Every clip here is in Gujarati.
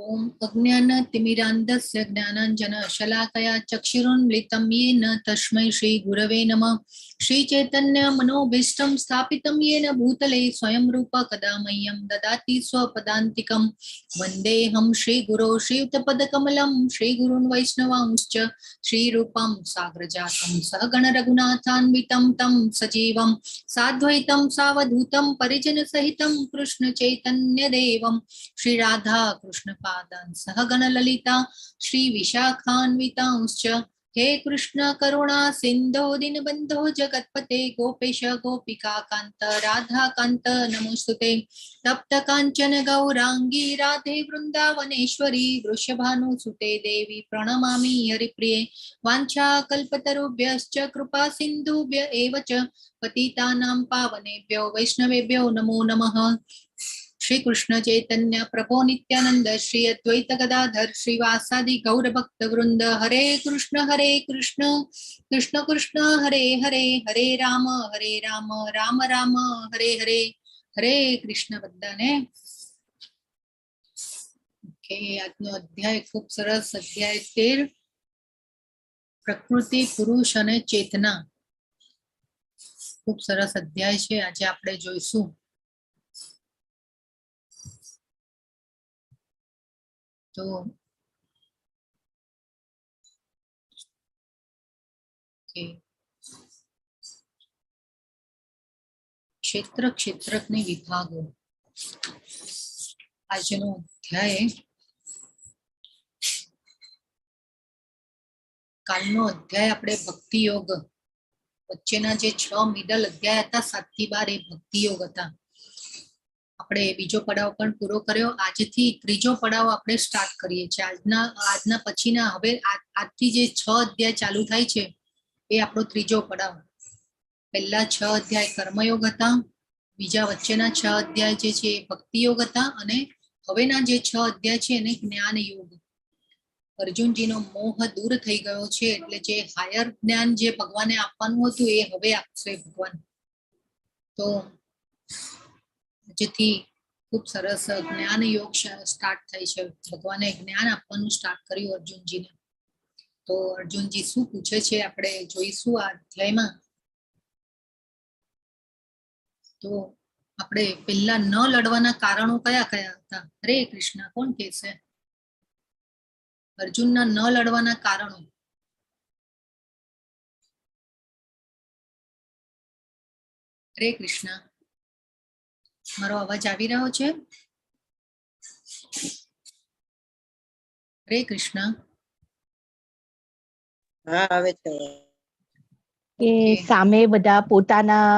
ओम अज्ञानतिमिरान्धस्य ज्ञानाञ्जनशलाकया चक्षुरुन्मिलितं येन तस्मै श्रीगुरवे नमः। श्रीचैतन्यमनोभीष्टं स्थापितं येन भूतले स्वयं रूप कदा मह्यं ददाति स्वपदान्तिकं। वन्देऽहं श्रीगुरो श्रीयुतपदकमलं श्रीगुरून् वैष्णवांश्च श्रीरूपं साग्रजातं सहगण रघुनाथान्वितं तं सजीवं साद्वैतं सावधूतं परिजनसहितं कृष्णचैतन्यदेवं श्री राधा कृष्ण पादान् सहगण ललिता श्री विशाखान्वितांश्च। हे कृष्ण करुणा सिंधो दीनबन्धो जगत्पते गोपेश गोपिका कांत राधा कांत नमोस्तुते। तप्त कांचन गौरांगी राधे वृंदावनेश्वरी वृषभानुसुते देवी प्रणमामि हरिप्रिये। वाञ्छा कल्पतरुभ्यश्च कृपा सिन्धुभ्य एव च पतितानां पावनेभ्यो वैष्णवेभ्यो नमो नमः। श्री कृष्ण चैतन्य प्रभो नित्यानंद श्री अद्वैत गदाधर श्रीवासादि गौर भक्त वृंद हरे कृष्ण कृष्ण कृष्ण हरे हरे हरे राम राम राम हरे हरे हरे कृष्ण बधाने। ओके, આજનો અધ્યાય ખૂબ સરસ અધ્યાય 13 પ્રકૃતિ પુરુષ અને ચેતના. ખૂબ સરસ અધ્યાય છે. આજે આપણે જોઈશું. તો ક્ષેત્ર ક્ષેત્રજ્ઞ વિભાગો. આજનો અધ્યાય કાલનો અધ્યાય આપણે ભક્તિ યોગ વચ્ચેના જે 6 મિડલ અધ્યાય હતા 7 થી 12 એ ભક્તિ યોગ હતા. આપણે બીજો પડાવ પણ પૂરો કર્યો. આજથી ત્રીજો પડાવ આપણે સ્ટાર્ટ કરીએ છીએ. આજના પછીના હવે આજથી જે 6 અધ્યાય ચાલુ થાય છે એ આપણો ત્રીજો પડાવ. પહેલા 6 અધ્યાય કર્મયોગ હતા, બીજા વચ્ચેના 6 અધ્યાય જે છે એ ભક્તિ યોગ હતા, અને હવેના જે 6 અધ્યાય છે એને જ્ઞાન યોગ. અર્જુનજીનો મોહ દૂર થઈ ગયો છે, એટલે જે હાયર જ્ઞાન જે ભગવાને આપવાનું હતું એ હવે આપશે ભગવાન. તો જેથી ખૂબ સરસ જ્ઞાન યોગ સ્ટાર્ટ થાય છે. ભગવાને જ્ઞાન આપવાનું સ્ટાર્ટ કર્યું અર્જુનજીને. તો અર્જુનજી શું પૂછે છે આપણે જોઈશું આ અધ્યાયમાં. તો આપણે પહેલા ન લડવાના કારણો કયા કયા હતા? હરે કૃષ્ણ, કોણ કહેશે? અર્જુનના ન લડવાના કારણો. હરે કૃષ્ણ, મારો અવાજ આવી રહ્યો છે? હરે કૃષ્ણ. હા, આવે છે. કે સામે બધા પોતાના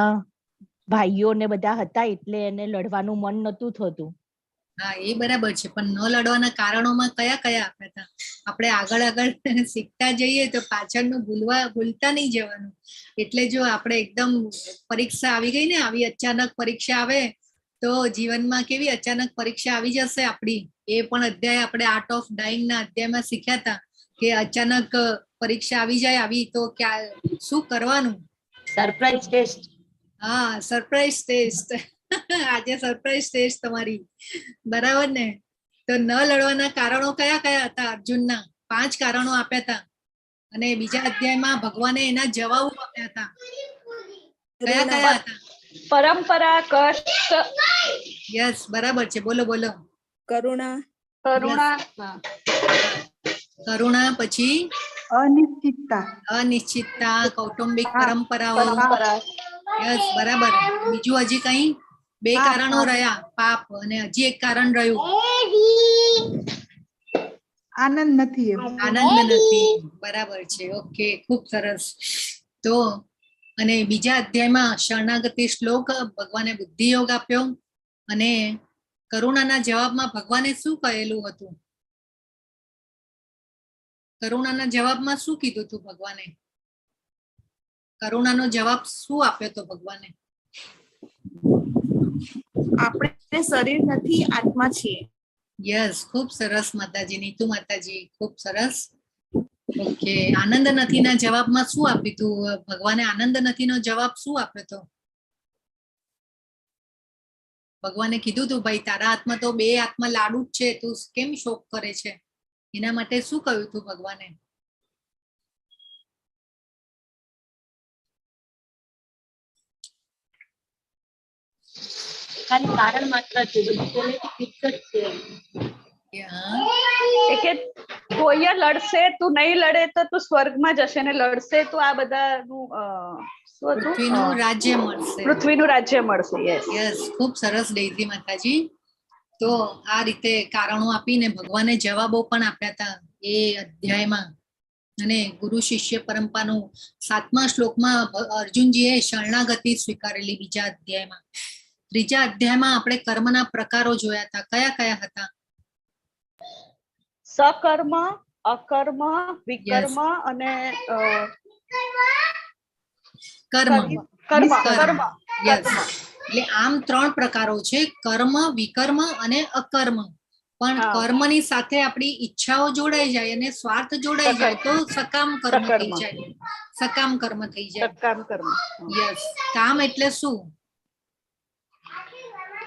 ભાઈઓ ને બધા હતા એટલે એને લડવાનું મન નતું થતું. હા, એ બરાબર છે, પણ ન લડવાના કારણોમાં કયા કયા આપ્યા હતા? આપણે આગળ શીખતા જઈએ તો પાછળનું ભૂલતા નહીં જવાનું. એટલે જો આપણે એકદમ પરીક્ષા આવી ગઈ ને, આવી અચાનક પરીક્ષા આવે તો જીવનમાં કેવી અચાનક પરીક્ષા આવી જશે આપણી, એ પણ અધ્યાય આપણે આર્ટ ઓફ ડાઇંગ ના અધ્યાયમાં શીખ્યા હતા કે અચાનક પરીક્ષા આવી જાય આવી તો શું કરવાનું? Surprise test. હા, સરપ્રાઈઝ ટેસ્ટ. આજે સરપ્રાઈઝ ટેસ્ટ તમારી, બરાબર ને? તો ન લડવાના કારણો કયા કયા હતા અર્જુનના? 5 કારણો આપ્યા હતા, અને બીજા અધ્યાયમાં ભગવાને એના જવાબો આપ્યા હતા. કયા કયા હતા? પરંપરા, કષ્ટ. યસ, બરાબર છે, બોલો બોલો. કરુણા, કરુણા, પછી અનિશ્ચિતતા, કૌટુંબિક પરંપરાઓ. યસ, બરાબર. બીજું હજી કઈ? 2 કારણો રહ્યા, પાપ, અને હજી એક કારણ રહ્યું આનંદ નથી. બરાબર છે. ઓકે, ખૂબ સરસ. તો અને બીજા અધ્યાયમાં શરણાગતિ શ્લોક ભગવાને બુદ્ધિ યોગ આપ્યો, અને કરુણાના જવાબમાં ભગવાને શું કહેલું હતું? કરુણાના જવાબમાં શું કીધું હતું ભગવાને? કરુણાનો જવાબ શું આપ્યો હતો ભગવાને? આપણે શરીર નથી, આત્મા છીએ. યસ, ખૂબ સરસ માતાજી, નીતુ માતાજી, ખૂબ સરસ. ઓકે, આનંદ નથી ના જવાબમાં શું આપ્યું હતું ભગવાને? આનંદ નથી નો જવાબ શું આપ્યો હતો? ભગવાને કીધું તું ભાઈ તારા હાથમાં તો 2 હાથમાં લાડુ જ છે, તું કેમ શોક કરે છે? એના માટે શું કહ્યું તું ભગવાને? ખાલી કારણ માત્ર છે, બધું પોલિટિક્સ જ છે. કે હા, એ કે કોઈ લડશે, તું નહીં લડે તો તું સ્વર્ગમાં જશે, ને લડશે તો આ બધાનું શું હતું? પૃથ્વીનું રાજ્ય મળશે. પૃથ્વીનું રાજ્ય મળશે. યસ, ખૂબ સરસ ડેઇઝી માતાજી. તો આ રીતે કારણો આપીને ભગવાને જવાબો પણ આપ્યા હતા એ અધ્યાયમાં. અને ગુરુ શિષ્ય પરંપરાનું 7મા શ્લોકમાં અર્જુનજીએ શરણાગતિ સ્વીકારેલી બીજા અધ્યાયમાં. ત્રીજા અધ્યાયમાં આપણે કર્મના પ્રકારો જોયા હતા. કયા કયા હતા? સકર્મ, અકર્મ, વિકર્મ અને કર્મ. કર્મ. યસ, એટલે આમ 3 પ્રકારો છે, કર્મ, વિકર્મ અને અકર્મ. પણ હા. કર્મની સાથે આપણી ઈચ્છાઓ જોડાઈ જાય અને સ્વાર્થ જોડાઈ જાય તો સકામ કર્મ થઈ સકર્મ. જાય. સકામ કર્મ થઈ જાય. સકામ કર્મ. યસ, કામ એટલે શું?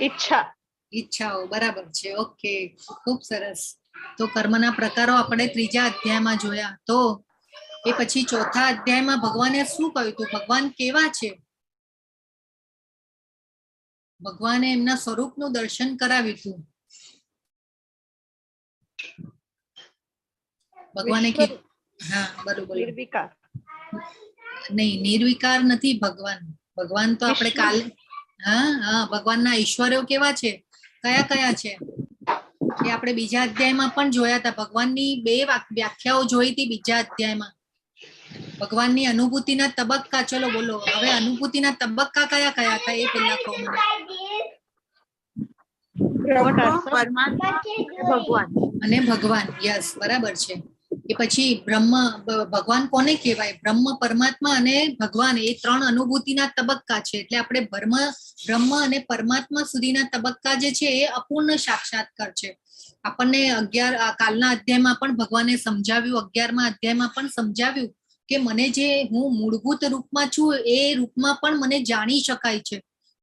ઈચ્છા. ઈચ્છાઓ, બરાબર છે. ઓકે, ખૂબ સરસ. તો કર્મના પ્રકારો આપણે ત્રીજા અધ્યાયમાં જોયા. તો એ પછી ચોથા અધ્યાયમાં ભગવાને શું કહ્યું હતું? ભગવાન કેવા છે? ભગવાને એમના સ્વરૂપનું દર્શન કરાવ્યું હતું. ભગવાને કીધું, હા બરોબર, નિર્વિકાર. નહીં નિર્વિકાર નથી ભગવાન. ભગવાન તો આપણે કાલે, હા ભગવાનના ઐશ્વર્યો કેવા છે, કયા કયા છે એ આપણે બીજા અધ્યાયમાં પણ જોયા હતા. ભગવાનની 2 વ્યાખ્યાઓ જોઈ હતી બીજા અધ્યાયમાં. ભગવાનની અનુભૂતિના તબક્કા. ચલો બોલો હવે, અનુભૂતિના તબક્કા કયા કયા હતા એ પેલા કહો મને. પરમાત્મા ભગવાન. અને ભગવાન, યસ બરાબર છે. એ પછી બ્રહ્મ, ભગવાન કોને કહેવાય? બ્રહ્મ, પરમાત્મા અને ભગવાન, એ 3 અનુભૂતિના તબક્કા છે. એટલે આપણે બ્રહ્મ અને પરમાત્મા સુધીના તબક્કા જે છે એ અપૂર્ણ સાક્ષાત્કાર છે. આપણને કાલના અધ્યાયમાં પણ ભગવાને સમજાવ્યું, 11મા અધ્યાયમાં પણ સમજાવ્યું કે મને જે હું મૂળભૂત રૂપમાં છું એ રૂપમાં પણ મને જાણી શકાય છે.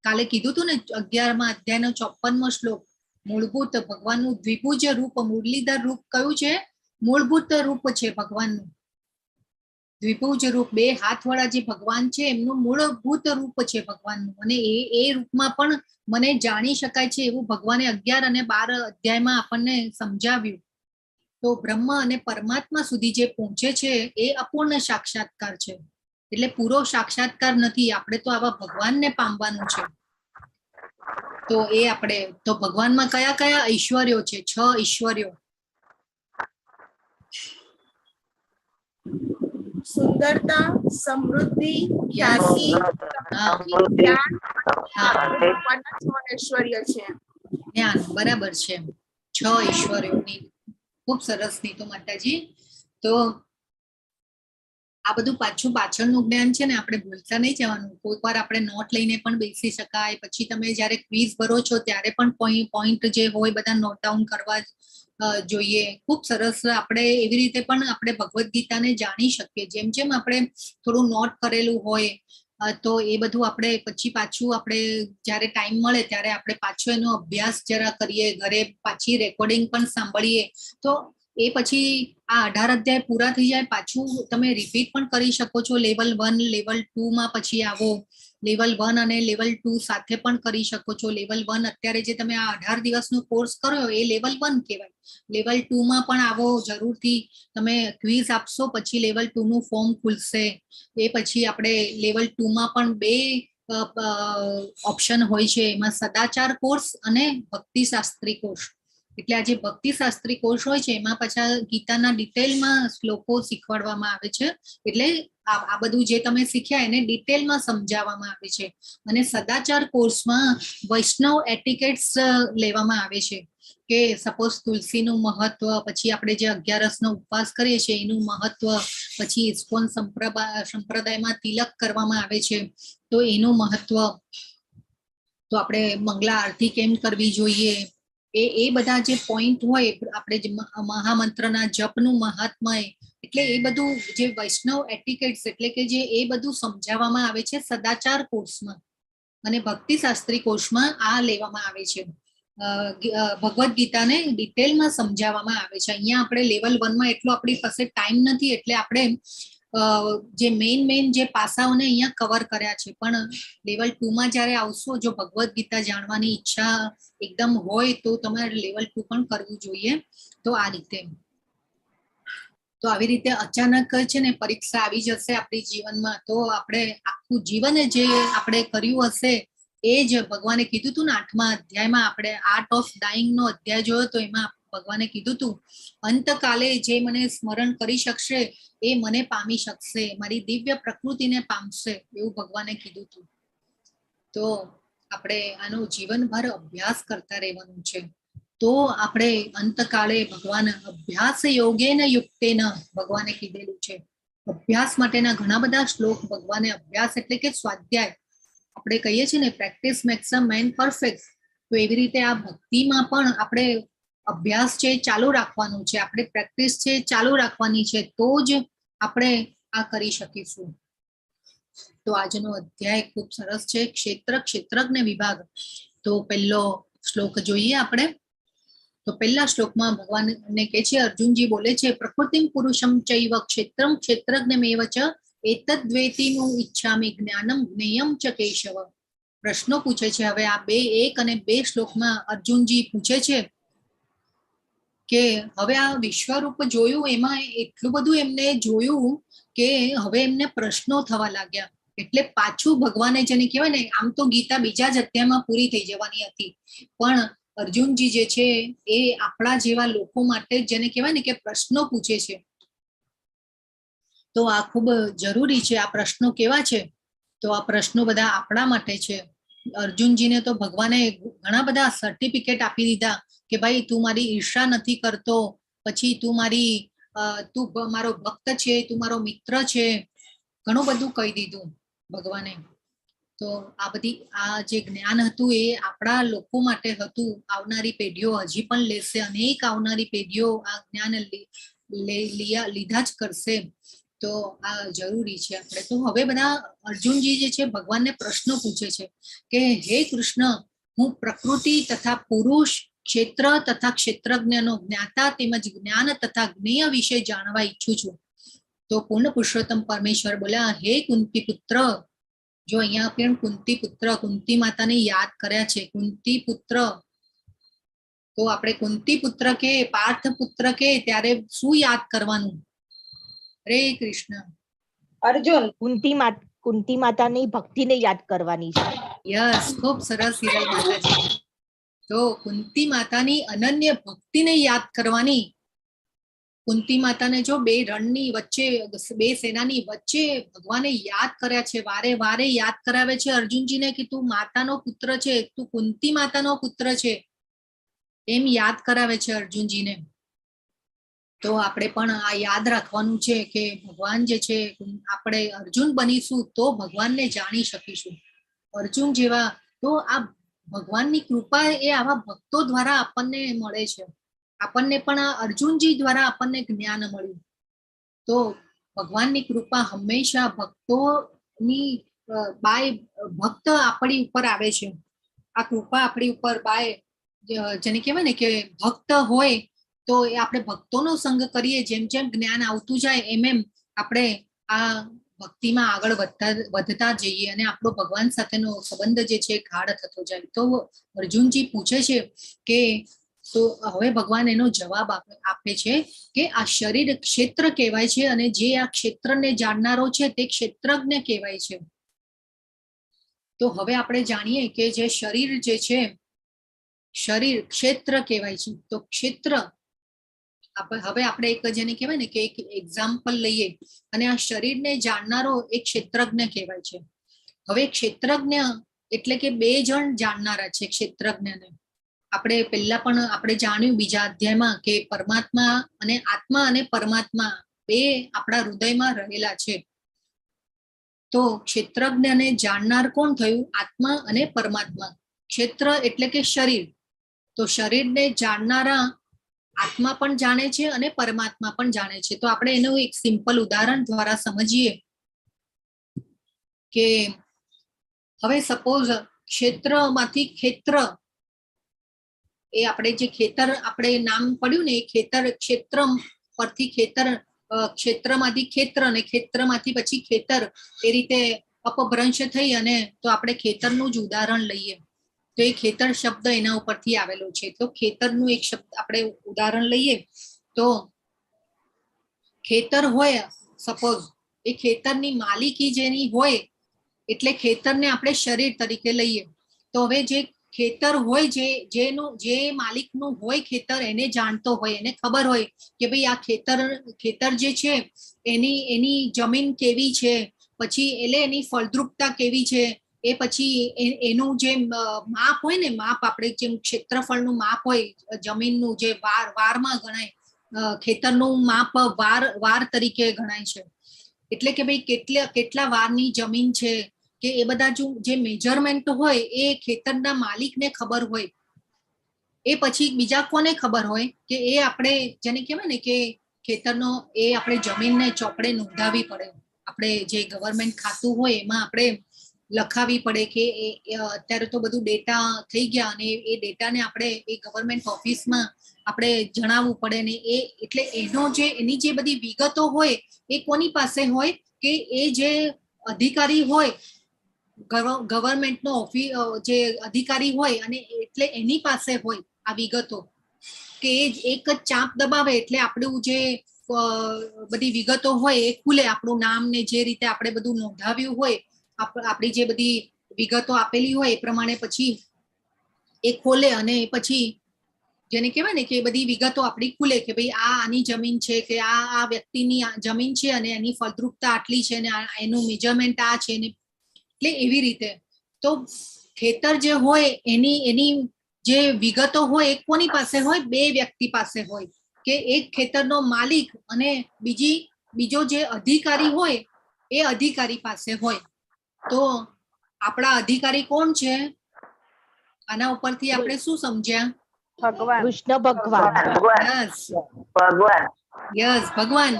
કાલે કીધું હતું ને 11મા અધ્યાયનો 54મો શ્લોક, મૂળભૂત ભગવાનનું દ્વિભુજ રૂપ, મુરલીધર રૂપ કયું છે? મૂળભૂત રૂપ છે ભગવાનનું. દ્વિભુજ રૂપ, 2 હાથવાળા જે ભગવાન છે એમનું મૂળભૂત રૂપ છે ભગવાનનું. અને એ રૂપમાં પણ મને જાણી શકાય છે એવું ભગવાને 11 અને 12 અધ્યાયમાં આપણને સમજાવ્યું. તો બ્રહ્મ અને પરમાત્મા સુધી જે પહોંચે છે એ અપૂર્ણ સાક્ષાત્કાર છે. એટલે પૂરો સાક્ષાત્કાર નથી. આપણે તો આવા ભગવાનને પામવાનું છે. તો એ આપણે, તો ભગવાનમાં કયા કયા ઐશ્વર્યો છે? 6 ઐશ્વર્યો. સુંદરતા, સમૃદ્ધિ, ખ્યાતિ, જ્ઞાન, ભગવાનના 6 ઐશ્વર્ય છે. જ્ઞાન, બરાબર છે. 6 ઐશ્વર્યોની. ખૂબ સરસ નીતુ માતાજી. તો આ બધું પાછળનું જ્ઞાન છે ને, આપણે ભૂલતા નહીં જવાનું. કોઈક વાર આપણે નોટ લઈને પણ બેસી શકાય. પછી તમે જ્યારે ક્વિઝ ભરો છો ત્યારે પણ પોઈન્ટ જે હોય બધા નોટ ડાઉન કરવા જોઈએ. ખૂબ સરસ. આપણે એવી રીતે પણ આપણે ભગવદ્ ગીતાને જાણી શકીએ. જેમ જેમ આપણે થોડું નોટ કરેલું હોય તો એ બધું આપણે પછી પાછું આપણે જ્યારે ટાઈમ મળે ત્યારે આપણે પાછો એનો અભ્યાસ જરા કરીએ, ઘરે પાછી રેકોર્ડિંગ પણ સાંભળીએ. તો એ પછી આ 18 અધ્યાય પૂરા થઈ જાય, પાછું તમે રિપીટ પણ કરી શકો છો. લેવલ 1, લેવલ 2 માં પછી આવો. લેવલ 1 અને લેવલ 2 સાથે પણ કરી શકો છો. લેવલ 1 અત્યારે જે તમે આ 18 દિવસનો કોર્સ કર્યો એ લેવલ 1 કહેવાય. લેવલ 2 માં પણ આવો જરૂરથી. તમે ક્વિઝ આપશો પછી લેવલ 2 નું ફોર્મ ખુલશે. એ પછી આપણે લેવલ 2 માં પણ 2 ઓપ્શન હોય છે. એમાં સદાચાર કોર્સ અને ભક્તિ શાસ્ત્રી કોર્સ. એટલે આ જે ભક્તિ શાસ્ત્રી કોર્સ હોય છે એમાં પાછા ગીતાના ડિટેલમાં શ્લોકો શીખવાડવામાં આવે છે. એટલે આ બધું જે તમે શીખ્યા એને ડિટેલમાં સમજાવવામાં આવે છે. અને સદાચાર કોર્સમાં વૈષ્ણવ એટિકેટ્સ લેવામાં આવે છે. કે સપોઝ તુલસીનું મહત્વ, પછી આપણે જે 11નો ઉપવાસ કરીએ છીએ એનું મહત્વ, પછી ઇસ્કોન સંપ્રદાયમાં તિલક કરવામાં આવે છે તો એનું મહત્વ, તો આપણે મંગલા આરતી કેમ કરવી જોઈએ, એ બધા જે પોઈન્ટ હોય, આપણે જે મહામંત્રના જપનું મહાત્મય, એટલે એ બધું જે વૈષ્ણવ એટિકેટ્સ એટલે કે જે એ બધું સમજાવવામાં આવે છે સદાચાર કોર્સમાં. અને ભક્તિ શાસ્ત્રી કોષમાં આ લેવામાં આવે છે. ભગવદ્ ગીતાને ડિટેલમાં સમજાવવામાં આવે છે. અહીંયા આપણે લેવલ 1 માં એટલો આપણી પાસે ટાઈમ નથી, એટલે આપણે જે મેઇન જે પાસાઓને અહીંયા કવર કર્યા છે. પણ લેવલ 2 માં જ્યારે આવશો, જો ભગવદ્ ગીતા જાણવાની ઈચ્છા એકદમ હોય તો તમારે લેવલ 2 પણ કરવું જોઈએ. તો આ રીતે, તો આવી રીતે અચાનક છે ને પરીક્ષા આવી જશે આપણી જીવનમાં, તો આપણે આખું જીવન જે આપણે કર્યું હશે એ જ ભગવાને કીધું હતું ને 8મા અધ્યાયમાં, આપણે આર્ટ ઓફ ડાઈંગ નો અધ્યાય જોયો તો એમાં ભગવાને કીધું હતું, અંતકાલે જે મને સ્મરણ કરી શકશે એ મને પામી શકશે, મારી દિવ્ય પ્રકૃતિને પામશે, એવું ભગવાને કીધું હતું. તો આપણે આનો જીવનભર અભ્યાસ કરતા રહેવાનું છે. તો આપણે અંતકાળે ભગવાન અભ્યાસ યોગેન યુક્તેન ભગવાને કીધેલું છે. અભ્યાસ માટેના ઘણા બધા શ્લોક ભગવાને, અભ્યાસ એટલે કે સ્વાધ્યાય, આપણે કહીએ છીએ ને પ્રેક્ટિસ મેક્સ અ મેન પરફેક્ટ, તો એવી રીતે આ ભક્તિમાં પણ આપણે અભ્યાસ છે ચાલુ રાખવાનું છે, આપણે પ્રેક્ટિસ છે ચાલુ રાખવાની છે, તો જ આપણે આ કરી શકીશું. તો આજનો અધ્યાય ખૂબ સરસ છે, ક્ષેત્રજ્ઞ વિભાગ. તો પહેલો શ્લોક જોઈએ આપણે. તો પહેલા શ્લોકમાં ભગવાનને કહે છે, અર્જુનજી બોલે છે, પ્રકૃતિમ પુરુષમ ચૈવ ક્ષેત્રજ્ઞમેવ ચ એતદ્વેતિનું ઈચ્છામિ જ્ઞાનમ જ્ઞેયમ ચ કેશવ. પ્રશ્નો પૂછે છે. હવે આ 1 અને 2 શ્લોકમાં અર્જુનજી પૂછે છે કે હવે આ વિશ્વરૂપ જોયું, એમાં એટલું બધું એમને જોયું કે હવે એમને પ્રશ્નો થવા લાગ્યા. એટલે પાછું ભગવાને, જેને કહેવાય ને, આમ તો ગીતા બીજા જ અધ્યાયમાં પૂરી થઈ જવાની હતી, પણ અર્જુનજી જે છે એ આપણા જેવા લોકો માટે, જેને કહેવાય ને કે પ્રશ્નો પૂછે છે. તો આ ખૂબ જરૂરી છે. આ પ્રશ્નો કેવા છે? તો આ પ્રશ્નો બધા આપણા માટે છે. અર્જુનજીને તો ભગવાને ઘણા બધા સર્ટિફિકેટ આપી દીધા કે ભાઈ તું મારી ઈર્ષા નથી કરતો, પછી તું મારો ભક્ત છે, તું મારો મિત્ર છે, ઘણું બધું કહી દીધું ભગવાને. તો આ જે જ્ઞાન હતું એ આપણા લોકો માટે હતું. આવનારી પેઢીઓ હજી પણ લેશે, અનેક આવનારી પેઢીઓ આ જ્ઞાન લીધા જ કરશે. તો આ જરૂરી છે આપણે. તો હવે બધા અર્જુનજી જે છે ભગવાનને પ્રશ્નો પૂછે છે કે હે કૃષ્ણ, હું પ્રકૃતિ તથા પુરુષ, ક્ષેત્ર તથા ક્ષેત્રજ્ઞનો જ્ઞાતા તેમજ જ્ઞાન તથા જ્ઞેય વિશે જાણવા ઈચ્છું છું. તો પૂર્ણ પુરુષોત્તમ પરમેશ્વર બોલ્યા, હે કુંતી પુત્ર, જો અહીંયા પણ કુંતી પુત્ર, કુંતી માતાને યાદ કર્યા છે. કુંતી પુત્ર, તો આપણે કુંતી પુત્ર કે પાર્થ પુત્ર કે ત્યારે શું યાદ કરવાનું? હરે કૃષ્ણ. અર્જુન. કુંતી માતાની ભક્તિને યાદ કરવાની છે. યસ, ખૂબ સરસ હિરલ માતાજી. તો કુંતી માતાની અનન્ય ભક્તિને યાદ કરવાની. કુંતી માતાને જો 2 રણની વચ્ચે, 2 સેનાની વચ્ચે ભગવાને યાદ કર્યા છે, વારે વારે યાદ કરાવે છે અર્જુનજીને કે તું માતાનો પુત્ર છે, તું કુંતી માતાનો પુત્ર છે, એમ યાદ કરાવે છે અર્જુનજીને. તો આપણે પણ આ યાદ રાખવાનું છે કે ભગવાન જે છે, આપણે અર્જુન બનીશું તો ભગવાનને જાણી શકીશું. અર્જુન જેવા, તો આ ભગવાનની કૃપા એ આવા ભક્તો દ્વારા આપણને મળે છે. આપણને પણ આ અર્જુનજી દ્વારા આપણને જ્ઞાન મળ્યું. તો ભગવાનની કૃપા હંમેશા ભક્તોની ભક્ત આપણી ઉપર આવે છે. આ કૃપા આપણી ઉપર જેને કહેવાય ને કે ભક્ત હોય તો એ આપણે ભક્તોનો સંગ કરીએ, જેમ જેમ જ્ઞાન આવતું જાય એમ એમ આપણે આ ભક્તિમાં આગળ વધતા જઈએ અને આપણો ભગવાન સાથેનો સંબંધ જે છે ગાઢ થતો જાય. તો અર્જુનજી પૂછે છે કે, તો હવે ભગવાન એનો જવાબ આપે છે કે આ શરીર ક્ષેત્ર કહેવાય છે અને જે આ ક્ષેત્રને જાણનારો છે તે ક્ષેત્રજ્ઞ કહેવાય છે. તો હવે આપણે જાણીએ કે જે શરીર જે છે, શરીર ક્ષેત્ર કહેવાય છે. તો ક્ષેત્ર, હવે આપણે એક જેને કહેવાય ને કે એક એક્ઝામ્પલ લઈએ, અને આ શરીરને જાણનારો એક ક્ષેત્રજ્ઞ કહેવાય છે. હવે ક્ષેત્રજ્ઞ એટલે કે 2 જણ જાણનારા છે ક્ષેત્રજ્ઞને. આપણે પહેલા પણ આપણે જાણ્યું બીજા અધ્યાયમાં કે પરમાત્મા અને આત્મા અને પરમાત્મા 2 આપણા હૃદયમાં રહેલા છે. તો ક્ષેત્રજ્ઞને જાણનાર કોણ થયું? આત્મા અને પરમાત્મા. ક્ષેત્ર એટલે કે શરીર. તો શરીરને જાણનારા આત્મા પણ જાણે છે અને પરમાત્મા પણ જાણે છે. તો આપણે એનું એક સિમ્પલ ઉદાહરણ દ્વારા સમજીએ કે હવે સપોઝ ક્ષેત્રમાંથી ખેત્ર, એ આપણે જે ખેતર આપણે નામ પડ્યું ને એ ખેતર, ક્ષેત્ર પરથી ખેતર, ક્ષેત્રમાંથી ખેત્ર અને ખેત્રમાંથી પછી ખેતર, એ રીતે અપભ્રંશ થઈ અને તો આપણે ખેતરનું જ ઉદાહરણ લઈએ તો એ ખેતર શબ્દ એના ઉપરથી આવેલો છે. તો ખેતરનું એક શબ્દ આપણે ઉદાહરણ લઈએ તો ખેતર હોય, સપોઝ એ ખેતરની માલિકી જેની હોય એટલે ખેતરને આપણે શરીર તરીકે લઈએ. તો હવે જે ખેતર હોય, જે માલિકનું હોય ખેતર, એને જાણતો હોય, એને ખબર હોય કે ભાઈ આ ખેતર જે છે એની જમીન કેવી છે, પછી એટલે એની ફળદ્રુપતા કેવી છે, એ પછી એનું જે માપ હોય ને, માપ આપણે જેમ ક્ષેત્રફળનું માપ હોય જમીનનું, જે વારમાં ગણાય, ખેતરનું માપ વાર તરીકે ગણાય છે. એટલે કે ભાઈ કેટલા વારની જમીન છે કે એ બધા જે મેજરમેન્ટ હોય એ ખેતરના માલિકને ખબર હોય. એ પછી બીજા કોને ખબર હોય કે એ આપણે જેને કહેવાય ને કે ખેતરનો એ આપણે જમીનને ચોપડે નોંધાવી પડે. આપણે જે ગવર્મેન્ટ ખાતું હોય એમાં આપણે લખાવી પડે કે અત્યારે તો બધું ડેટા થઈ ગયા અને એ ડેટાને આપણે એ ગવર્મેન્ટ ઓફિસમાં આપણે જણાવવું પડે ને એ એટલે એની જે બધી વિગતો હોય એ કોની પાસે હોય કે એ જે અધિકારી હોય, ગવર્મેન્ટનો જે અધિકારી હોય અને એટલે એની પાસે હોય આ વિગતો, કે એક જ ચાંપ દબાવે એટલે આપણું જે બધી વિગતો હોય એ ખુલે. આપણું નામ ને જે રીતે આપણે બધું નોંધાવ્યું હોય, આપણી જે બધી વિગતો આપેલી હોય એ પ્રમાણે પછી એ ખોલે અને પછી જેને કહેવાય ને કે બધી વિગતો આપણી ખુલે કે ભાઈ આ આની જમીન છે, કે આ વ્યક્તિની જમીન છે અને એની ફળદ્રુપતા આટલી છે ને એનું મેજરમેન્ટ આ છે ને. એટલે એવી રીતે તો ખેતર જે હોય એની જે વિગતો હોય એ કોની પાસે હોય? બે વ્યક્તિ પાસે હોય, કે એક ખેતરનો માલિક અને બીજો જે અધિકારી હોય એ અધિકારી પાસે હોય. તો આપણા અધિકારી કોણ છે? આના ઉપરથી આપણે શું સમજ્યા? ભગવાન. કૃષ્ણ ભગવાન. યસ, ભગવાન.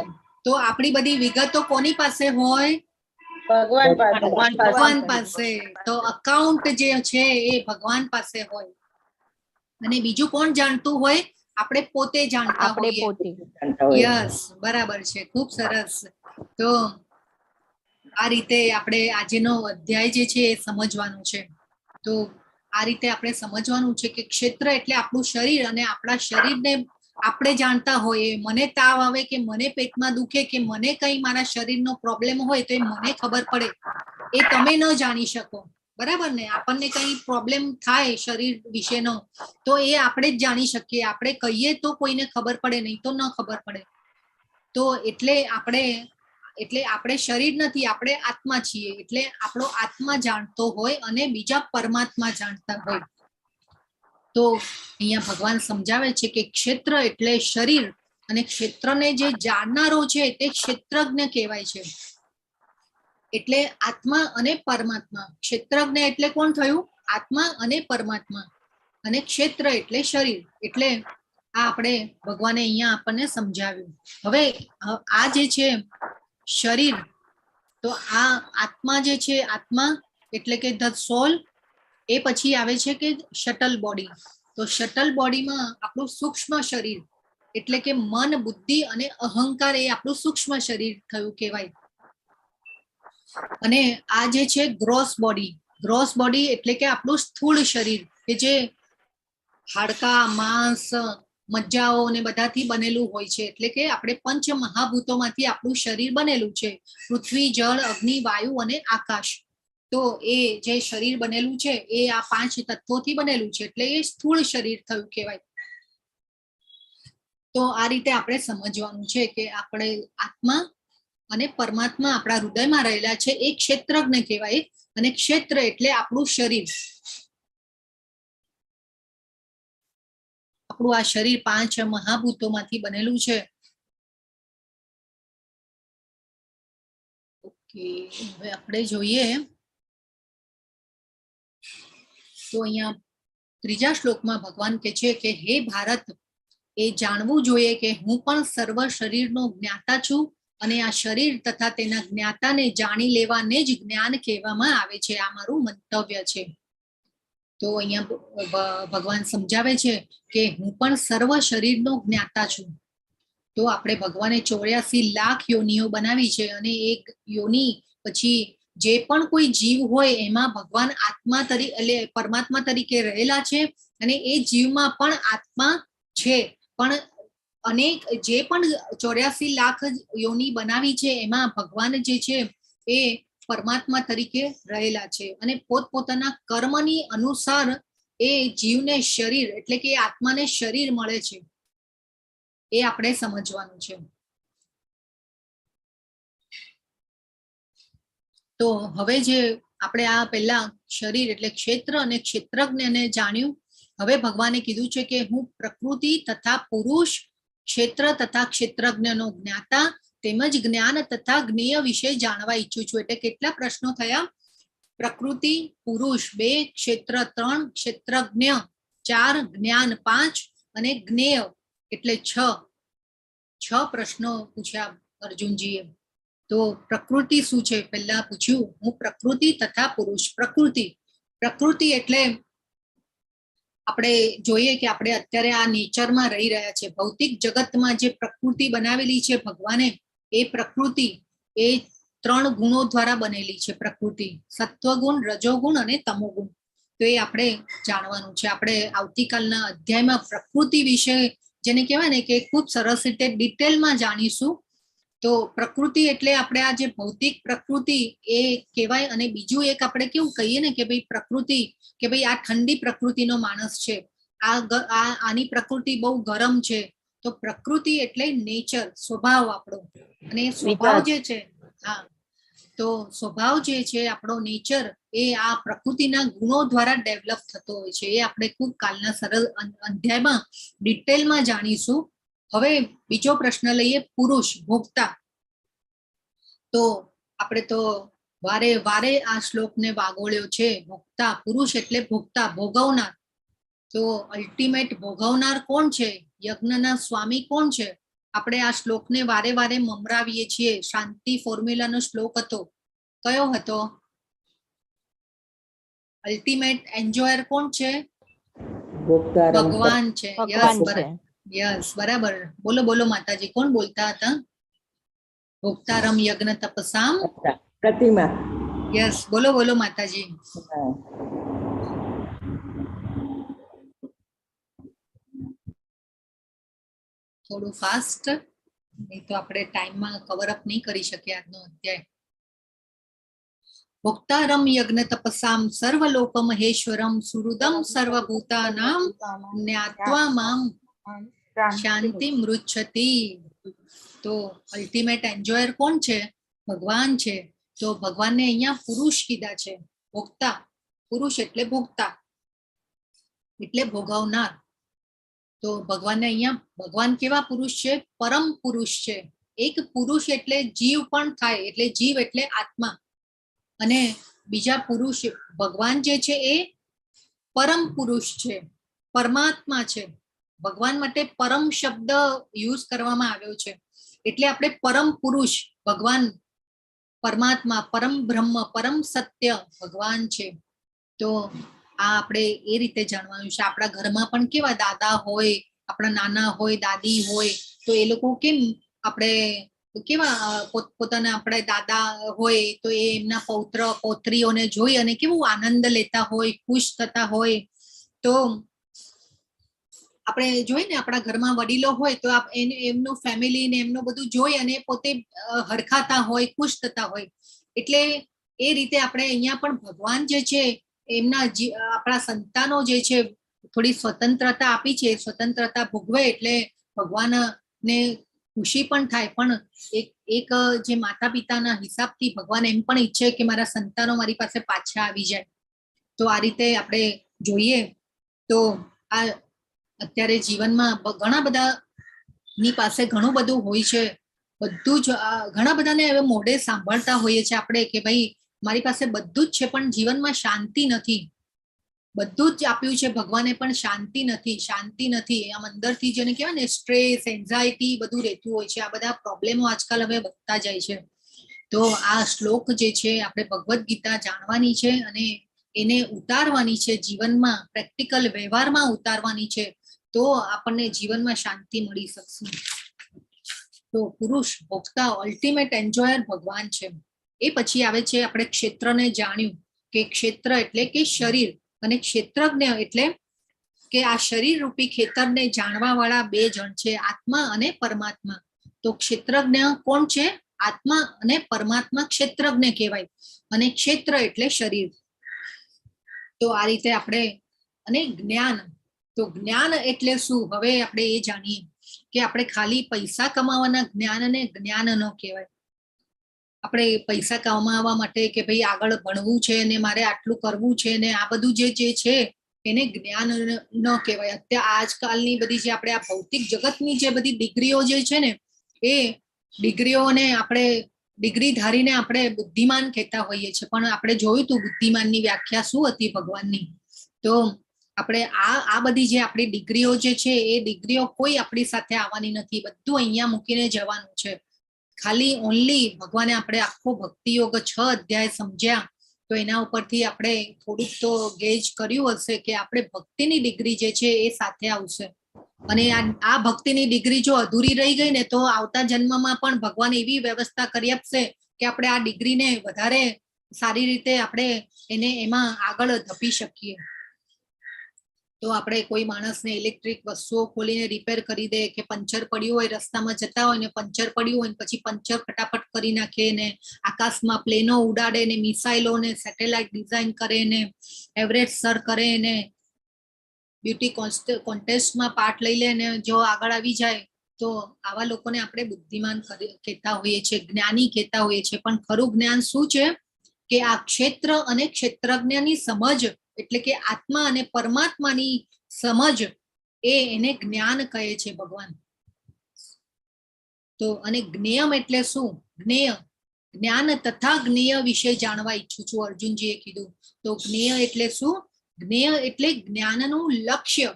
તો આપણી બધી વિગતો કોની પાસે હોય? ભગવાન પાસે. તો અકાઉન્ટ જે છે એ ભગવાન પાસે હોય. અને બીજું કોણ જાણતું હોય? આપણે પોતે જાણતા આપણે હોઈએ. પોતે. યસ, બરાબર છે, ખૂબ સરસ. તો આ રીતે આપણે આજનો અધ્યાય જે છે એ સમજવાનું છે. તો આ રીતે આપણે સમજવાનું છે કે ક્ષેત્ર એટલે આપણું શરીર, અને આપણા શરીરને આપણે જાણતા હોઈએ. મને તાવ આવે કે મને પેટમાં દુખે કે મને કઈ મારા શરીરનો પ્રોબ્લેમ હોય તો એ મને ખબર પડે, એ તમે ન જાણી શકો. બરાબર ને? આપણને કઈ પ્રોબ્લેમ થાય શરીર વિશેનો તો એ આપણે જ જાણી શકીએ. આપણે કહીએ તો કોઈને ખબર પડે, નહીં તો ન ખબર પડે. તો એટલે આપણે શરીર નથી, આપણે આત્મા છીએ. એટલે આપણો આત્મા જાણતો હોય અને બીજા પરમાત્મા જાણતા હોય. તો અહીંયા ભગવાન સમજાવે છે કે ક્ષેત્ર એટલે શરીર, અને ક્ષેત્રને જે જાણનારો છે તે ક્ષેત્રજ્ઞ કહેવાય છે. એટલે આત્મા અને પરમાત્મા. ક્ષેત્રજ્ઞ એટલે કોણ થયું? આત્મા અને પરમાત્મા. અને ક્ષેત્ર એટલે શરીર. એટલે આ આપણે ભગવાને અહીંયા આપણને સમજાવ્યું. હવે આ જે છે શરીર, તો આ આત્મા જે છે, આત્મા એટલે કે ધ સોલ. એ પછી આવે છે કે શટલ બોડી. તો શટલ બોડીમાં આપણું સૂક્ષ્મ શરીર એટલે કે મન, બુદ્ધિ અને અહંકાર, એ આપણું સૂક્ષ્મ શરીર થયું કહેવાય. અને આ જે છે ગ્રોસ બોડી. ગ્રોસ બોડી એટલે કે આપણું સ્થૂળ શરીર, કે જે હાડકા, માંસ, મજ્જાઓ ને બધાથી બનેલું હોય છે. એટલે કે આપણે પંચ મહાભૂતોમાંથી આપણું શરીર બનેલું છે. પૃથ્વી, જળ, અગ્નિ, વાયુ અને આકાશ. તો એ જે શરીર બનેલું છે એ આ 5 તત્વોથી બનેલું છે. એટલે એ સ્થૂળ શરીર થયું કહેવાય. તો આ રીતે આપણે સમજવાનું છે કે આપણે આત્મા અને પરમાત્મા આપણા હૃદયમાં રહેલા છે. એ ક્ષેત્રજ્ઞ કહેવાય. અને ક્ષેત્ર એટલે આપણું શરીર. આપણું આ શરીર 5 મહાભૂતોમાંથી બનેલું છે. ઓકે, હવે આપણે જોઈએ તો અહીંયા 3જા શ્લોકમાં ભગવાન કહે છે કે હે ભારત, એ જાણવું જોઈએ કે હું પણ સર્વ શરીરનો જ્ઞાતા છું, અને આ શરીર તથા તેના જ્ઞાતાને જાણી લેવાને જ જ્ઞાન કહેવામાં આવે છે. આ મારું મંતવ્ય છે. તો અહીંયા ભગવાન સમજાવે છે કે હું પણ સર્વ શરીરનો જ્ઞાતા છું. તો આપણે ભગવાને 84 લાખ યોનિઓ બનાવી છે અને એક યોનિ પછી જે પણ કોઈ જીવ હોય એમાં ભગવાન આત્મા તરીકે એટલે પરમાત્મા તરીકે રહેલા છે અને એ જીવમાં પણ આત્મા છે. પણ અનેક જે પણ 84 લાખ યોનિ બનાવી છે એમાં ભગવાન જે છે એ પરમાત્મા તરીકે રહેલા છે અને પોતપોતાના કર્મની અનુસાર એ જીવને શરીર એટલે કે આત્માને શરીર મળે છે. એ આપણે સમજવાનું છે. તો હવે જે આપણે આ પહેલા શરીર એટલે ક્ષેત્ર અને ક્ષેત્રજ્ઞને જાણ્યું. હવે ભગવાને કીધું છે કે હું પ્રકૃતિ તથા પુરુષ, ક્ષેત્ર તથા ક્ષેત્રજ્ઞનો જ્ઞાતા તેમજ જ્ઞાન તથા જ્ઞેય વિશે જાણવા ઈચ્છું છું. એટલે કેટલા પ્રશ્નો થયા? પ્રકૃતિ, પુરુષ 2, ક્ષેત્ર 3, ક્ષેત્રજ્ઞ 4, જ્ઞાન 5 અને જ્ઞેય એટલે 6 પ્રશ્નો પૂછ્યા અર્જુનજીએ. તો પ્રકૃતિ શું છે પહેલા પૂછ્યું. હું પ્રકૃતિ તથા પુરુષ. પ્રકૃતિ એટલે આપણે જોઈએ કે આપણે અત્યારે આ નેચરમાં રહી રહ્યા છે. ભૌતિક જગતમાં જે પ્રકૃતિ બનાવેલી છે ભગવાને, એ પ્રકૃતિ એ 3 ગુણો દ્વારા બનેલી છે. પ્રકૃતિ સત્વગુણ, રજોગુણ અને તમોગુણ. તો એ આપણે જાણવાનું છે. આપણે આવતીકાલના અધ્યાયમાં પ્રકૃતિ વિશે જેને કહેવાય ને કે ખૂબ સરસ રીતે ડિટેલમાં જાણીશું. તો પ્રકૃતિ એટલે આપણે આ જે ભૌતિક પ્રકૃતિ એ કહેવાય. અને બીજું એક આપણે કેવું કહીએ ને કે ભાઈ પ્રકૃતિ કે ભાઈ આ ઠંડી પ્રકૃતિનો માણસ છે, આની પ્રકૃતિ બહુ ગરમ છે. તો પ્રકૃતિ એટલે નેચર, સ્વભાવ આપણો. અને સ્વભાવ જે છે તો સ્વભાવ જે છે આપણો નેચર એ આ પ્રકૃતિના ગુણો દ્વારા ડેવલપ થતો હોય છે. એ આપણે ખૂબ કાલના સરળ અધ્યાયમાં ડિટેલમાં જાણીશું. હવે બીજો પ્રશ્ન લઈએ, પુરુષ, ભોગતા. તો આપણે તો વારે વારે આ શ્લોકને વાગોળ્યો છે. ભોગતા, પુરુષ એટલે ભોગતા, ભોગવનાર. તો અલ્ટિમેટ ભોગવનાર કોણ છે? યજ્ઞના સ્વામી કોણ છે? આપણે આ શ્લોકને વારે વારે મમરાવીએ છીએ. શાંતિ ફોર્મ્યુલાનો શ્લોક હતો. કયો હતો? અલ્ટિમેટ એન્જોયર કોણ છે? ભગવાન છે. યસ, બરાબર. બોલો બોલો માતાજી, કોણ બોલતા હતા? ભોક્તારમ યજ્ઞ તપસામ પ્રતિમા. યસ, બોલો બોલો માતાજી. થોડું ફાસ્ટ, નહીં તો આપણે ટાઈમમાં કવર અપ નહીં કરી શકીએ આજનો અધ્યાય. ભોક્તારમ યજ્ઞ તપસામ સર્વલોક મહેશ્વરમ સુહૃદમ સર્વભૂતાનામ જ્ઞાત્વા મામ શાંતિ મૃચ્છતિ. તો અલ્ટિમેટ એન્જોયર કોણ છે? ભગવાન છે. તો ભગવાનને અહીંયા પુરુષ કીધા છે. ભોગતા, પુરુષ એટલે ભોગતા એટલે ભોગવનાર. તો ભગવાનને અહીંયા ભગવાન કેવા પુરુષ છે? પરમ પુરુષ છે. એક પુરુષ એટલે જીવ પણ થાય, એટલે જીવ એટલે આત્મા. અને બીજા પુરુષ ભગવાન જે છે એ પરમ પુરુષ છે, પરમાત્મા છે. ભગવાન માટે પરમ શબ્દ યુઝ કરવામાં આવ્યો છે. એટલે આપણે પરમ પુરુષ ભગવાન, પરમાત્મા, પરમ બ્રહ્મ, પરમ સત્ય ભગવાન છે. તો આ આપણે એ રીતે જાણવાનું છે. આપણા ઘરમાં પણ કેવા દાદા હોય, આપણા નાના હોય, દાદી હોય, તો એ લોકો કેમ આપણે કેવા પોતાના આપણે દાદા હોય તો એ એમના પૌત્ર પૌત્રીઓને જોઈ અને કેવું આનંદ લેતા હોય, ખુશ થતા હોય. તો આપણે જોઈએ ને આપણા ઘરમાં વડીલો હોય તો એમનું ફેમિલી ને એમનું બધું જોઈ અને પોતે હરખાતા હોય, ખુશ થતા હોય. એટલે એ રીતે આપણે અહીંયા પણ ભગવાન જે છે એમના આપણા સંતાનો જે છે થોડી સ્વતંત્રતા આપી છે. સ્વતંત્રતા ભોગવે એટલે ભગવાનને ખુશી પણ થાય. પણ એક જે માતા પિતાના હિસાબથી ભગવાન એમ પણ ઈચ્છે કે મારા સંતાનો મારી પાસે પાછા આવી જાય. તો આ રીતે આપણે જોઈએ તો આ અત્યારે જીવનમાં ઘણા બધાની પાસે ઘણું બધું હોય છે. બધું જ ઘણા બધાને હવે મોઢે સાંભળતા હોઈએ છીએ આપણે કે ભાઈ મારી પાસે બધું જ છે પણ જીવનમાં શાંતિ નથી. બધું જ આપ્યું છે ભગવાને પણ શાંતિ નથી, શાંતિ નથી. આમ અંદરથી જેને કહેવાય ને સ્ટ્રેસ, એન્ઝાયટી બધું રહેતું હોય છે. આ બધા પ્રોબ્લેમો આજકાલ હવે વધતા જાય છે. તો આ શ્લોક જે છે આપણે ભગવદ્ ગીતા જાણવાની છે અને એને ઉતારવાની છે જીવનમાં, પ્રેક્ટિકલ વ્યવહારમાં ઉતારવાની છે, તો આપણને જીવનમાં શાંતિ મળી શકશે. તો પુરુષ ભોગતા અલ્ટિમેટ એન્જોયર ભગવાન છે. એ પછી આવે છે આપણે ક્ષેત્રને જાણ્યું, કે ક્ષેત્ર એટલે કે શરીર, અને ક્ષેત્રજ્ઞ એટલે કે આ શરીર રૂપી ખેતરને જાણવા વાળા બે જણ છે, આત્મા અને પરમાત્મા. તો ક્ષેત્રજ્ઞ કોણ છે? આત્મા, અને પરમાત્મા ક્ષેત્રજ્ઞ કહેવાય, અને ક્ષેત્ર એટલે શરીર. તો આ રીતે આપણે, અને જ્ઞાન, તો જ્ઞાન એટલે શું? હવે આપણે એ જાણીએ કે આપણે ખાલી પૈસા કમાવાના જ્ઞાનને જ્ઞાન ન કહેવાય. આપણે પૈસા કમાવા માટે કે ભાઈ આગળ ભણવું છે ને મારે આટલું કરવું છે ને આ બધું જે છે એને જ્ઞાન ન કહેવાય. અત્યારે આજકાલની બધી જે આપણે આ ભૌતિક જગતની જે બધી ડિગ્રીઓ જે છે ને, એ ડિગ્રીઓને આપણે ડિગ્રી ધારીને આપણે બુદ્ધિમાન કહેતા હોઈએ છીએ, પણ આપણે જોયું તું બુદ્ધિમાનની વ્યાખ્યા શું હતી ભગવાનની. તો આપણે આ બધી જે આપણી ડિગ્રીઓ જે છે એ ડિગ્રીઓ કોઈ આપણી સાથે આવવાની નથી, બધું અહીંયા મૂકીને જવાનું છે. ખાલી ઓનલી ભગવાને આપણે આખો ભક્તિ યોગ 6 અધ્યાય સમજ્યા, તો એના ઉપરથી આપણે થોડુંક તો ગેજ કર્યું હશે કે આપણે ભક્તિની ડિગ્રી જે છે એ સાથે આવશે. અને આ ભક્તિની ડિગ્રી જો અધૂરી રહી ગઈ ને, તો આવતા જન્મમાં પણ ભગવાન એવી વ્યવસ્થા કરી આપશે કે આપણે આ ડિગ્રીને વધારે સારી રીતે આપણે એને એમાં આગળ ધપી શકીએ. તો આપણે કોઈ માણસને ઇલેક્ટ્રિક વસ્તુઓ ખોલીને રિપેર કરી દે, કે પંચર પડ્યું હોય, રસ્તામાં જતા હોય ને પંચર પડ્યું હોય, પછી પંચર ફટાફટ કરી નાખે ને આકાશમાં પ્લેનો ઉડાડે ને મિસાઇલો ને સેટેલાઇટ ડિઝાઇન કરે ને એવરેસ્ટ સર કરે ને બ્યુટી કોન્ટેસ્ટમાં પાર્ટ લઈ લે ને જો આગળ આવી જાય, તો આવા લોકોને આપણે બુદ્ધિમાન કહેતા હોઈએ છીએ, જ્ઞાની કહેતા હોઈએ છીએ. પણ ખરું જ્ઞાન શું છે? કે આ ક્ષેત્ર અને ક્ષેત્રજ્ઞની સમજ, એટલે કે આત્મા અને પરમાત્માની સમજ, એને જ્ઞાન કહે છે ભગવાન. તો અને જ્ઞેયમ એટલે શું? જ્ઞેય, જ્ઞાન તથા જ્ઞેય વિશે જાણવા ઈચ્છું છું, અર્જુનજીએ કીધું. તો જ્ઞેય એટલે શું? જ્ઞેય એટલે જ્ઞાનનું લક્ષ્ય,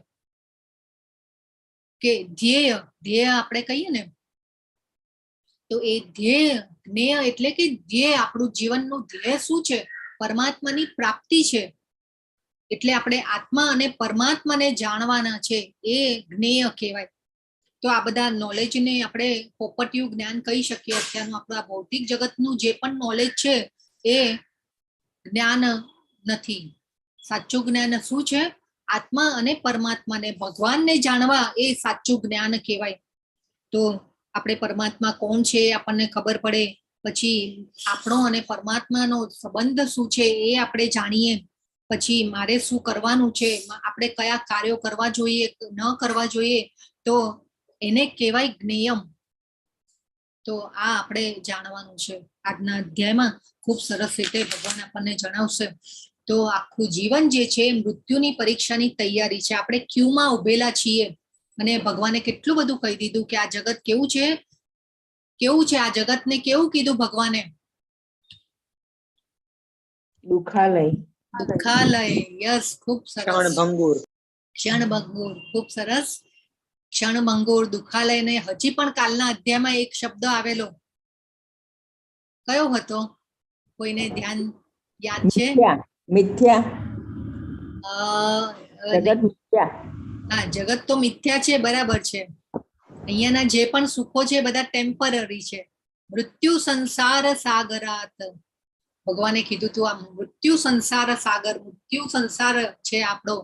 કે ધ્યેય, ધ્યેય આપણે કહીએ ને, તો એ ધ્યેય, જ્ઞેય એટલે કે ધ્યેય, આપણું જીવનનું ધ્યેય શું છે? પરમાત્માની પ્રાપ્તિ છે. એટલે આપણે આત્મા અને પરમાત્માને જાણવાના છે, એ જ્ઞેય કહેવાય. તો આ બધા નોલેજને આપણે પોપટિયું જ્ઞાન કહી શકીએ. અત્યારનું આપણું આ ભૌતિક જગતનું જે પણ નોલેજ છે એ જ્ઞાન નથી. સાચું જ્ઞાન શું છે? આત્મા અને પરમાત્માને, ભગવાનને જાણવા, એ સાચું જ્ઞાન કહેવાય. તો આપણે પરમાત્મા કોણ છે આપણને ખબર પડે, પછી આપણો અને પરમાત્માનો સંબંધ શું છે એ આપણે જાણીએ, પછી મારે શું કરવાનું છે, આપણે કયા કાર્યો કરવા જોઈએ, ન કરવા જોઈએ, તો એને કહેવાય જ્ઞેયમ. તો આ આપણે જાણવાનું છે આજના અધ્યાયમાં. ખૂબ સરસ રીતે ભગવાન આપણને જણાવશે. તો આખું જીવન જે છે મૃત્યુની પરીક્ષાની તૈયારી છે. આપણે ક્યુમાં ઉભેલા છીએ, અને ભગવાને કેટલું બધું કહી દીધું કે આ જગત કેવું છે, કેવું છે આ જગતને, કેવું કીધું ભગવાને? દુખાલય. દુખાલય. યસ, ખૂબ સરસ. ક્ષણભંગુર. ક્ષણભંગુર, ખૂબ સરસ. ક્ષણભંગુર, દુખાલય. ને હજી પણ કાલના અધ્યાયમાં એક શબ્દ આવેલો, કયો હતો? કોઈને ધ્યાન યાદ છે? મિથ્યા. જગત મિથ્યા. હા, જગત તો મિથ્યા છે, બરાબર છે. અહીંયાના જે પણ સુખો છે બધા ટેમ્પરરી છે. મૃત્યુ સંસાર સાગરાત, ભગવાને કીધું તું આ મૃત્યુ સંસાર સાગર, મૃત્યુ સંસાર છે આપણો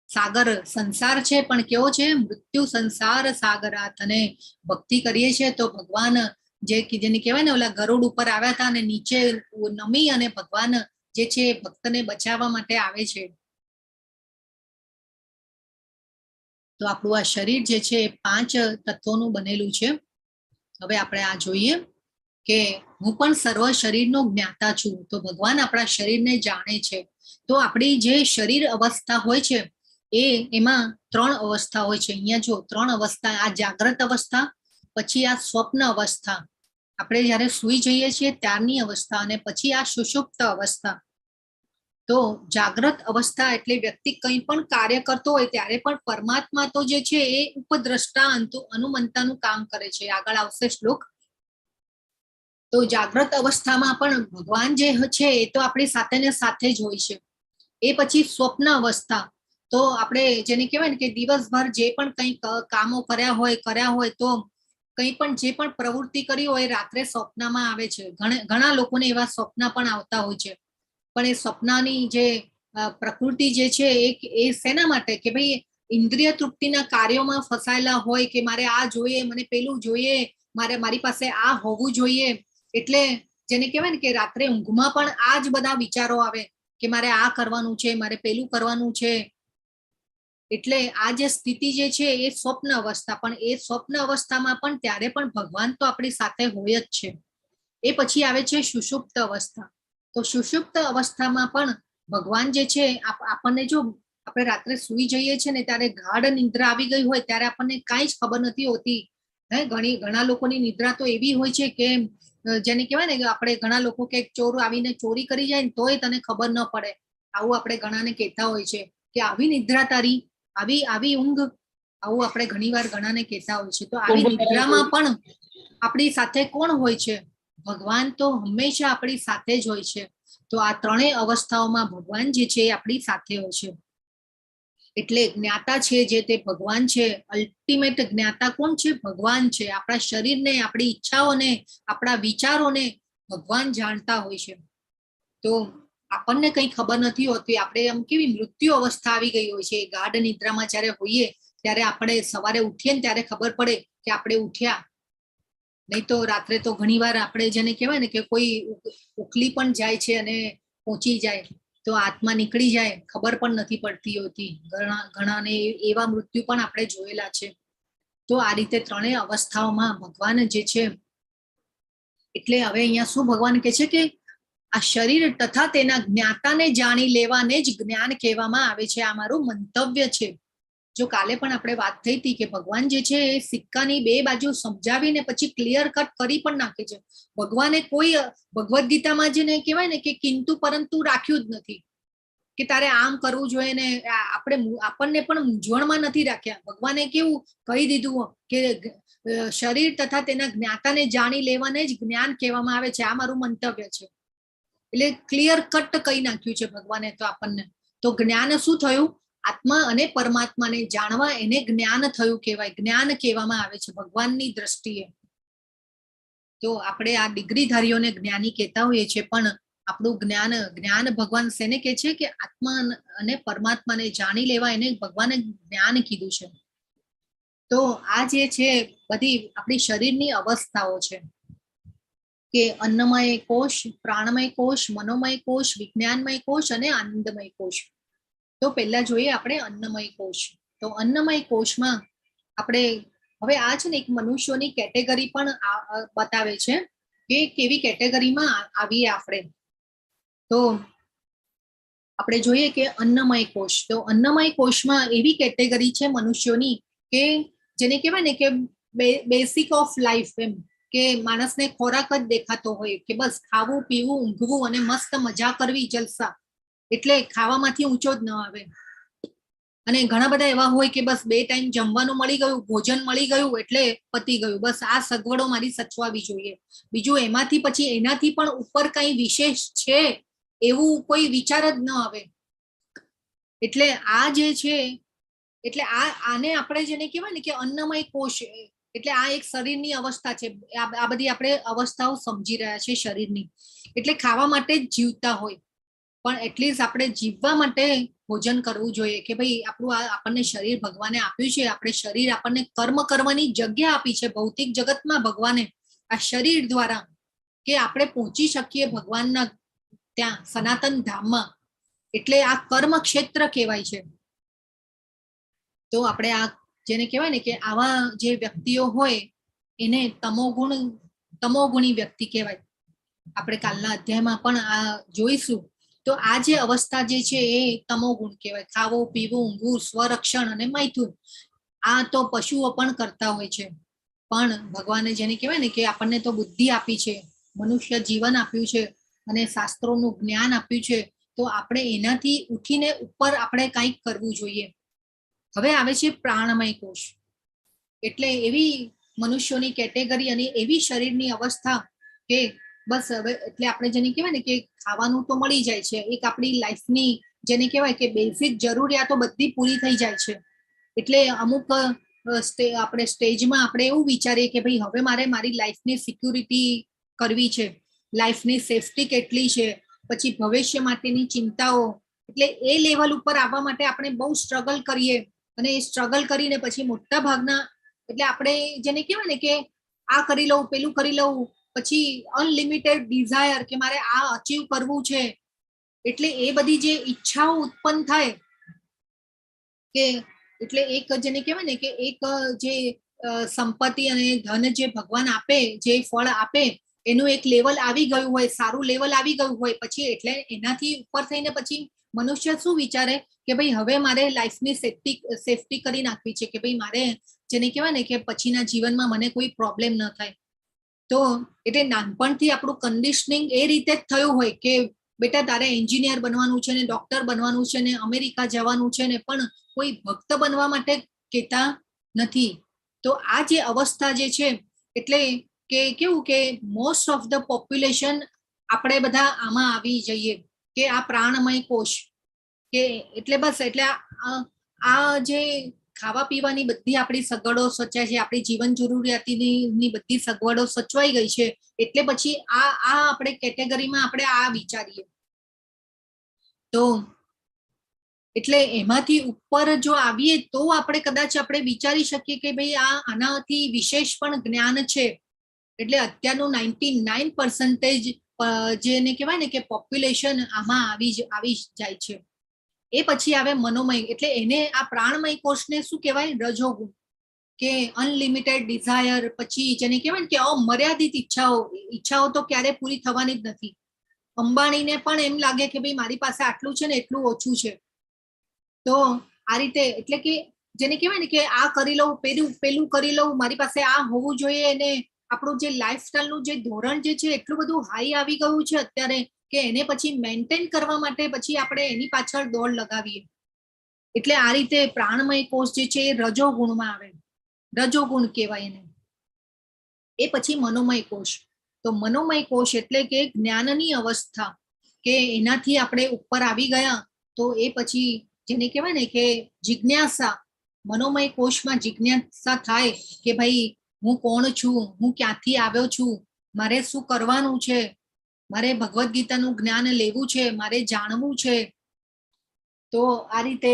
સાગર, સંસાર છે પણ કેવો છે? મૃત્યુ સંસાર સાગરાત. અને ભક્તિ કરીએ છીએ તો ભગવાન જેને કહેવાય ને, ઓલા ગરુડ ઉપર આવ્યા હતા અને નીચે નમી, અને ભગવાન જે છે ભક્તને બચાવવા માટે આવે છે. તો આપણું આ શરીર જે છે 5 તત્વોનું બનેલું છે. હવે આપણે આ જોઈએ કે હું પણ સર્વ શરીરનો જ્ઞાતા છું. તો ભગવાન આપણા શરીરને જાણે છે. તો આપણી જે શરીર અવસ્થા હોય છે એમાં 3 અવસ્થા હોય છે. અહીંયા જો 3 અવસ્થા, આ જાગ્રત અવસ્થા, પછી આ સ્વપ્ન અવસ્થા, આપણે જયારે સુઈ જઈએ છીએ ત્યારની અવસ્થા, અને પછી આ સુષુપ્ત અવસ્થા. તો જાગ્રત અવસ્થા એટલે વ્યક્તિ કંઈ પણ કાર્ય કરતો હોય ત્યારે પણ પરમાત્મા તો જે છે એ ઉપદ્રષ્ટા અનુમંતાનું કામ કરે છે. આગળ આવશે શ્લોક. તો જાગ્રત અવસ્થામાં પણ ભગવાન જે છે એ તો આપણી સાથે ને સાથે જ હોય છે. એ પછી સ્વપ્ન અવસ્થા, તો આપણે જેને કહેવાય ને કે દિવસભર જે પણ કંઈ કામો કર્યા હોય તો કંઈ પણ જે પણ પ્રવૃત્તિ કરી હોય રાત્રે સ્વપ્નમાં આવે છે. ઘણા લોકોને એવા સ્વપ્ન પણ આવતા હોય છે. પણ એ સ્વપ્નની જે પ્રકૃતિ જે છે એ શેના માટે કે ભાઈ ઇન્દ્રિય તૃપ્તિના કાર્યોમાં ફસાયેલા હોય કે મારે આ જોઈએ, મને પેલું જોઈએ, મારી પાસે આ હોવું જોઈએ. એટલે જેને કહેવાય ને કે રાત્રે ઊંઘમાં પણ આ જ બધા વિચારો આવે કે મારે આ કરવાનું છે, મારે પેલું કરવાનું છે. એટલે આ જે સ્થિતિ જે છે એ સ્વપ્ન અવસ્થા, પણ એ સ્વપ્ન અવસ્થામાં પણ ત્યારે પણ ભગવાન તો આપણી સાથે હોય જ છે. એ પછી આવે છે સુષુપ્ત અવસ્થા. તો સુષુપ્ત અવસ્થામાં પણ ભગવાન જે છે આપણને, જો આપણે રાત્રે સુઈ જઈએ છીએ ને ત્યારે ગાઢ નિદ્રા આવી ગઈ હોય ત્યારે આપણને કાંઈ જ ખબર નથી હોતી. ઘણા લોકોની નિદ્રા તો એવી હોય છે કે જેને કહેવાય ને કે આપણે ઘણા લોકો કે ચોર આવીને ચોરી કરી જાય ને તોય તને ખબર ન પડે. આવું આપણે ઘણાને કહેતા હોય છે કે આવી નિદ્રા તારી, આવી ઊંઘ, આવું આપણે ઘણી વાર ઘણાને કહેતા હોય છે. તો આવી નિદ્રામાં પણ આપણી સાથે કોણ હોય છે? ભગવાન તો હંમેશા આપણી સાથે જ હોય છે. તો આ ત્રણેય અવસ્થાઓમાં ભગવાન જે છે એ આપણી સાથે હોય છે. એટલે જ્ઞાતા છે જે તે ભગવાન છે. અલ્ટિમેટ જ્ઞાતા કોણ છે? ભગવાન છે. આપણા શરીરને, આપણી ઈચ્છાઓને, આપણા વિચારોને ભગવાન જાણતા હોય છે. તો આપણને કંઈ ખબર નથી હોતી. આપણે આમ કેવી મૃત્યુ અવસ્થા આવી ગઈ હોય છે. ગાઢ નિદ્રામાં જ્યારે હોઈએ ત્યારે આપણે સવારે ઉઠીએ ને ત્યારે ખબર પડે કે આપણે ઉઠ્યા. નહીં તો રાત્રે તો ઘણી વાર આપણે જેને કહેવાય ને કે કોઈ ઉકલી પણ જાય છે અને પહોંચી જાય તો આત્મા નીકળી જાય, ખબર પણ નથી પડતી હોતી. ઘણાને એવા મૃત્યુ પણ આપણે જોયેલા છે. તો આ રીતે ત્રણેય અવસ્થાઓમાં ભગવાન જે છે, એટલે હવે અહીંયા શું ભગવાન કહે છે કે આ શરીર તથા તેના જ્ઞાતાને જાણી લેવાને જ જ્ઞાન કહેવામાં આવે છે. આ મારું મંતવ્ય છે. જો કાલે પણ આપણે વાત થઈ હતી કે ભગવાન જે છે એ સિક્કાની બે બાજુ સમજાવીને પછી ક્લિયર કટ કરી પણ નાખે છે. ભગવાને કોઈ ભગવદ્ ગીતામાં જેને કહેવાય ને કે કિંતુ પરંતુ રાખ્યું જ નથી કે તારે આમ કરવું જોઈએ ને આપણને પણ મૂંઝવણમાં નથી રાખ્યા. ભગવાને કેવું કહી દીધું કે શરીર તથા તેના જ્ઞાતાને જાણી લેવાને જ જ્ઞાન કહેવામાં આવે છે. આ મારું મંતવ્ય છે. એટલે ક્લિયર કટ કહી નાખ્યું છે ભગવાને તો આપણને. તો જ્ઞાન શું થયું? આત્મા અને પરમાત્માને જાણવા, એને જ્ઞાન થયું કહેવાય. જ્ઞાન કહેવામાં આવે છે ભગવાનની દ્રષ્ટિએ. તો આપણે આ ડિગ્રીધારીઓને જ્ઞાની કહેતા હોઈએ છીએ, પણ આપણું જ્ઞાન ભગવાન શેને કહે છે કે આત્મા અને પરમાત્માને જાણી લેવા, એને ભગવાને જ્ઞાન કીધું છે. તો આ જે છે બધી આપણી શરીરની અવસ્થાઓ છે કે અન્નમય કોષ, પ્રાણમય કોષ, મનોમય કોષ, વિજ્ઞાનમય કોષ અને આનંદમય કોષ. તો પહેલા જોઈએ આપણે અન્નમય કોષ. તો અન્નમય કોષમાં આપણે હવે આ છે ને એક મનુષ્યોની કેટેગરી પણ બતાવે છે કે કેવી કેટેગરીમાં આવીએ આપણે. તો આપણે જોઈએ કે અન્નમય કોષ. તો અન્નમય કોષમાં એવી કેટેગરી છે મનુષ્યોની કે જેને કહેવાય ને કે બેસિક ઓફ લાઈફ, એમ કે માણસને ખોરાક જ દેખાતો હોય કે બસ ખાવું, પીવું, ઊંઘવું અને મસ્ત મજા કરવી, જલસા. એટલે ખાવામાંથી ઊંચો જ ન આવે. અને ઘણા બધા એવા હોય કે બસ 2 ટાઈમ જમવાનું મળી ગયું, ભોજન મળી ગયું એટલે પતી ગયું, બસ આ સગવડો મારી સચવાવી જોઈએ. બીજું એમાંથી પછી એનાથી પણ ઉપર કઈ વિશેષ છે એવું કોઈ વિચાર જ ન આવે. એટલે આ જે છે, એટલે આને આપણે જેને કહેવાય ને કે અન્નમય કોષ, એટલે આ એક શરીરની અવસ્થા છે. આ બધી આપણે અવસ્થાઓ સમજી રહ્યા છે શરીરની. એટલે ખાવા માટે જ જીવતા હોય, પણ એટલીસ્ટ આપણે જીવવા માટે ભોજન કરવું જોઈએ કે ભાઈ આપણને શરીર ભગવાને આપ્યું છે. આપણે શરીર આપણને કર્મ કરવાની જગ્યા આપી છે ભૌતિક જગતમાં ભગવાને આ શરીર દ્વારા, કે આપણે પહોંચી શકીએ ભગવાનના ત્યાં સનાતન ધામમાં. એટલે આ કર્મ ક્ષેત્ર કહેવાય છે. તો આપણે આ જેને કહેવાય ને કે આવા જે વ્યક્તિઓ હોય એને તમોગુણી વ્યક્તિ કહેવાય. આપણે કાલના અધ્યાયમાં પણ આ જોઈશું. તો આ જે અવસ્થા જે છે એ તમોગુણ કહેવાય. ખાવું, પીવું, ઊંઘવું, સ્વરક્ષણ અને મૈથુન, આ તો પશુઓ પણ કરતા હોય છે. પણ ભગવાને જેને કહેવાય ને કે આપણને તો બુદ્ધિ આપી છે, મનુષ્ય જીવન આપ્યું છે અને શાસ્ત્રોનું જ્ઞાન આપ્યું છે. તો આપણે એનાથી ઉઠીને ઉપર આપણે કંઈક કરવું જોઈએ. હવે આવે છે પ્રાણમય કોષ. એટલે એવી મનુષ્યોની કેટેગરી અને એવી શરીરની અવસ્થા કે બસ હવે એટલે આપણે જેને કહેવાય ને કે ખાવાનું તો મળી જાય છે, એક આપણી લાઈફની જેને કહેવાય કે બેઝિક જરૂરિયાતો બધી પૂરી થઈ જાય છે. એટલે અમુક આપણે સ્ટેજમાં આપણે એવું વિચારીએ કે ભાઈ હવે મારે મારી લાઈફની સિક્યુરિટી કરવી છે, લાઈફની સેફટી કેટલી છે, પછી ભવિષ્ય માટેની ચિંતાઓ. એટલે એ લેવલ ઉપર આવવા માટે આપણે બહુ સ્ટ્રગલ કરીએ, અને એ સ્ટ્રગલ કરીને પછી મોટા ભાગના એટલે આપણે જેને કહેવાય ને કે આ કરી લઉં, પેલું કરી લઉં, પછી અનલિમિટેડ ડિઝાયર કે મારે આ અચીવ કરવું છે. એટલે એ બધી જે ઈચ્છાઓ ઉત્પન્ન થાય કે એટલે એક જેને કહેવાય ને કે એક જે સંપત્તિ અને ધન જે ભગવાન આપે, જે ફળ આપે, એનું એક લેવલ આવી ગયું હોય, સારું લેવલ આવી ગયું હોય, પછી એટલે એનાથી ઉપર થઈને પછી મનુષ્ય શું વિચારે કે ભાઈ હવે મારે લાઈફની સેફટી કરી નાખવી છે, કે ભાઈ મારે જેને કહેવાય ને કે પછીના જીવનમાં મને કોઈ પ્રોબ્લેમ ન થાય. તો એટલે નાનપણથી આપણું કન્ડિશનિંગ એ રીતે જ થયું હોય કે બેટા તારે એન્જિનિયર બનવાનું છે ને ડોક્ટર બનવાનું છે ને અમેરિકા જવાનું છે ને, પણ કોઈ ભક્ત બનવા માટે કહેતા નથી. તો આ જે અવસ્થા જે છે એટલે કે કેવું કે મોસ્ટ ઓફ ધ પોપ્યુલેશન આપણે બધા આમાં આવી જઈએ કે આ પ્રાણમય કોષ કે એટલે બસ એટલે આ જે ખાવા પીવાની બધી આપણી સગવડો સચાય છે, આપણી જીવન જરૂરિયાતની બધી સગવડો સચવાઈ ગઈ છે, એટલે પછી આ આપણે કેટેગરીમાં આપણે આ વિચારીએ. તો એટલે એમાંથી ઉપર જો આવીએ તો આપણે કદાચ આપણે વિચારી શકીએ કે ભાઈ આનાથી વિશેષ પણ જ્ઞાન છે. એટલે અત્યારનું 99% જેને કહેવાય ને કે પોપ્યુલેશન આમાં આવી જાય છે. એ પછી આવે મનોમય, એટલે એને આ પ્રાણમય કોષને શું કહેવાય? રજોગુણ, કે અનલિમિટેડ ડિઝાયર, પછી જેને કહેવાય ને કે અમર્યાદિત ઈચ્છાઓ તો ક્યારે પૂરી થવાની જ નથી. અંબાણીને પણ એમ લાગે કે ભાઈ મારી પાસે આટલું છે ને એટલું ઓછું છે. તો આ રીતે એટલે કે જેને કહેવાય ને કે આ કરી લઉં, પેલું કરી લઉં, મારી પાસે આ હોવું જોઈએ, અને આપણું જે લાઈફસ્ટાઈલનું જે ધોરણ જે છે એટલું બધું હાઈ આવી ગયું છે અત્યારે કે એને પછી મેન્ટેન કરવા માટે પછી આપણે એની પાછળ દોડ લગાવીએ. એટલે આ રીતે પ્રાણમય કોષ જે છે એ રજોગુણમાં આવે, રજોગુણ કહેવાય એને. એ પછી મનોમય કોષ. તો મનોમય કોષ એટલે કે જ્ઞાનની અવસ્થા, કે એનાથી આપણે ઉપર આવી ગયા. તો એ પછી જેને કહેવાય ને કે જિજ્ઞાસા, મનોમય કોષમાં જિજ્ઞાસા થાય કે ભાઈ હું કોણ છું, હું ક્યાંથી આવ્યો છું, મારે શું કરવાનું છે, મારે ભગવદ્ ગીતાનું જ્ઞાન લેવું છે, મારે જાણવું છે. તો આ રીતે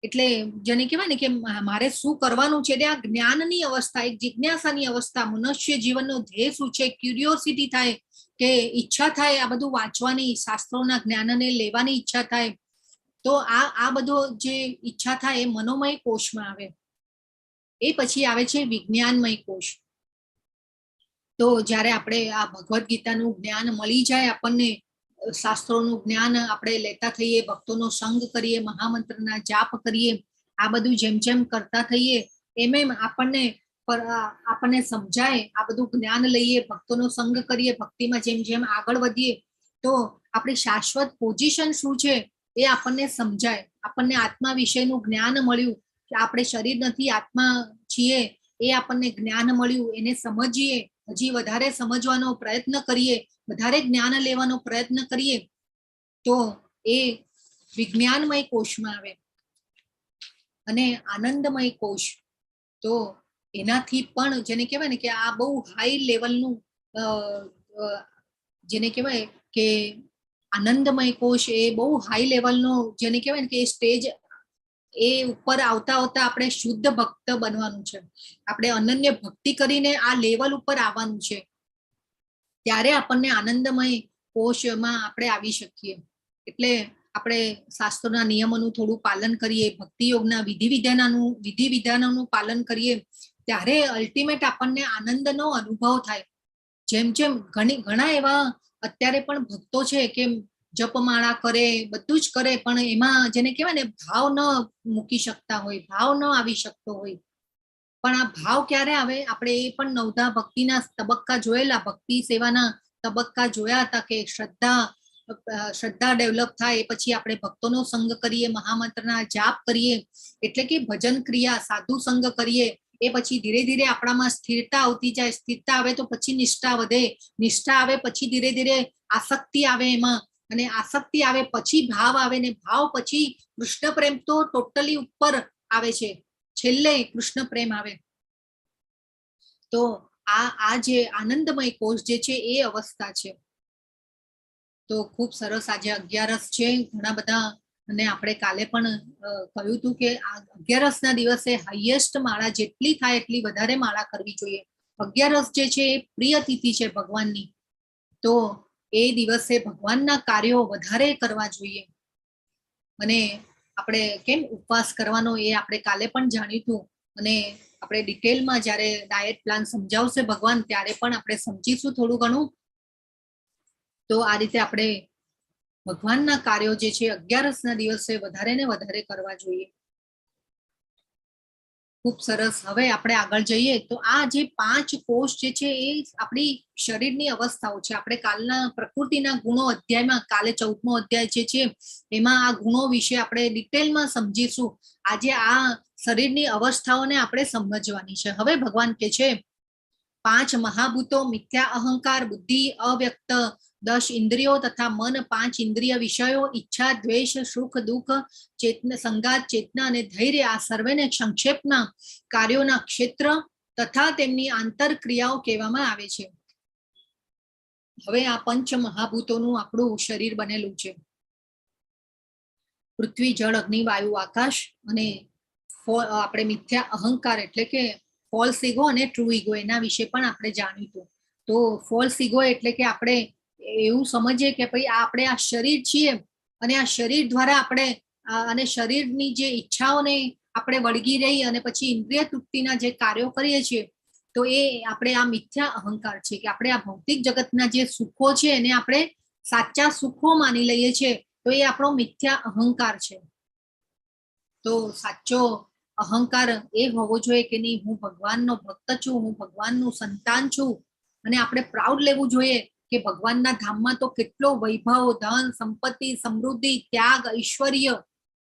એટલે જેને કહેવાય ને કે મારે શું કરવાનું છે, આ જ્ઞાનની અવસ્થા, એક જિજ્ઞાસાની અવસ્થા. મનુષ્ય જીવનનો ધ્યેય શું છે, ક્યુરિયોસિટી થાય, કે ઈચ્છા થાય આ બધું વાંચવાની, શાસ્ત્રોના જ્ઞાનને લેવાની ઈચ્છા થાય. તો આ બધો જે ઈચ્છા થાય એ મનોમય કોષમાં આવે. એ પછી આવે છે વિજ્ઞાનમય કોષ. તો જ્યારે આપણે આ ભગવદ્ ગીતાનું જ્ઞાન મળી જાય આપણને, શાસ્ત્રોનું જ્ઞાન આપણે લેતા થઈએ, ભક્તોનો સંગ કરીએ, મહામંત્રના જાપ કરીએ, આ બધું જેમ જેમ કરતા થઈએ એમ આપણને સમજાય, આ બધું જ્ઞાન લઈએ, ભક્તોનો સંગ કરીએ, ભક્તિમાં જેમ જેમ આગળ વધીએ તો આપણી શાશ્વત પોઝિશન શું છે એ આપણને સમજાય. આપણને આત્મા વિશેનું જ્ઞાન મળ્યું કે આપણે શરીર નથી, આત્મા છીએ, એ આપણને જ્ઞાન મળ્યું, એને સમજીએ, હજી વધારે સમજવાનો પ્રયત્ન કરીએ, વધારે જ્ઞાન લેવાનો પ્રયત્ન કરીએ, તો એ વિજ્ઞાનમય કોષમાં આવે. અને આનંદમય કોષ, તો એનાથી પણ જેને કહેવાય ને કે આ બહુ હાઈ લેવલનું જેને કહેવાય કે આનંદમય કોષ એ બહુ હાઈ લેવલનો જેને કહેવાય ને કે સ્ટેજ, એ ઉપર આવતા આપણે શુદ્ધ ભક્ત બનવાનું છે. આપણે અનન્ય ભક્તિ કરીને આ લેવલ ઉપર આવવાનું છે, ત્યારે આપણને આનંદમય કોષમાં આપણે આવી શકીએ. એટલે આપણે શાસ્ત્રોના નિયમોનું થોડું પાલન કરીએ, ભક્તિ યોગના વિધિ વિધાનોનું પાલન કરીએ, ત્યારે અલ્ટિમેટ આપણને આનંદનો અનુભવ થાય. જેમ જેમ ઘણા એવા અત્યારે પણ ભક્તો છે કે જપમાળા કરે, બધું જ કરે, પણ એમાં જેને કહેવાય ને ભાવ ન મૂકી શકતા હોય, ભાવ ન આવી શકતો હોય. પણ આ ભાવ ક્યારે આવે? આપણે એ પણ નવધા ભક્તિના તબક્કા જોયેલા, ભક્તિ સેવાના તબક્કા જોયા હતા કે શ્રદ્ધા ડેવલપ થાય, પછી આપણે ભક્તોનો સંગ કરીએ, મહામંત્રના જાપ કરીએ, એટલે કે ભજન ક્રિયા, સાધુ સંગ કરીએ, એ પછી ધીરે ધીરે આપણામાં સ્થિરતા આવતી જાય. સ્થિરતા આવે તો પછી નિષ્ઠા વધે, નિષ્ઠા આવે પછી ધીરે ધીરે આસક્તિ આવે એમાં, અને આસક્તિ આવે પછી ભાવ આવે ને ભાવ પછી કૃષ્ણ પ્રેમ તો ટોટલી ઉપર આવે છે, છેલ્લે કૃષ્ણ પ્રેમ આવે. તો આ જે આનંદમય કોષ જે છે એ અવસ્થા છે. તો ખૂબ સરસ આજે 11 છે, ઘણા બધા, અને આપણે કાલે પણ કહ્યું હતું કે આ 11 ના દિવસે હાઈએસ્ટ માળા જેટલી થાય એટલી વધારે માળા કરવી જોઈએ. 11 જે છે એ પ્રિય તિથિ છે ભગવાનની, તો એ દિવસે ભગવાનના કાર્યો વધારે કરવા જોઈએ. અને આપણે કેમ ઉપવાસ કરવાનો એ આપણે કાલે પણ જાણ્યું હતું, અને આપણે ડિટેલમાં જ્યારે ડાયટ પ્લાન સમજાવશે ભગવાન ત્યારે પણ આપણે સમજીશું થોડું ઘણું. તો આ રીતે આપણે ભગવાનના કાર્યો જે છે 11 ના દિવસે વધારે ને વધારે કરવા જોઈએ. ખૂબ સરસ. હવે આપણે આગળ જઈએ તો આ જે 5 કોષ જે છે એ આપણી શરીરની અવસ્થાઓ છે. આપણે કાલના પ્રકૃતિના ગુણો અધ્યાયમાં, કાલે 14મો અધ્યાય જે છે એમાં આ ગુણો વિશે આપણે ડિટેલમાં સમજીશું. આજે આ શરીરની અવસ્થાઓને આપણે સમજવાની છે. હવે ભગવાન કે છે 5 મહાભૂતો, મિથ્યા અહંકાર, બુદ્ધિ, અવ્યક્ત 10 ઇન્દ્રિયો તથા મન, 5 ઇન્દ્રિય વિષયો, ઈચ્છા, દ્વેષ, સુખ, દુઃખ, ચેતના, સંગાત, ચેતના અને ધૈર્ય, આ સર્વેને સંક્ષેપના કાર્યોના ક્ષેત્ર તથા તેમની આંતરક્રિયાઓ કહેવામાં આવે છે. હવે આ 5 મહાભૂતોનું આપણું શરીર બનેલું છે. પૃથ્વી, જળ, અગ્નિ, વાયુ, આકાશ, અને આપણે મિથ્યા અહંકાર એટલે કે ફોલ્સ ઈગો અને ટ્રુ ઈગો, એના વિશે પણ આપણે જાણ્યું હતું. તો ફોલ્સ ઈગો એટલે કે આપણે એવું સમજીએ કે ભાઈ આપણે આ શરીર છીએ અને આ શરીર દ્વારા આપણે અને શરીરની જે ઈચ્છાઓને આપણે વળગી રહી અને પછી ઇન્દ્રિય તૃપ્તિના જે કાર્યો કરીએ છીએ, તો એ આપણે આ મિથ્યા અહંકાર છે કે આપણે આ ભૌતિક જગતના જે સુખો છે એને આપણે સાચા સુખો માની લઈએ છીએ, તો એ આપણો મિથ્યા અહંકાર છે. તો સાચો અહંકાર એ હોવો જોઈએ કે નહીં, હું ભગવાનનો ભક્ત છું, હું ભગવાનનું સંતાન છું, અને આપણે પ્રાઉડ લેવું જોઈએ કે ભગવાનના ધામમાં તો કેટલો વૈભવ, ધન, સંપત્તિ, સમૃદ્ધિ, ત્યાગ, ઐશ્વર્ય,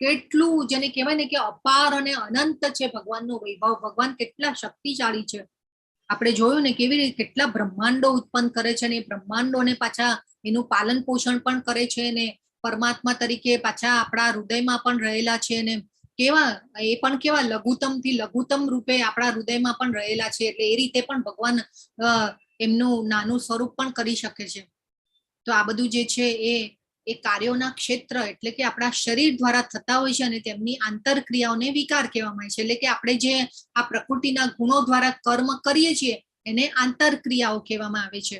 કેટલું જેને કહેવાય ને કે અપાર અને અનંત છે ભગવાનનો વૈભવ. ભગવાન કેટલા શક્તિશાળી છે. આપણે જોયું ને કેવી રીતે કેટલા બ્રહ્માંડો ઉત્પન્ન કરે છે, ને બ્રહ્માંડોને પાછા એનું પાલન પોષણ પણ કરે છે, ને પરમાત્મા તરીકે પાછા આપણા હૃદયમાં પણ રહેલા છે, ને કેવા એ પણ કેવા લઘુત્તમ થી લઘુત્તમ રૂપે આપણા હૃદયમાં પણ રહેલા છે. એટલે એ રીતે પણ ભગવાન એમનું નાનું સ્વરૂપ પણ કરી શકે છે. તો આ બધું જે છે એ કાર્યોના ક્ષેત્ર એટલે કે આપણા શરીર દ્વારા થતા હોય છે, અને તેમની આંતરક્રિયાઓને વિકાર કહેવામાં આવે છે. એટલે કે આપણે જે આ પ્રકૃતિના ગુણો દ્વારા કર્મ કરીએ છીએ એને આંતરક્રિયાઓ કહેવામાં આવે છે.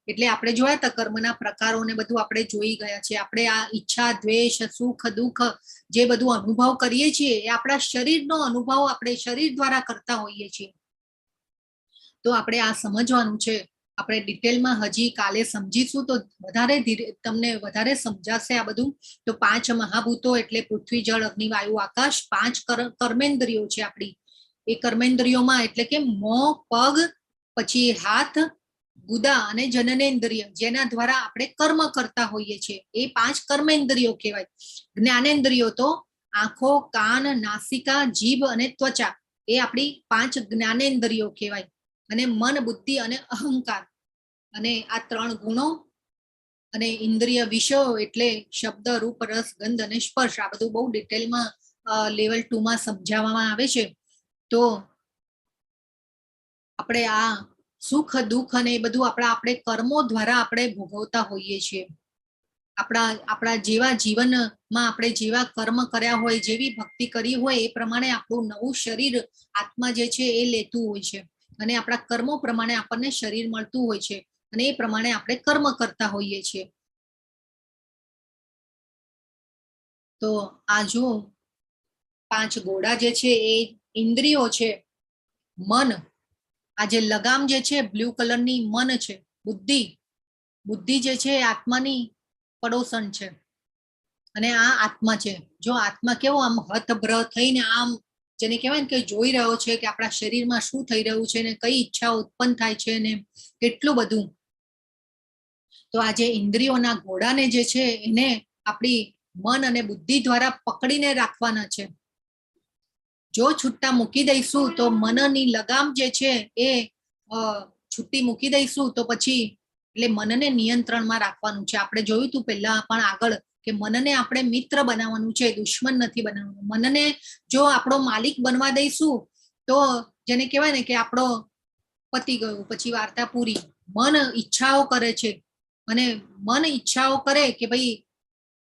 એટલે આપણે જોયા હતા કર્મના પ્રકારોને બધું આપણે જોઈ ગયા છે. આપણે આ ઈચ્છા, દ્વેષ, સુખ, દુઃખ જે બધું અનુભવ કરીએ છીએ એ આપણા શરીરનો અનુભવ આપણે શરીર દ્વારા કરતા હોઈએ છીએ. તો આપણે આ સમજવાનું છે. આપણે ડિટેલમાં હજી કાલે સમજીશું તો વધારે તમને વધારે સમજાશે આ બધું. તો 5 મહાભૂતો એટલે પૃથ્વી, જળ, અગ્નિ, વાયુ, આકાશ, 5 કર્મેન્દ્રિયો છે આપણી. એ કર્મેન્દ્રિયોમાં એટલે કે મોં, પગ, પછી હાથ, ગુદા અને જનનેન્દ્રિય, જેના દ્વારા આપણે કર્મ કરતા હોઈએ છીએ, એ 5 કર્મેન્દ્રિયો કહેવાય. જ્ઞાનેન્દ્રિયો તો આંખો, કાન, નાસિકા, જીભ અને ત્વચા, એ આપણી 5 જ્ઞાનેન્દ્રિયો કહેવાય. અને મન, બુદ્ધિ અને અહંકાર, અને આ 3 ગુણો, અને ઇન્દ્રિય વિષયો એટલે શબ્દ, રૂપ, રસ, ગંધ અને સ્પર્શ. આ બધું બહુ ડિટેલમાં લેવલ 2 માં સમજાવવામાં આવે છે. તો આપણે આ સુખ, દુઃખ અને એ બધું આપણે કર્મો દ્વારા આપણે ભોગવતા હોઈએ છીએ. આપણા જેવા જીવનમાં આપણે જેવા કર્મ કર્યા હોય, જેવી ભક્તિ કરી હોય, એ પ્રમાણે આપણું નવું શરીર આત્મા જે છે એ લેતું હોય છે, અને આપણા કર્મો પ્રમાણે આપણને શરીર મળતું હોય છે, અને એ પ્રમાણે આપણે કર્મ કરતા હોઈએ છીએ. તો આ જો 5 ગોળા જે છે એ ઇન્દ્રિયો છે. મન, આ જે લગામ જે છે બ્લુ કલરની મન છે. બુદ્ધિ જે છે આત્માની પડોસણ છે, અને આ આત્મા છે. જો આત્મા કેવો આમ હતભ્ર થઈને આમ જેને કહેવાય ને કે જોઈ રહ્યો છે કે આપણા શરીરમાં શું થઈ રહ્યું છે ને કઈ ઈચ્છા ઉત્પન્ન થાય છે ને કેટલું બધું. તો આ જે ઇન્દ્રિયોના ઘોડાને જે છે એને આપણી મન અને બુદ્ધિ દ્વારા પકડીને રાખવાના છે. જો છૂટા મૂકી દઈશું તો મનની લગામ જે છે એ છૂટી મૂકી દઈશું તો પછી એટલે મનને નિયંત્રણમાં રાખવાનું છે. આપણે જોયું હતું પહેલા પણ આગળ કે મનને આપણે મિત્ર બનાવવાનું છે, દુશ્મન નથી બનાવવાનું. મનને જો આપણો માલિક બનવા દઈશું તો જેને કહેવાય ને કે આપણો પતી ગયું, પછી વાર્તા પૂરી. મન ઈચ્છાઓ કરે છે અને મન ઈચ્છાઓ કરે કે ભાઈ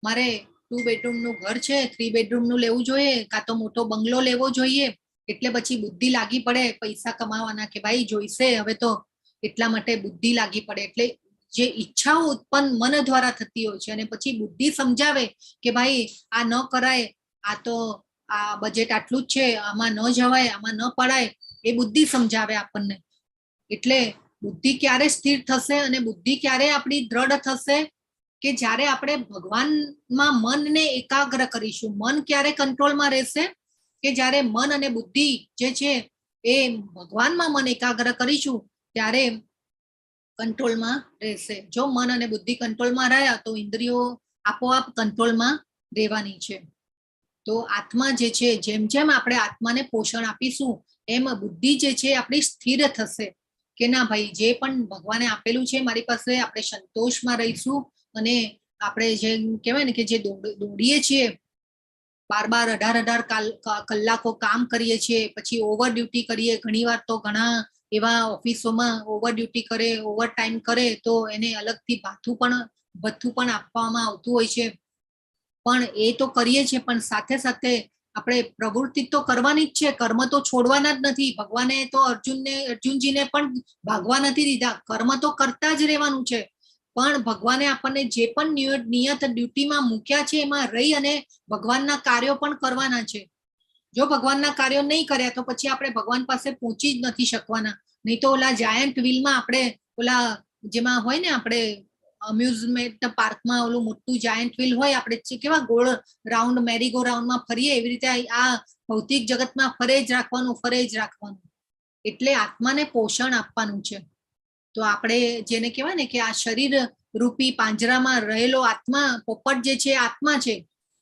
મારે 2 બેડરૂમનું ઘર છે, 3 બેડરૂમનું લેવું જોઈએ, કાં તો મોટો બંગલો લેવો જોઈએ. એટલે પછી બુદ્ધિ લાગી પડે પૈસા કમાવાના કે ભાઈ જોઈશે હવે તો, એટલા માટે બુદ્ધિ લાગી પડે. એટલે જે ઈચ્છાઓ ઉત્પન્ન મન દ્વારા થતી હોય છે અને પછી બુદ્ધિ સમજાવે કે ભાઈ આ ન કરાય, આ તો આ બજેટ આટલું જ છે, આમાં ન જવાય, આમાં ન પડાય, એ બુદ્ધિ સમજાવે આપણને. એટલે બુદ્ધિ ક્યારે સ્થિર થશે અને બુદ્ધિ ક્યારે આપણી દ્રઢ થશે કે જ્યારે આપણે ભગવાનમાં મનને એકાગ્ર કરીશું. મન ક્યારે કંટ્રોલમાં રહેશે કે જ્યારે મન અને બુદ્ધિ જે છે એ ભગવાનમાં મન એકાગ્ર કરીશું ત્યારે કંટ્રોલમાં રહેશે. જો મન અને બુદ્ધિ કંટ્રોલમાં રહ્યા તો ઇન્દ્રિયો આપોઆપ કંટ્રોલમાં રહેવાની છે. તો આત્મા જે છે, જેમ જેમ આપણે આત્માને પોષણ આપીશું એમ બુદ્ધિ જે છે આપણી સ્થિર થશે કે ના ભાઈ જે પણ ભગવાને આપેલું છે મારી પાસે, આપણે સંતોષમાં રહીશું. અને આપણે જે કહેવાય ને કે જે દોડીએ છીએ 12-18 કલાકો કામ કરીએ છીએ, પછી ઓવર ડ્યુટી કરીએ, ઘણી વાર તો ઘણા એવા ઓફિસોમાં ઓવર ડ્યુટી કરે, ઓવર ટાઈમ કરે તો એને અલગથી ભથ્થું પણ આપવામાં આવતું હોય છે. પણ એ તો કરીએ છીએ, પણ સાથે સાથે આપણે પ્રવૃત્તિ તો કરવાની જ છે, કર્મ તો છોડવાના જ નથી. ભગવાને તો અર્જુનજીને પણ ભાગવા નથી દીધા, કર્મ તો કરતા જ રહેવાનું છે. પણ ભગવાને આપણને જે પણ નિયત ડ્યુટીમાં મૂક્યા છે એમાં રહી અને ભગવાનના કાર્યો પણ કરવાના છે. જો ભગવાનના કાર્યો નહીં કર્યા તો પછી આપણે ભગવાન પાસે પહોંચી જ નથી શકવાના. નહીં તો ઓલા જાયન્ટ વ્હીલમાં આપણે ઓલા જેમાં હોય ને આપણે અમ્યુઝમેન્ટ પાર્કમાં ઓલું મોટું જાયન્ટ વ્હીલ હોય, આપણે કેવા ગોળ રાઉન્ડ મેરીગો રાઉન્ડમાં ફરીએ એવી રીતે આ ભૌતિક જગતમાં ફરે જ રાખવાનું. એટલે આત્માને પોષણ આપવાનું છે. તો આપણે જેને કહેવાય ને કે આ શરીર રૂપી પાંજરામાં રહેલો આત્મા, પોપટ જે છે આત્મા છે,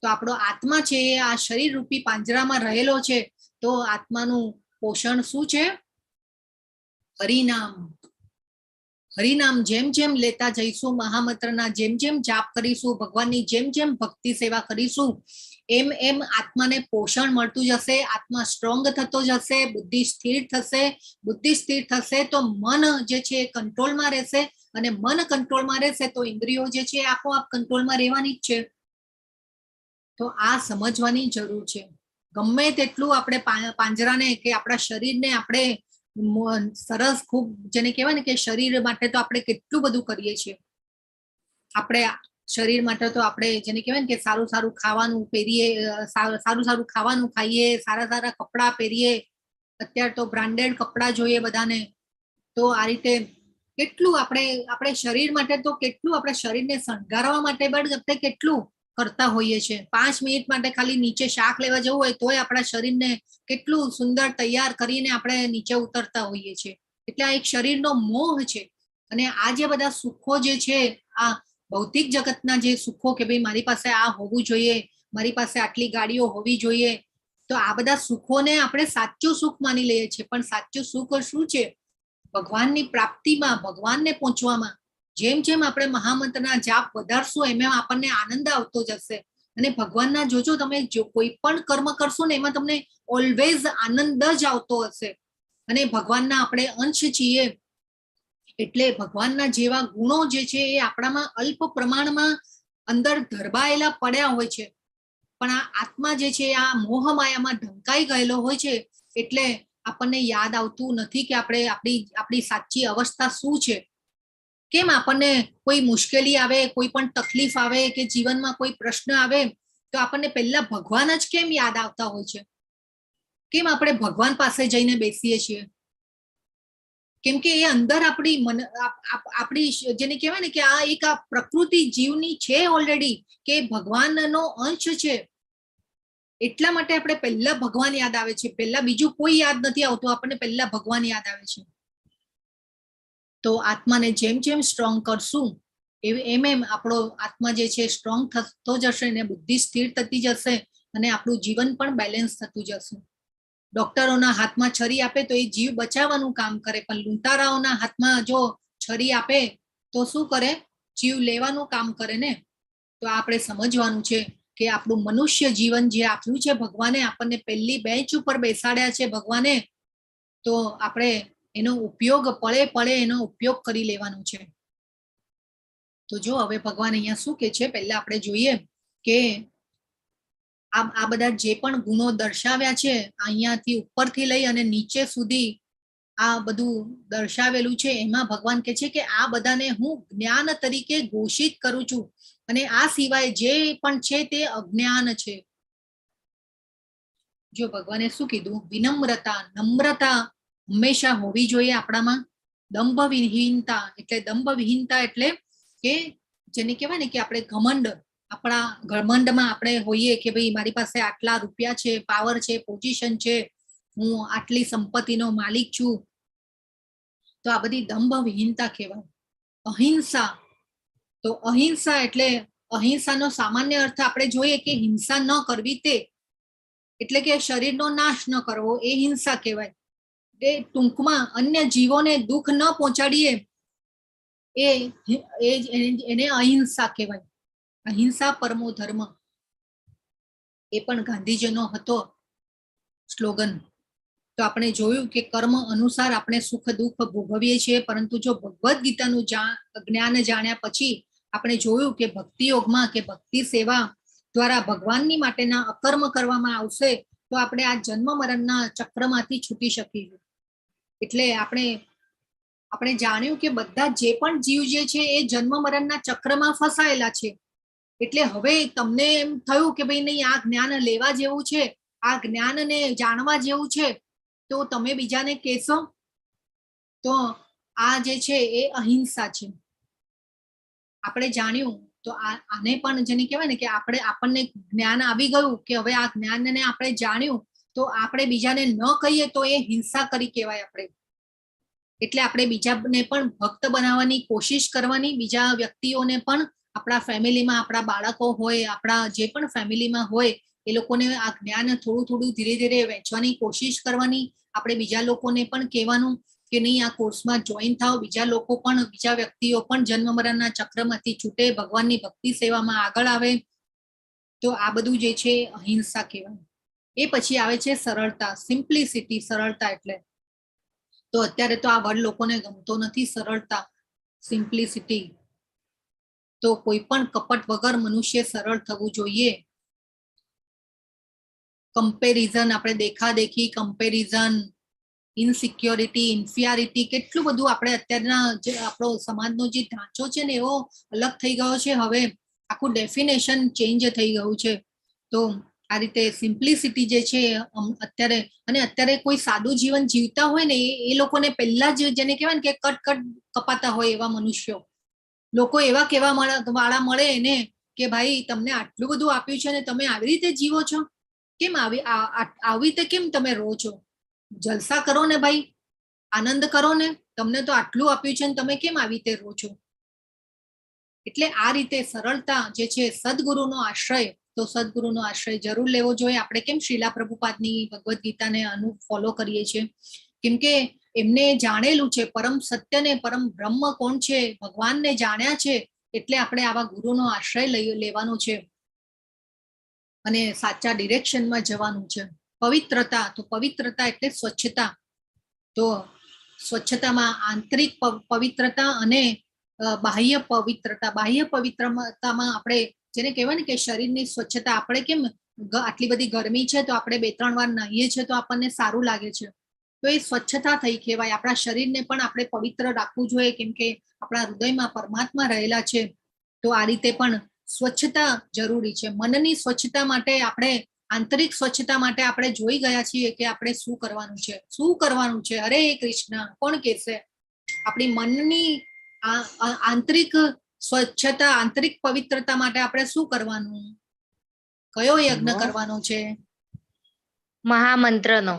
તો આપણો આત્મા છે એ આ શરીર રૂપી પાંજરામાં રહેલો છે. તો આત્માનું પોષણ શું છે? હરિનામ જેમ જેમ લેતા જઈશું, મહામંત્રના જેમ જેમ જાપ કરીશું, ભગવાનની જેમ જેમ ભક્તિ સેવા કરીશું, એમ એમ આત્માને પોષણ મળતું જશે, આત્મા સ્ટ્રોંગ થતો જશે, બુદ્ધિ સ્થિર થશે. બુદ્ધિ સ્થિર થશે તો મન જે છે એ કંટ્રોલમાં રહેશે, અને મન કંટ્રોલમાં રહેશે તો ઇન્દ્રિયો જે છે આપોઆપ કંટ્રોલમાં રહેવાની જ છે. તો આ સમજવાની જરૂર છે. ગમે તેટલું આપણે પાંજરાને કે આપણા શરીરને આપણે સરસ ખૂબ જેને કહેવાય ને કે શરીર માટે તો આપણે કેટલું બધું કરીએ છીએ. આપણે શરીર માટે તો આપણે જેને કહેવાય ને કે સારું ખાવાનું પહેરીએ, સારું ખાવાનું ખાઈએ, સારા કપડાં પહેરીએ. અત્યારે તો બ્રાન્ડેડ કપડાં જોઈએ બધાને. તો આ રીતે કેટલું આપણે શરીર માટે તો કેટલું આપણે શરીરને શણગારવા માટે પણ આપણે કેટલું કરતા હોઈએ છીએ. 5 મિનિટ માટે ખાલી નીચે શાક લેવા જવું હોય તોય આપણા શરીરને કેટલું સુંદર તૈયાર કરીને આપણે નીચે ઉતરતા હોઈએ છીએ. એટલે આ એક શરીરનો મોહ છે. અને આ જે બધા સુખો જે છે, આ ભૌતિક જગતના જે સુખો કે ભાઈ મારી પાસે આ હોવું જોઈએ, મારી પાસે આટલી ગાડીઓ હોવી જોઈએ, તો આ બધા સુખોને આપણે સાચું સુખ માની લઈએ છીએ. પણ સાચું સુખ શું છે? ભગવાનની પ્રાપ્તિમાં, ભગવાનને પહોંચવામાં. જેમ જેમ આપણે મહામંત્રના જાપ વધારશું એમ આપણને આનંદ આવતો જશે. અને ભગવાનના જોજો તમે જો કોઈ પણ કર્મ કરશો ને એમાં તમને ઓલવેઝ આનંદ જ આવતો હશે. અને ભગવાનના આપણે અંશ છીએ એટલે ભગવાનના જેવા ગુણો જે છે એ આપણામાં અલ્પ પ્રમાણમાં અંદર ધરબાયેલા પડ્યા હોય છે. પણ આ આત્મા જે છે આ મોહ માયામાં ઢંકાઈ ગયેલો હોય છે. એટલે આપણને યાદ આવતું નથી કે આપણી સાચી અવસ્થા શું છે. કેમ આપણને કોઈ મુશ્કેલી આવે, કોઈ પણ તકલીફ આવે કે જીવનમાં કોઈ પ્રશ્ન આવે તો આપણને પહેલા ભગવાન જ કેમ યાદ આવતા હોય છે? કેમ આપણે ભગવાન પાસે જઈને બેસીએ છીએ? કેમ કે એ અંદર આપણી જેને કહેવાય ને કે આ એક આ પ્રકૃતિ જીવની છે ઓલરેડી, કે ભગવાનનો અંશ છે. એટલા માટે આપણે પહેલા ભગવાન યાદ આવે છે. પહેલા બીજું કોઈ યાદ નથી આવતું, આપણને પહેલા ભગવાન યાદ આવે છે. તો આત્માને જેમ જેમ સ્ટ્રોંગ કરશું એમ એમ આપણો આત્મા જે છે સ્ટ્રોંગ થતો જશે ને બુદ્ધિ સ્થિર થતી જશે અને આપણું જીવન પણ બેલેન્સ થતું જશે. ડોક્ટરોના હાથમાં છરી આપે તો એ જીવ બચાવવાનું કામ કરે, પણ લૂંટારાઓના હાથમાં જો છરી આપે તો શું કરે? જીવ લેવાનું કામ કરે ને. તો આપણે સમજવાનું છે કે આપણું મનુષ્ય જીવન જે આપ્યું છે ભગવાને, આપણને પહેલી બેન્ચ ઉપર બેસાડ્યા છે ભગવાને, તો આપણે એનો ઉપયોગ પળે એનો ઉપયોગ કરી લેવાનો છે. તો જો હવે ભગવાન અહીંયા શું કે છે, પહેલા આપણે જોઈએ કે આ બધા જે પણ ગુણો દર્શાવ્યા છે અહીંયાથી ઉપરથી લઈ અને નીચે સુધી આ બધું દર્શાવેલું છે, એમાં ભગવાન કહે છે કે આ બધાને હું જ્ઞાન તરીકે ઘોષિત કરું છું, અને આ સિવાય જે પણ છે તે અજ્ઞાન છે. જો ભગવાને શું કીધું? વિનમ્રતા, નમ્રતા હંમેશા હોવી જોઈએ આપણામાં. દંભ વિહીનતા એટલે કે જેને કહેવાય ને કે આપણે ઘમંડ, આપણા ઘમંડમાં આપણે હોઈએ કે ભાઈ મારી પાસે આટલા રૂપિયા છે, પાવર છે, પોઝિશન છે, હું આટલી સંપત્તિનો માલિક છું, તો આ બધી દંભ વિહીનતા કહેવાય. અહિંસા, તો અહિંસા એટલે અહિંસાનો સામાન્ય અર્થ આપણે જોઈએ કે હિંસા ન કરવી, તે એટલે કે શરીરનો નાશ ન કરવો, એ હિંસા કહેવાય. એ ટૂંકમાં અન્ય જીવોને દુઃખ ન પહોંચાડીએ એને અહિંસા કહેવાય. અહિંસા પરમો ધર્મ, એ પણ ગાંધીજીનો હતો સ્લોગન. તો આપણે જોયું કે કર્મ અનુસાર આપણે સુખ દુઃખ ભોગવીએ છીએ, પરંતુ જો ભગવદ્ ગીતાનું જ્ઞાન જાણ્યા પછી આપણે જોયું કે ભક્તિ યોગમાં કે ભક્તિ સેવા દ્વારા ભગવાનની માટેના અકર્મ કરવામાં આવશે તો આપણે આ જન્મ મરણના ચક્રમાંથી છૂટી શકીશું. એટલે આપણે જાણ્યું કે બધા જે પણ જીવ જે છે એ જન્મ મરણના ચક્રમાં ફસાયેલા છે. એટલે હવે તમને એમ થયું કે ભાઈ નહીં, આ જ્ઞાન લેવા જેવું છે, આ જ્ઞાનને જાણવા જેવું છે, તો તમે બીજાને કહેશો. તો આ જે છે એ અહિંસા છે. આપણે જાણ્યું તો આને પણ જેને કહેવાય ને કે આપણને જ્ઞાન આવી ગયું કે હવે આ જ્ઞાનને આપણે જાણ્યું, તો આપણે બીજાને ન કહીએ તો એ હિંસા કરી કહેવાય આપણે. એટલે આપણે બીજાને પણ ભક્ત બનાવવાની કોશિશ કરવાની, બીજા વ્યક્તિઓને પણ આપણા ફેમિલીમાં, આપણા બાળકો હોય, આપણા જે પણ ફેમિલીમાં હોય, એ લોકોને આ જ્ઞાન થોડું થોડું ધીરે ધીરે વહેંચવાની કોશિશ કરવાની. આપણે બીજા લોકોને પણ કહેવાનું કે નહીં, આ કોર્સમાં જોઈન થાવ, બીજા વ્યક્તિઓ પણ જન્મ મરણના ચક્રમાંથી છૂટે, ભગવાનની ભક્તિ સેવામાં આગળ આવે. તો આ બધું જે છે અહિંસા કહેવાય. એ પછી આવે છે સરળતા, સિમ્પ્લિસિટી. સરળતા એટલે તો અત્યારે તો આ વર્ડ લોકોને ગમતો નથી, સરળતા, સિમ્પ્લિસિટી. તો કોઈ પણ કપટ વગર મનુષ્ય સરળ થવું જોઈએ. કમ્પેરિઝન, આપણે દેખાદેખી, કમ્પેરિઝન, ઇનસિક્યોરિટી, ઇન્ફિયારિટી, કેટલું બધું આપણે અત્યારના જે આપણો સમાજનો જે ઢાંચો છે ને એવો અલગ થઈ ગયો છે. હવે આખું ડેફિનેશન ચેન્જ થઈ ગયું છે. તો આ રીતે સિમ્પ્લિસિટી જે છે અત્યારે કોઈ સાદું જીવન જીવતા હોય ને એ લોકોને પહેલા જ જેને કહેવાય ને કે કટ કપાતા હોય એવા મનુષ્યો, લોકો એવા કહેવા વાળા મળે એને કે ભાઈ તમને આટલું બધું આપ્યું છે ને તમે આવી રીતે જીવો છો, કેમ આવી રીતે કેમ તમે રહો છો? જલસા કરો ને ભાઈ, આનંદ કરો ને, તમને તો આટલું આપ્યું છે ને તમે કેમ આવી રીતે રહો છો? એટલે આ રીતે સરળતા જે છે, સદગુરુનો આશ્રય, તો સદગુરુનો આશ્રય જરૂર લેવો જોઈએ. આપણે કેમ શ્રીલા પ્રભુપાદની ભગવદ્ ગીતાને ફોલો કરીએ છીએ? કેમ કે એમને જાણેલું છે પરમ સત્યને, પરમ બ્રહ્મ કોણ છે, ભગવાનને જાણ્યા છે. એટલે આપણે આવા ગુરુનો આશ્રય લેવાનો છે અને સાચા ડિરેક્શનમાં જવાનું છે. પવિત્રતા, તો પવિત્રતા એટલે સ્વચ્છતા. તો સ્વચ્છતામાં આંતરિક પવિત્રતા અને બાહ્ય પવિત્રતા. બાહ્ય પવિત્રતામાં આપણે જેને કહેવાય ને કે શરીરની સ્વચ્છતા. આપણે કેમ આટલી બધી ગરમી છે તો આપણે 2-3 વાર નાહીએ છીએ તો આપણને સારું લાગે છે, તો એ સ્વચ્છતા થઈ કહેવાય. આપણા શરીરને પણ આપણે પવિત્ર રાખવું જોઈએ, કેમ કે આપણા હૃદયમાં પરમાત્મા રહેલા છે. તો આ રીતે પણ સ્વચ્છતા જરૂરી છે. મનની સ્વચ્છતા માટે, આપણે આંતરિક સ્વચ્છતા માટે આપણે જોઈ ગયા છીએ કે આપણે શું કરવાનું છે. હરે કૃષ્ણ. કોણ કહેશે? આપણી મનની આંતરિક સ્વચ્છતા, આંતરિક પવિત્રતા માટે આપણે શું કરવાનું? કયો યજ્ઞ કરવાનો છે? મહામંત્રનો.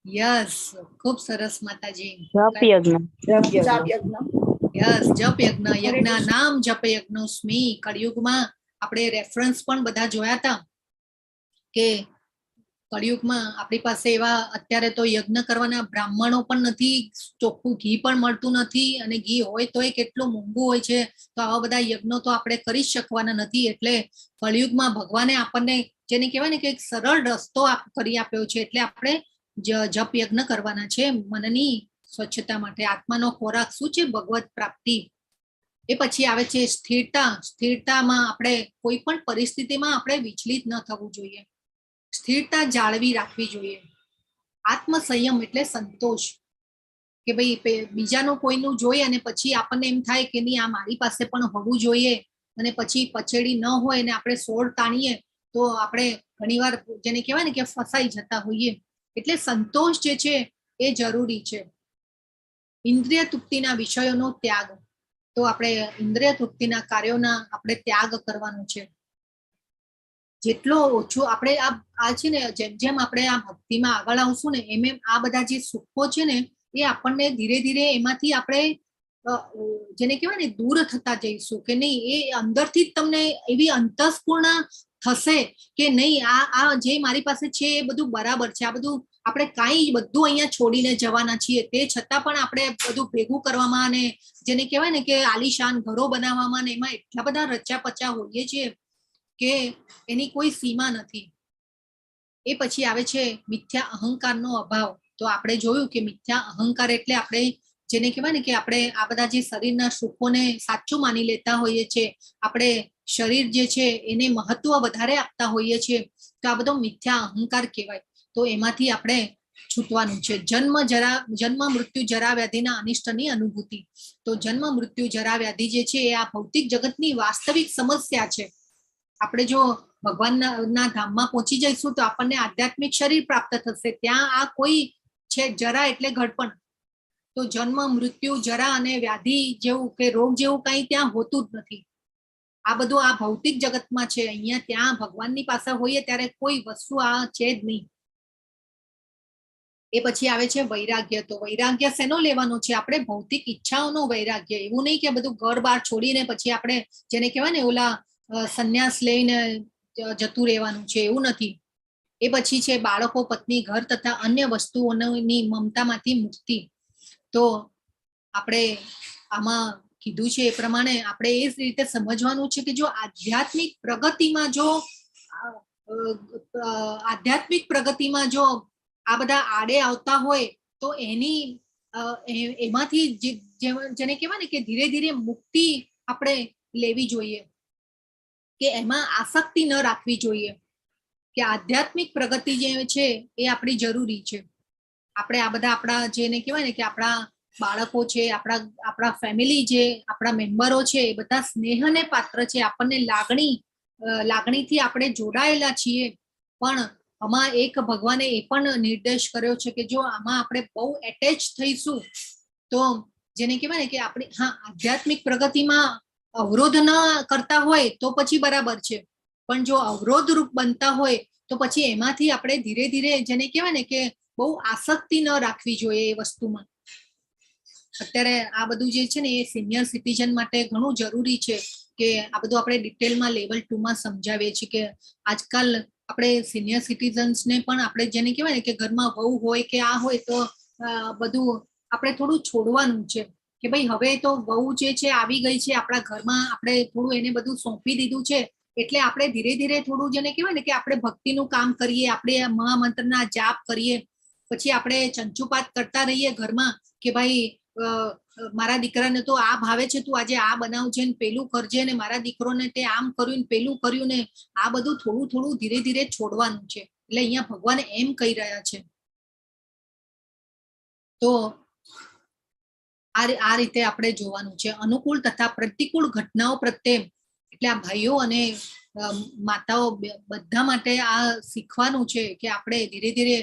યસ, ખૂબ સરસ માતાજી. જપ યજ્ઞ. યસ, જપ યજ્ઞ. યજ્ઞ નામ જપ યજ્ઞોસ્મિ. કળિયુગમાં આપણે રેફરન્સ પણ બધા જોયા હતા કે કળિયુગમાં આપણી પાસે એવા અત્યારે તો યજ્ઞ કરવાના બ્રાહ્મણો પણ નથી, ચોખ્ખું ઘી પણ મળતું નથી, અને ઘી હોય તોય કેટલું મોંઘું હોય છે. તો આવા બધા યજ્ઞો તો આપણે કરી શકવાના નથી. એટલે કળિયુગમાં ભગવાને આપણને જેને કહેવાય ને કે એક સરળ રસ્તો કરી આપ્યો છે. એટલે આપણે જપ યજ્ઞ કરવાના છે મનની સ્વચ્છતા માટે. આત્માનો ખોરાક શું છે? ભગવત પ્રાપ્તિ. એ પછી આવે છે સ્થિરતા. સ્થિરતામાં આપણે કોઈ પણ પરિસ્થિતિમાં આપણે વિચલિત ન થવું જોઈએ, સ્થિરતા જાળવી રાખવી જોઈએ. આત્મસંયમ એટલે સંતોષ, કે ભાઈ બીજાનું કોઈનું જોઈ અને પછી આપણને એમ થાય કે નહીં, આ મારી પાસે પણ હોવું જોઈએ, અને પછી પછેડી ન હોય અને આપણે સોળ તાણીએ તો આપણે ઘણીવાર જેને કહેવાય ને કે ફસાઈ જતા હોઈએ. એટલે સંતોષ જે છે એ જરૂરી છે. ઇન્દ્રિય તૃપ્તિના વિષયોનો ત્યાગ. તો આપણે ઇન્દ્રિય તૃપ્તિના કાર્યોના આપણે ત્યાગ કરવાનો છે. જેટલો ઓછો આપણે આ છે ને, જેમ જેમ આપણે આ ભક્તિમાં આગળ આવશું ને એમ એમ આ બધા જે સુખો છે ને એ આપણને ધીરે ધીરે એમાંથી આપણે જેને કહેવાય ને દૂર થતા જઈશું. કે નહીં, એ અંદરથી જ તમને એવી અંતસ્પૂર્ણ થશે કે નહીં, આ જે મારી પાસે છે એ બધું બરાબર છે. આ બધું આપણે કાંઈ બધું અહીંયા છોડીને જવાના છીએ, તે છતાં પણ આપણે બધું ભેગું કરવામાં અને જેને કહેવાય ને કે આલીશાન ઘરો બનાવવામાં ને એમાં એટલા બધા રચ્યા પચ્યા હોઈએ છીએ કે એની કોઈ સીમા નથી. એ પછી આવે છે મિથ્યા અહંકારનો અભાવ. તો આપણે જોયું કે મિથ્યા અહંકાર એટલે આપણે જેને કહેવાય ને કે આપણે આ બધા જે શરીરના સુખોને સાચું માની લેતા હોઈએ છીએ, આપણે શરીર જે છે એને મહત્વ વધારે આપતા હોઈએ છીએ, તો આ બધો મિથ્યા અહંકાર કહેવાય. તો એમાંથી આપણે છૂટવાનું છે. જન્મ મૃત્યુ જરા વ્યાધિના અનિષ્ટની અનુભૂતિ. તો જન્મ મૃત્યુ જરા વ્યાધિ જે છે એ આ ભૌતિક જગતની વાસ્તવિક સમસ્યા છે. આપણે જો ભગવાનના ધામમાં પહોંચી જઈશું તો આપણને આધ્યાત્મિક શરીર પ્રાપ્ત થશે. ત્યાં આ કોઈ છે જરા એટલે ઘડપણ. તો જન્મ મૃત્યુ જરા અને વ્યાધિ જેવું કે રોગ જેવું કઈ ત્યાં હોતું જ નથી. આ બધું આ ભૌતિક જગતમાં છે. અહીંયા ત્યાં ભગવાનની પાસે હોઈએ ત્યારે કોઈ વસ્તુ આ છે જ નહીં. એ પછી આવે છે વૈરાગ્ય. તો વૈરાગ્ય શેનો લેવાનો છે? આપણે ભૌતિક ઈચ્છાઓનો વૈરાગ્ય. એવું નહીં કે બધું ઘર બાર છોડીને પછી આપણે જેને કહેવાય ને ઓલા સંન્યાસ લઈને જતું રહેવાનું છે, એવું નથી. એ પછી છે બાળકો, પત્ની, ઘર તથા અન્ય વસ્તુઓની મમતામાંથી મુક્તિ. તો આપણે આમાં કીધું છે એ પ્રમાણે આપણે એ જ રીતે સમજવાનું છે કે જો આધ્યાત્મિક પ્રગતિમાં જો આ બધા આડે આવતા હોય તો એમાંથી જેને કહેવાય ને કે ધીરે ધીરે મુક્તિ આપણે લેવી જોઈએ, કે એમાં આસક્તિ ન રાખવી જોઈએ. કે આધ્યાત્મિક પ્રગતિ જે છે એ આપણી જરૂરી છે. આપણે આ બધા આપણા જેને કહેવાય ને કે આપણા બાળકો છે, આપણા ફેમિલી છે, આપણા મેમ્બરો છે, એ બધા સ્નેહને પાત્ર છે. આપણને લાગણીથી આપણે જોડાયેલા છીએ. પણ આમાં એક ભગવાને એ પણ નિર્દેશ કર્યો છે કે જો આમાં આપણે બહુ એટેચ થઈશું તો જેને કહેવાય ને કે આપણી આધ્યાત્મિક પ્રગતિમાં અવરોધ ન કરતા હોય તો પછી બરાબર છે, પણ જો અવરોધ રૂપ બનતા હોય તો પછી એમાંથી આપણે ધીરે ધીરે જેને કહેવાય ને કે બહુ આસક્તિ ન રાખવી જોઈએ એ વસ્તુમાં. અત્યારે આ બધું જે છે ને એ સિનિયર સિટીઝન માટે ઘણું જરૂરી છે કે આ બધું આપણે ડિટેલમાં લેવલ 2 માં સમજાવીએ છીએ કે આજકાલ આપણે સિનિયર સિટીઝન્સને પણ આપણે જેને કહેવાય ને કે ઘરમાં વહુ હોય કે આ હોય તો બધું આપણે થોડું છોડવાનું છે કે ભાઈ હવે તો વહુ જે છે આવી ગઈ છે આપણા ઘરમાં, આપણે થોડું એને બધું સોંપી દીધું છે. એટલે આપણે ધીરે ધીરે થોડું જેને કહેવાય ને કે આપણે ભક્તિનું કામ કરીએ, આપણે મહામંત્રના જાપ કરીએ, પછી આપણે ચંચુપાત કરતા રહીએ ઘરમાં કે ભાઈ મારા દીકરાને તો આ ભાવે છે, તું આજે આ બનાવજે ને પેલું કરજે ને મારા દીકરોને તે આમ કર્યું ને પેલું કર્યું ને આ બધું થોડું થોડું ધીરે ધીરે છોડવાનું છે. એટલે અહીંયા ભગવાન એમ કહી રહ્યા છે. તો આ રીતે આપણે જોવાનું છે. અનુકૂળ તથા પ્રતિકૂળ ઘટનાઓ પ્રત્યે એટલે આ ભાઈઓ અને માતાઓ બધા માટે આ શીખવાનું છે કે આપણે ધીરે ધીરે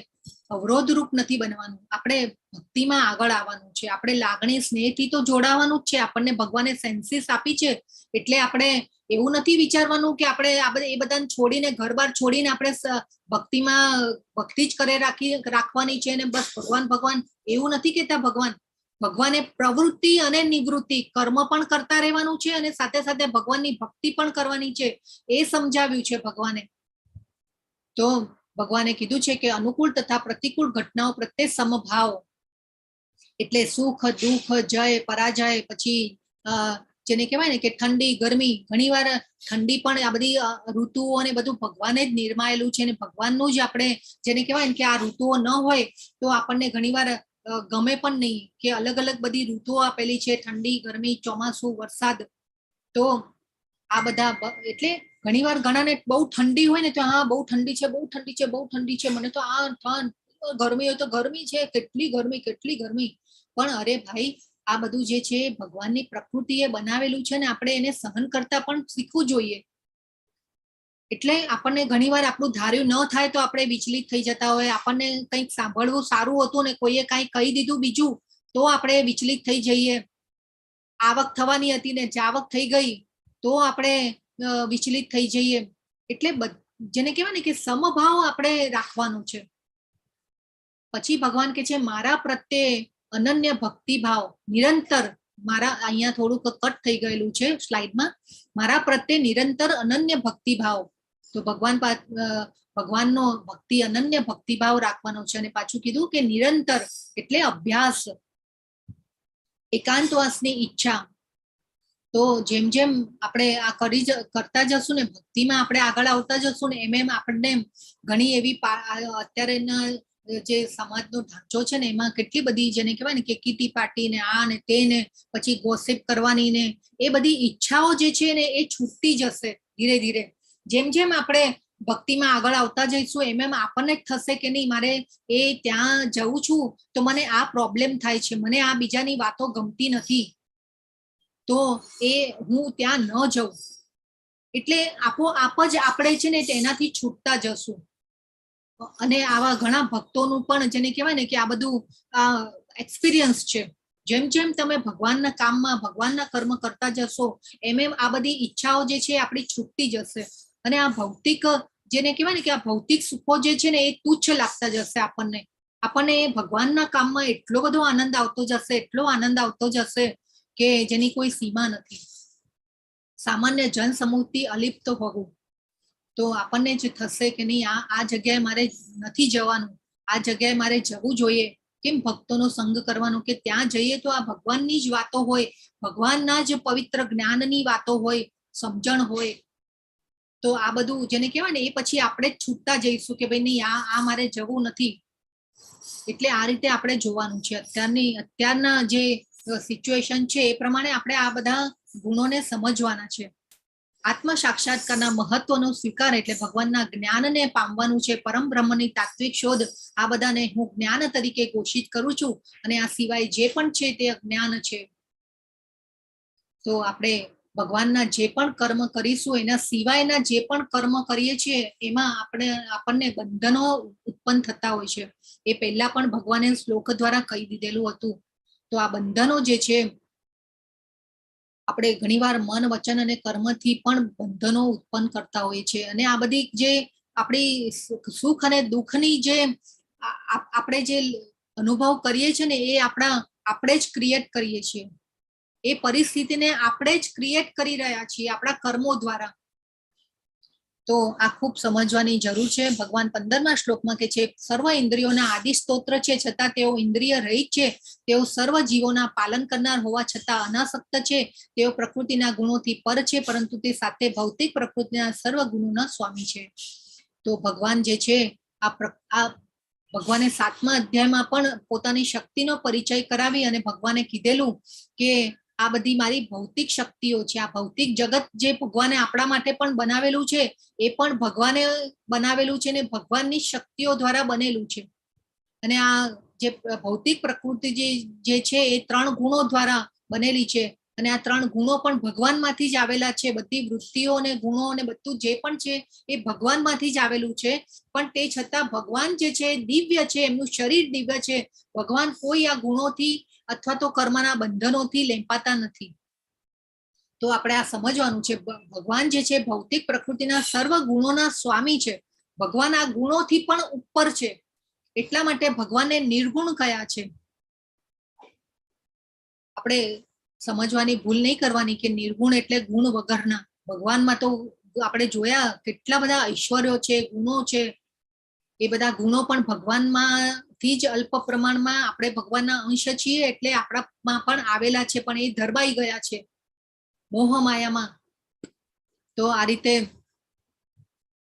અવરોધરૂપ નથી બનવાનું. આપણે ભક્તિમાં આગળ આવવાનું છે. આપણે લાગણી સ્નેહથી તો જોડાવાનું જ છે. આપણને ભગવાને સેન્સીસ આપી છે એટલે આપણે એવું નથી વિચારવાનું કે આપણે એ બધાને છોડીને ઘર બાર છોડીને આપણે ભક્તિમાં ભક્તિ જ કરે રાખવાની છે ને બસ ભગવાન એવું નથી કહેતા. ભગવાને પ્રવૃત્તિ અને નિવૃત્તિ કર્મ પણ કરતા રહેવાનું છે અને સાથે સાથે ભગવાનની ભક્તિ પણ કરવાની છે એ સમજાવ્યું છે ભગવાને. તો ભગવાને કીધું છે કે અનુકૂળ તથા પ્રતિકૂળ ઘટનાઓ પ્રત્યે સમભાવ, એટલે સુખ દુઃખ જય પરાજય, પછી જેને કહેવાય ને કે ઠંડી ગરમી, ઘણીવાર ઠંડી પણ આ બધી ઋતુઓ ને બધું ભગવાને જ નિર્માયેલું છે, અને ભગવાનનું જ આપણે જેને કહેવાય ને કે આ ઋતુઓ ન હોય તો આપણને ઘણીવાર ગમે પણ નહીં, કે અલગ અલગ બધી ઋતુઓ આપેલી છે, ઠંડી ગરમી ચોમાસું વરસાદ. તો આ બધા એટલે ઘણીવાર ઘણાને બહુ ઠંડી હોય ને તો હા બહુ ઠંડી છે, બહુ ઠંડી છે, બહુ ઠંડી છે, મને તો આ ગરમી હોય તો ગરમી છે, કેટલી ગરમી કેટલી ગરમી. પણ અરે ભાઈ, આ બધું જે છે ભગવાનની પ્રકૃતિએ બનાવેલું છે ને આપણે એને સહન કરતા પણ શીખવું જોઈએ. એટલે આપણને ઘણીવાર આપણું ધાર્યું ન થાય તો આપણે વિચલિત થઈ જતા હોય, આપણને કંઈક સાંભળવું સારું હતું ને કોઈએ કંઈક કહી દીધું બીજું તો આપણે વિચલિત થઈ જઈએ. આવક થવાની હતી ને જાવક થઈ ગઈ તો આપણે વિચલિત થઈ જઈએ. એટલે જેને કહેવાય ને કે સમભાવ આપણે રાખવાનો છે. પછી ભગવાન કે છે મારા પ્રત્યે અનન્ય ભક્તિભાવ નિરંતર, મારા અહીંયા થોડુંક કટ થઈ ગયેલું છે સ્લાઇડમાં, મારા પ્રત્યે નિરંતર અનન્ય ભક્તિભાવ. તો ભગવાનનો ભક્તિ અનન્ય ભક્તિભાવ રાખવાનો છે. અને પાછું કીધું કે નિરંતર એટલે અભ્યાસ, એકાંતવાસની ઈચ્છા. તો જેમ જેમ આપણે આ કરતા જશું ને, ભક્તિમાં આપણે આગળ આવતા જશું ને, એમ આપણને ઘણી એવી અત્યારેના જે સમાજનો ઢાંચો છે ને એમાં કેટલી બધી જેને કહેવાય ને કે કીટી પાર્ટી ને આ ને તે ને પછી ગોસિપ કરવાની ને એ બધી ઈચ્છાઓ જે છે ને એ છૂટતી જશે ધીરે ધીરે. જેમ જેમ આપણે ભક્તિમાં આગળ આવતા જઈશું એમ એમ આપણને જ થશે કે નહીં, મારે એ ત્યાં જઉં છું તો મને આ પ્રોબ્લેમ થાય છે, મને આ બીજાની વાતો ગમતી નથી, તો એ હું ત્યાં ન જઉં. એટલે આપોઆપ જ આપણે છે ને તેનાથી છૂટતા જશું. અને આવા ઘણા ભક્તોનું પણ જેને કહેવાય ને કે આ બધું એક્સપિરિયન્સ છે. જેમ જેમ તમે ભગવાનના કામમાં ભગવાનના કર્મ કરતા જશો એમ એમ આ બધી ઈચ્છાઓ જે છે આપણી છૂટતી જશે. અને આ ભૌતિક જેને કહેવાય ને કે આ ભૌતિક સુખો જે છે ને એ તુચ્છ લાગતા જશે આપણને. આપણને ભગવાનના કામમાં એટલો બધો આનંદ આવતો જશે, એટલો આનંદ આવતો જશે કે જેની કોઈ સીમા નથી. સામાન્ય જન સમૂહથી અલિપ્ત હોવું, તો આપણને જ થશે કે નહીં આ જગ્યાએ મારે નથી જવાનું, આ જગ્યાએ મારે જવું જોઈએ. કેમ ભક્તોનો સંગ કરવાનો, કે ત્યાં જઈએ તો આ ભગવાનની જ વાતો હોય, ભગવાનના જ પવિત્ર જ્ઞાનની વાતો હોય, સમજણ હોય. તો આ બધું જેને કહેવાય ને એ પછી આપણે જ છૂટતા જઈશું કે ભાઈ નહીં આ મારે જવું નથી. એટલે આ રીતે આપણે જોવાનું છે. અત્યારના જે સિચ્યુએશન છે એ પ્રમાણે આપણે આ બધા ગુણોને સમજવાના છે. આત્મ સાક્ષાત્કારના મહત્વનો સ્વીકાર એટલે ભગવાનના જ્ઞાનને પામવાનું છે, પરમ બ્રહ્મની તાત્વિક શોધ. આ બધાને હું જ્ઞાન તરીકે ઘોષિત કરું છું, અને આ સિવાય જે પણ છે તે અજ્ઞાન છે. તો આપણે ભગવાનના જે પણ કર્મ કરીશું એના સિવાયના જે પણ કર્મ કરીએ છીએ એમાં આપણને બંધનો ઉત્પન્ન થતા હોય છે. એ પહેલા પણ ભગવાને શ્લોક દ્વારા કહી દીધેલું હતું. તો આ બંધનો જે છે આપણે ઘણીવાર મન વચન અને કર્મથી પણ બંધનો ઉત્પન્ન કરતા હોઈએ છીએ. અને આ બધી જે આપણી સુખ અને દુઃખની જે આપણે જે અનુભવ કરીએ છીએ ને એ આપણે જ ક્રિએટ કરીએ છીએ. એ પરિસ્થિતિને આપણે જ ક્રિએટ કરી રહ્યા છીએ આપણા કર્મો દ્વારા. તો આ ખૂબ સમજવાની જરૂર છે. ભગવાન 15મા શ્લોકમાં કે છે સર્વ ઇન્દ્રિયોના આદિ સ્તોત્ર છે છતાં તેઓ ઇન્દ્રિય રહિત છે, તેઓ સર્વ જીવોના પાલન કરનાર હોવા છતાં અનાસક્ત છે, તેઓ પ્રકૃતિના ગુણોથી પર છે પરંતુ તે સાથે ભૌતિક પ્રકૃતિના સર્વ ગુણોના સ્વામી છે. તો ભગવાન જે છે આ ભગવાને 7મા અધ્યાયમાં પણ પોતાની શક્તિનો પરિચય કરાવી અને ભગવાને કીધેલું કે આ બધી મારી ભૌતિક શક્તિઓ છે. આ ભૌતિક જગત જે ભગવાને આપણા માટે પણ બનાવેલું છે એ પણ ભગવાને બનાવેલું છે ને ભગવાનની શક્તિઓ દ્વારા બનેલું છે. અને આ જે ભૌતિક પ્રકૃતિ જે છે એ 3 ગુણો દ્વારા બનેલી છે. અને આ 3 ગુણો પણ ભગવાનમાંથી જ આવેલા છે. બધી વૃત્તિઓ અને ગુણો અને બધું જે પણ છે એ ભગવાનમાંથી જ આવેલું છે. પણ તે છતાં ભગવાન જે છે દિવ્ય છે, એમનું શરીર દિવ્ય છે. ભગવાન કોઈ આ ગુણોથી અથવા તો કર્મના બંધનોથી લેંપાતા નથી. તો આપણે આ સમજવાનું છે. ભગવાન જે છે ભૌતિક પ્રકૃતિના સર્વ ગુણોના સ્વામી છે. ભગવાન આ ગુણોથી પણ ઉપર છે. એટલા માટે ભગવાનને નિર્ગુણ કયા છે. આપણે સમજવાની ભૂલ નહીં કરવાની કે નિર્ગુણ એટલે ગુણ વગરના. ભગવાનમાં તો આપણે જોયા કેટલા બધા ઐશ્વર્યો છે, ગુણો છે. એ બધા ગુણો પણ ભગવાનમાંથી જ અલ્પ પ્રમાણમાં, આપણે ભગવાનના અંશ છીએ એટલે આપણામાં પણ આવેલા છે, પણ એ ધરબાઈ ગયા છે મોહ માયામાં. તો આ રીતે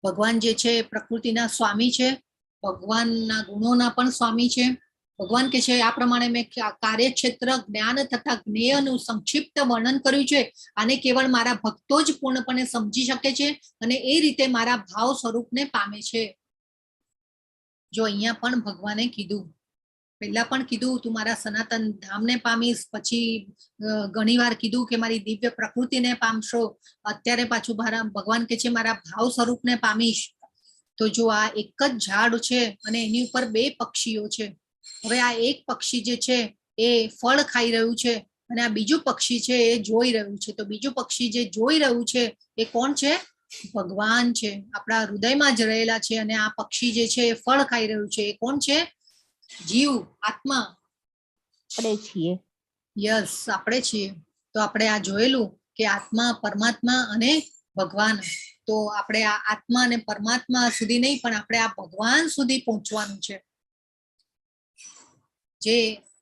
ભગવાન જે છે પ્રકૃતિના સ્વામી છે, ભગવાનના ગુણોના પણ સ્વામી છે. ભગવાન કે છે આ પ્રમાણે મેં કાર્યક્ષેત્ર જ્ઞાન તથા જ્ઞેયનું સંક્ષિપ્ત વર્ણન કર્યું છે. આને કેવળ મારા ભક્તો જ પૂર્ણપણે સમજી શકે છે અને એ રીતે મારા ભાવ સ્વરૂપને પામે છે. જો અહીંયા પણ ભગવાને કીધું, પહેલા પણ કીધું તું મારા સનાતન ધામને પામીશ, પછી ઘણી વાર કીધું કે મારી દિવ્ય પ્રકૃતિને પામશો, અત્યારે પાછું ભગવાન કે છે મારા ભાવ સ્વરૂપને પામીશ. તો જો આ એક જ ઝાડ છે અને એની ઉપર 2 પક્ષીઓ છે. હવે આ એક પક્ષી જે છે એ ફળ ખાઈ રહ્યું છે અને આ બીજું પક્ષી છે એ જોઈ રહ્યું છે. તો બીજું પક્ષી જે જોઈ રહ્યું છે એ કોણ છે? ભગવાન છે, આપણા હૃદયમાં જ રહેલા છે. અને આ પક્ષી જે છે એ ફળ ખાઈ રહ્યું છે, એ કોણ છે? જીવ, આત્મા, આપણે છીએ. યસ, આપણે છીએ. તો આપણે આ જોયેલું કે આત્મા, પરમાત્મા અને ભગવાન. તો આપણે આ આત્મા અને પરમાત્મા સુધી નહીં, પણ આપણે આ ભગવાન સુધી પહોંચવાનું છે. જે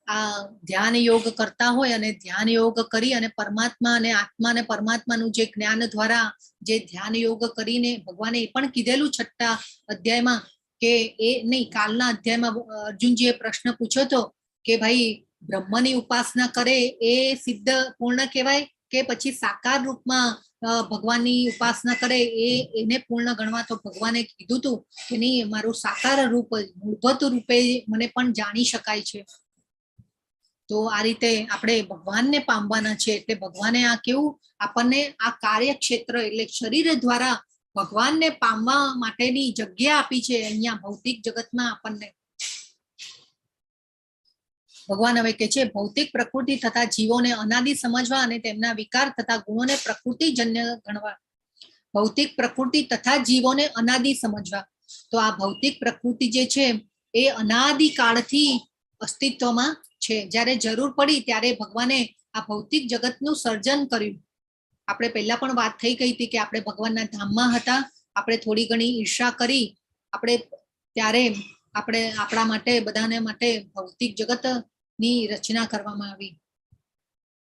આ ધ્યાન યોગ કરતા હોય અને ધ્યાન યોગ કરી અને પરમાત્મા અને આત્મા અને પરમાત્માનું જે જ્ઞાન દ્વારા જે ધ્યાન યોગ કરીને, ભગવાને એ પણ કીધેલું 6ઠા અધ્યાયમાં કે એ નહીં, કાલના અધ્યાયમાં અર્જુનજીએ પ્રશ્ન પૂછ્યો હતો કે ભાઈ બ્રહ્મની ઉપાસના કરે એ સિદ્ધ પૂર્ણ કહેવાય કે પછી સાકાર રૂપમાં ભગવાનની ઉપાસના કરે એને પૂર્ણ ગણવા? તો ભગવાને કીધું હતું કે નહીં, મારું સાકાર રૂપ મૂળભૂત રૂપે મને પણ જાણી શકાય છે. તો આ રીતે આપણે ભગવાનને પામવાના છે. એટલે ભગવાને આ કેવું આપણને આ કાર્યક્ષેત્ર એટલે શરીર દ્વારા ભગવાનને પામવા માટેની જગ્યા આપી છે અહીંયા ભૌતિક જગતમાં આપણને. ભગવાન હવે કે છે ભૌતિક પ્રકૃતિ તથા જીવોને અનાદિ સમજવા અને તેમના વિકાર તથા ગુણોને પ્રકૃતિજન્ય ગણવા. ભૌતિક પ્રકૃતિ તથા જીવોને અનાદિ સમજવા. તો આ ભૌતિક પ્રકૃતિ જે છે એ અનાદિ કાળથી અસ્તિત્વમાં છે. જ્યારે જરૂર પડી ત્યારે ભગવાને આ ભૌતિક જગતનું સર્જન કર્યું. આપણે પહેલા પણ વાત થઈ ગઈ હતી કે આપણે ભગવાનના ધામમાં હતા, આપણે થોડી ઘણી ઈર્ષા કરી, આપણે ત્યારે આપણે આપણા માટે બધાને માટે ભૌતિક જગતની રચના કરવામાં આવી.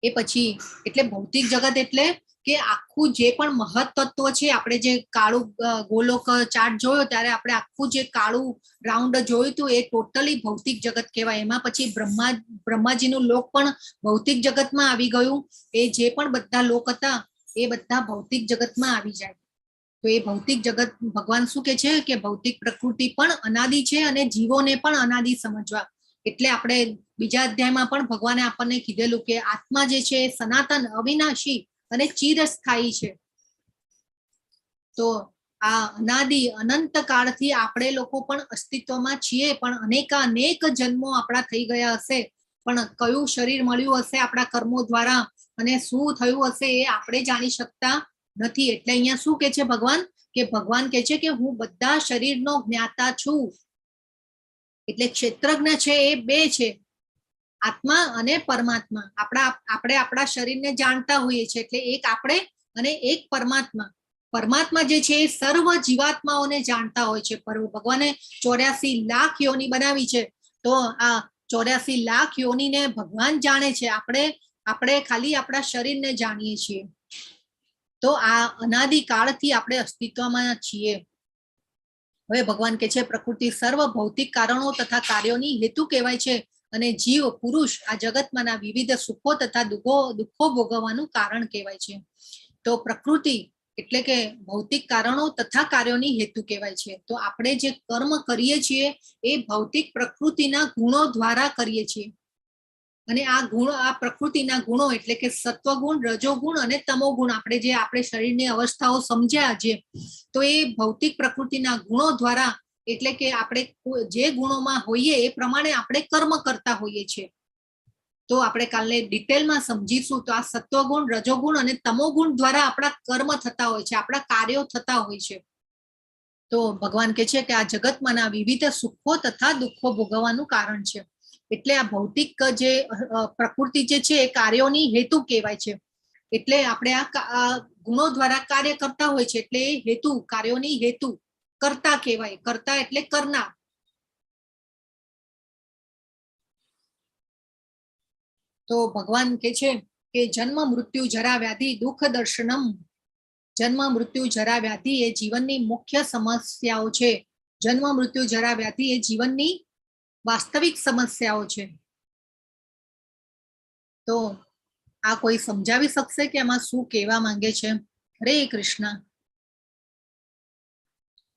એ પછી એટલે ભૌતિક જગત એટલે કે આખું જે પણ મહત્તત્વ છે, આપણે જે કાળું ગોલોક ચાર્ટ જોયો ત્યારે આપણે આખું જે કાળું રાઉન્ડ જોયું હતું એ ટોટલી ભૌતિક જગત કહેવાય. એમાં પછી બ્રહ્માજીનું લોક પણ ભૌતિક જગતમાં આવી ગયું. એ જે પણ બધા લોક હતા એ બધા ભૌતિક જગતમાં આવી જાય. તો એ ભૌતિક જગત ભગવાન શું કે છે કે ભૌતિક પ્રકૃતિ પણ અનાદિ છે અને જીવોને પણ અનાદિ સમજવા. એટલે આપણે બીજા અધ્યાયમાં પણ ભગવાને આપણને કીધેલું કે આત્મા જે છે સનાતન, અવિનાશી અને ચિરસ્થાયી છે. તો આ અનાદિ અનંત કાળથી આપણે લોકો પણ અસ્તિત્વમાં છીએ, પણ અનેક જન્મો આપણા થઈ ગયા હશે, પણ કયું શરીર મળ્યું હશે આપણા કર્મો દ્વારા અને શું થયું હશે એ આપણે જાણી શકતા નથી. એટલે અહીંયા શું કે છે ભગવાન કે છે કે હું બધા શરીરનો જ્ઞાતા છું. એટલે ક્ષેત્રજ્ઞ છે એ 2 છે, આત્મા અને પરમાત્મા. આપણે આપણા શરીરને જાણતા હોઈએ છીએ, એટલે એક આપણે અને એક પરમાત્મા. પરમાત્મા જે છે એ સર્વ જીવાત્માઓને જાણતા હોય છે. ભગવાને 84 લાખ યોની બનાવી છે. તો આ 84 લાખ યોનીને ભગવાન જાણે છે. આપણે ખાલી આપણા શરીરને જાણીએ છીએ. તો આ અનાદિ કાળથી આપણે અસ્તિત્વમાં છીએ. હવે ભગવાન કે છે પ્રકૃતિ સર્વ ભૌતિક કારણો તથા કાર્યોની હેતુ કહેવાય છે અને જીવ પુરુષ આ જગતમાંના વિવિધ સુખો તથા દુઃખો ભોગવવાનું કારણ કહેવાય છે. તો પ્રકૃતિ એટલે કે ભૌતિક કારણો તથા કાર્યોની હેતુ કહેવાય છે. તો આપણે જે કર્મ કરીએ છીએ એ ભૌતિક પ્રકૃતિના ગુણો દ્વારા કરીએ છીએ. અને આ પ્રકૃતિના ગુણો એટલે કે સત્વગુણ, રજોગુણ અને તમોગુણ, આપણે શરીરની અવસ્થાઓ સમજ્યા છે. તો એ ભૌતિક પ્રકૃતિના ગુણો દ્વારા એટલે કે આપણે જે ગુણોમાં હોઈએ એ પ્રમાણે આપણે કર્મ કરતા હોઈએ છીએ. તો આપણે કાલે ડિટેલમાં સમજીશું. તો આ સત્વગુણ, રજોગુણ અને તમોગુણ દ્વારા આપણા કર્મ થતા હોય છે, આપણા કાર્યો થતા હોય છે. તો ભગવાન કે છે કે આ જગતમાંના વિવિધ સુખો તથા દુઃખો ભોગવવાનું કારણ છે. એટલે આ ભૌતિક જે પ્રકૃતિ જે છે એ કાર્યોની હેતુ કહેવાય છે. એટલે આપણે આ ગુણો દ્વારા કાર્ય કરતા હોય છે. એટલે એ હેતુ, કાર્યોની હેતુ કર્તા કહેવાય. કર્તા એટલે કરનાર. તો ભગવાન કે છે કે જન્મ મૃત્યુ જરા વ્યાધિ દુઃખ દર્શનમ. જન્મ મૃત્યુ જરા વ્યાધિ એ જીવનની મુખ્ય સમસ્યાઓ છે. જન્મ મૃત્યુ જરા વ્યાધિ એ જીવનની વાસ્તવિક સમસ્યાઓ છે. તો આ કોઈ સમજાવી શકશે કે આમાં શું કહેવા માંગે છે? હરે કૃષ્ણ.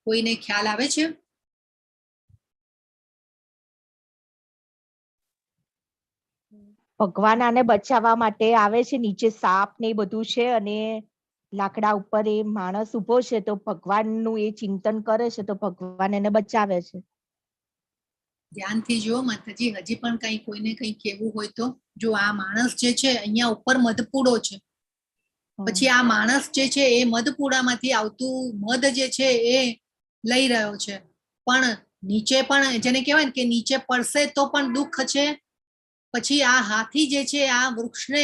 કોઈને ખ્યાલ આવે છે? ભગવાન આને બચાવવા માટે આવે છે. નીચે સાપ ને એ બધું છે અને લાકડા ઉપર એ માણસ ઉભો છે, તો ભગવાનનું એ ચિંતન કરે છે, તો ભગવાન એને બચાવે છે. ધ્યાનથી જો માતાજી, હજી પણ કઈ કોઈને કઈ કેવું હોય તો. જો આ માણસ જે છે અહીંયા ઉપર મધપૂડો છે, પછી આ માણસ જે છે એ મધપૂડામાંથી આવતું મધ જે છે એ લઈ રહ્યો છે, પણ નીચે પણ જેને કહેવાય ને કે નીચે પડશે તો પણ દુઃખ છે. પછી આ હાથી જે છે આ વૃક્ષને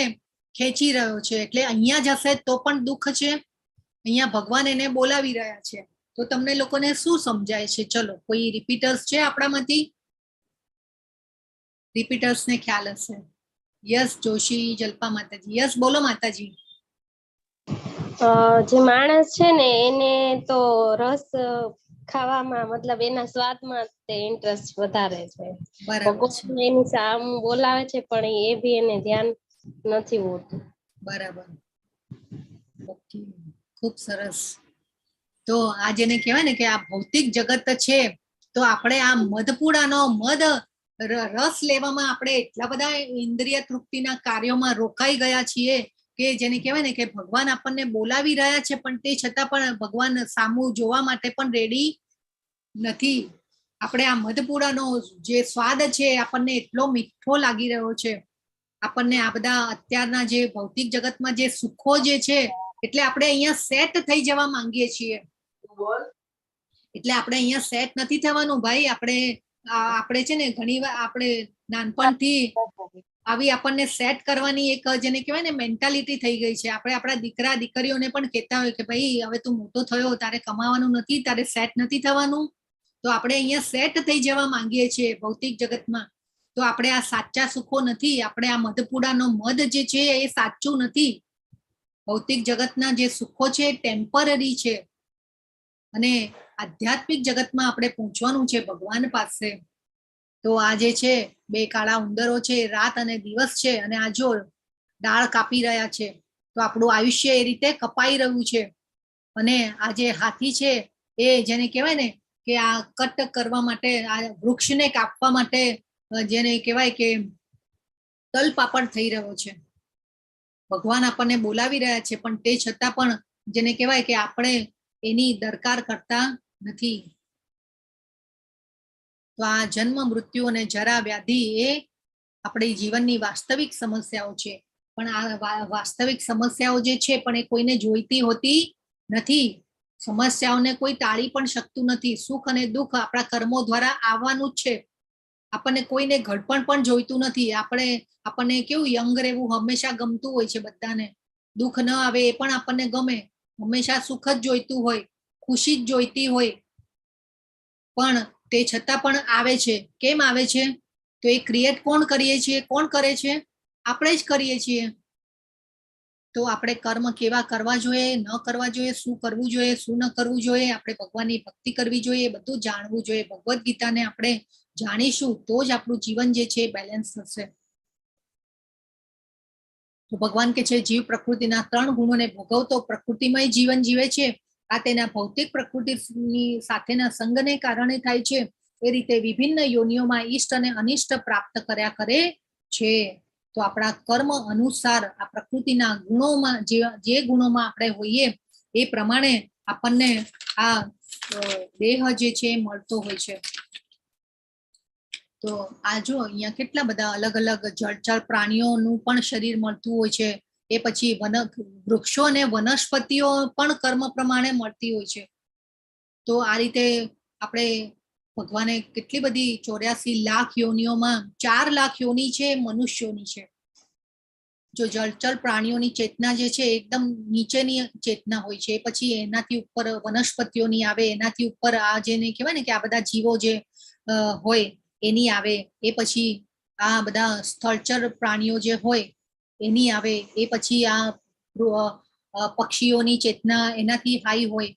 ખેંચી રહ્યો છે, એટલે અહીંયા જશે તો પણ દુઃખ છે. અહીંયા ભગવાન એને બોલાવી રહ્યા છે. તો તમને લોકોને શું સમજાય છે? ચલો, કોઈ રિપીટર્સ છે આપણામાંથી? રિપીટર્સ ને ખ્યાલ હશે. યસ જોશી, જલ્પા માતાજી. યસ બોલો માતાજી. જે માણસ છે ને એને તો રસ ખાવામાં, મતલબ એના સ્વાદમાં તે ઇન્ટરેસ્ટ વધારે છે. બરાબર છે, ભગવાન એની સામ બોલાવે છે પણ એ બી એને ધ્યાન નથી હોતું. બરાબર. ઓકે, ખૂબ સરસ. તો આ જેને કહેવાય ને કે આ ભૌતિક જગત છે, તો આપણે આ મધપૂડાનો મધ રસ લેવામાં આપણે એટલા બધા ઇન્દ્રિય તૃપ્તિના કાર્યોમાં રોકાઈ ગયા છીએ કે જેને કહેવાય ને કે ભગવાન આપણને બોલાવી રહ્યા છે, પણ તે છતાં પણ ભગવાન સામું જોવા માટે પણ રેડી નથી. આપણે આ મધપૂડાનો જે સ્વાદ છે આપણને એટલો મીઠો લાગી રહ્યો છે. આપણને આ બધા અત્યારના જે ભૌતિક જગતમાં જે સુખો જે છે, એટલે આપણે અહીંયા સેટ થઈ જવા માંગીએ છીએ. એટલે આપણે અહીંયા સેટ નથી થવાનું ભાઈ. આપણે છે ને ઘણી વાર આપણે નાનપણથી આવી આપણને સેટ કરવાની એક જેને કહેવાય ને મેન્ટાલિટી થઈ ગઈ છે. આપણે આપણા દીકરા દીકરીઓને પણ કહેતા હોય કે ભાઈ હવે તું મોટો થયો, તારે કમાવાનું નથી, તારે સેટ નથી થવાનું. તો આપણે અહીંયા સેટ થઈ જવા માંગીએ છીએ ભૌતિક જગતમાં. તો આપણે આ સાચા સુખો નથી. આપણે આ મધપૂડાનો મધ જે છે એ સાચું નથી. ભૌતિક જગતના જે સુખો છે ટેમ્પરરી છે, અને આધ્યાત્મિક જગતમાં આપણે પહોંચવાનું છે ભગવાન પાસે. તો આ જે છે બે કાળા ઉંદરો છે, રાત અને દિવસ છે, અને આ જો ડાળ કાપી રહ્યા છે, તો આપણું આયુષ્ય એ રીતે કપાઈ રહ્યું છે. અને આ જે હાથી છે એ જેને કહેવાય ને કે આ કટ કરવા માટે, આ વૃક્ષને કાપવા માટે જેને કહેવાય કે તલપાપડ થઈ રહ્યો છે. ભગવાન આપણને બોલાવી રહ્યા છે, પણ તે છતાં પણ જેને કહેવાય કે આપણે એની દરકાર કરતા નથી. તો આ જન્મ મૃત્યુ અને જરા વ્યાધિ એ આપણી જીવનની વાસ્તવિક સમસ્યાઓ છે. પણ આ વાસ્તવિક સમસ્યાઓ જે છે પણ એ કોઈને જોઈતી હોતી નથી. સમસ્યાઓને કોઈ ટાળી પણ શકતું નથી. સુખ અને દુઃખ આપણા કર્મો દ્વારા આવવાનું જ છે. આપણને કોઈને ઘડપણ પણ જોઈતું નથી. આપણને કેવું યંગ રહેવું હંમેશા ગમતું હોય છે બધાને. દુઃખ ન આવે એ પણ આપણને ગમે. હંમેશા સુખ જ જોઈતું હોય, ખુશી જ જોઈતી હોય. પણ તે છતાં પણ આવે છે. કેમ આવે છે? તો એ ક્રિએટ કોણ કરીએ છીએ? કોણ કરે છે? આપણે જ કરીએ છીએ. તો આપણે કર્મ કેવા કરવા જોઈએ, ન કરવા જોઈએ, શું કરવું જોઈએ, શું ન કરવું જોઈએ, આપણે ભગવાનની ભક્તિ કરવી જોઈએ, બધું જાણવું જોઈએ. ભગવદ્ ગીતાને આપણે જાણીશું તો જ આપણું જીવન જે છે બેલેન્સ થશે. તો ભગવાન કે છે જીવ પ્રકૃતિના 3 ગુણોને ભોગવતો પ્રકૃતિમય જીવન જીવે છે. આ તેના ભૌતિક પ્રકૃતિની સાથેના સંગને કારણે થાય છે. એ રીતે વિભિન્ન યોનિઓમાં ઈષ્ટ અને અનિષ્ટ પ્રાપ્ત કર્યા કરે છે. તો આપણા કર્મ અનુસાર આ પ્રકૃતિના ગુણોમાં જે ગુણોમાં આપણે હોઈએ એ પ્રમાણે આપણને આ દેહ જે છે મળતો હોય છે. તો આ જો અહીંયા કેટલા બધા અલગ અલગ જળચર પ્રાણીઓનું પણ શરીર મળતું હોય છે. એ પછી વૃક્ષો અને વનસ્પતિઓ પણ કર્મ પ્રમાણે મળતી હોય છે. તો આ રીતે આપણે ભગવાને કેટલી બધી 84 લાખ યોનિઓમાં 4 લાખ યોની છે મનુષ્યોની છે. જો જળચર પ્રાણીઓની ચેતના જે છે એકદમ નીચેની ચેતના હોય છે, પછી એનાથી ઉપર વનસ્પતિઓની આવે, એનાથી ઉપર આ જેને કહેવાય ને કે આ બધા જીવો જે હોય એની આવે, એ પછી આ બધા સ્થળચર પ્રાણીઓ જે હોય એની આવે, એ પછી આ પક્ષીઓની ચેતના એનાથી હાઈ હોય,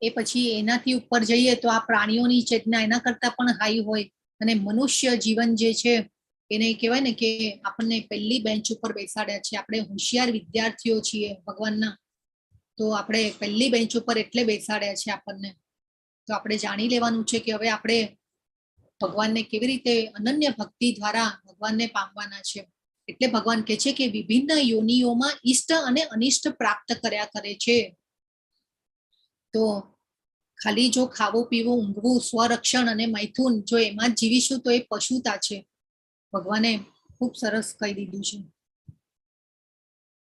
એ પછી એનાથી ઉપર જઈએ તો આ પ્રાણીઓની ચેતના એના કરતા પણ હાઈ હોય, અને મનુષ્ય જીવન જે છે એને કહેવાય ને કે આપણને પહેલી બેન્ચ ઉપર બેસાડ્યા છે. આપણે હોશિયાર વિદ્યાર્થીઓ છીએ ભગવાનના, તો આપણે પહેલી બેન્ચ ઉપર એટલે બેસાડ્યા છે આપણને. તો આપણે જાણી લેવાનું છે કે હવે આપણે ભગવાનને કેવી રીતે અનન્ય ભક્તિ દ્વારા ભગવાનને પામવાના છે. એટલે ભગવાન કહે છે કે વિભિન્ન યોનિઓમાં ઈષ્ટ અને અનિષ્ટ પ્રાપ્ત કર્યા કરે છે. તો ખાલી જો ખાવું પીવું ઊંઘવું સ્વરક્ષણ અને મૈથુન જો એમાં જ જીવીશું તો એ પશુતા છે. ભગવાને ખૂબ સરસ કહી દીધું છે.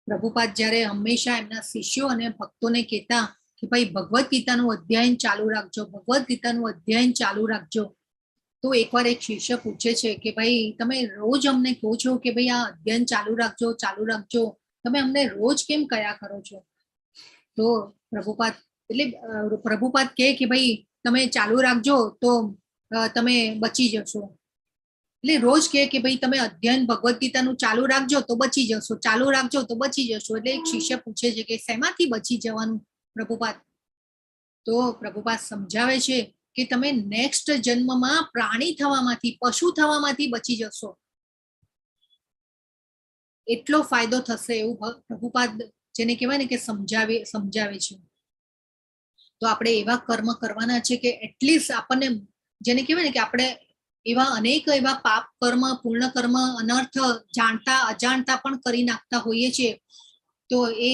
પ્રભુપાદ જ્યારે હંમેશા એમના શિષ્યો અને ભક્તોને કહેતા કે ભાઈ ભગવદ્ ગીતાનું અધ્યયન ચાલુ રાખજો, ભગવદ્ ગીતાનું અધ્યયન ચાલુ રાખજો, તો એકવાર એક શિષ્ય પૂછે છે કે ભાઈ તમે રોજ અમને કહો છો કે ભાઈ આ અધ્યયન ચાલુ રાખજો, તમે અમને રોજ કેમ કયા કરો છો? તો પ્રભુપાદ કહે કે ભાઈ તમે ચાલુ રાખજો તો તમે બચી જશો. એટલે રોજ કહે કે ભાઈ તમે અધ્યયન ભગવદ્ ગીતાનું ચાલુ રાખજો તો બચી જશો, ચાલુ રાખજો તો બચી જશો. એટલે એક શિષ્ય પૂછે છે કે શેમાંથી બચી જવાનું પ્રભુપાદ? તો પ્રભુપાદ સમજાવે છે કે તમે નેક્સ્ટ જન્મમાં પ્રાણી થવામાંથી, પશુ થવામાંથી બચી જશો, એટલો ફાયદો થશે એવું પ્રભુપાદ જેને કહેવાય ને કે સમજાવે છે. તો આપણે એવા કર્મ કરવાના છે કે એટલીસ્ટ આપણને જેને કહેવાય ને કે આપણે એવા અનેક એવા પાપ કર્મ, પૂર્ણ કર્મ, અનર્થ જાણતા અજાણતા પણ કરી નાખતા હોઈએ છીએ, તો એ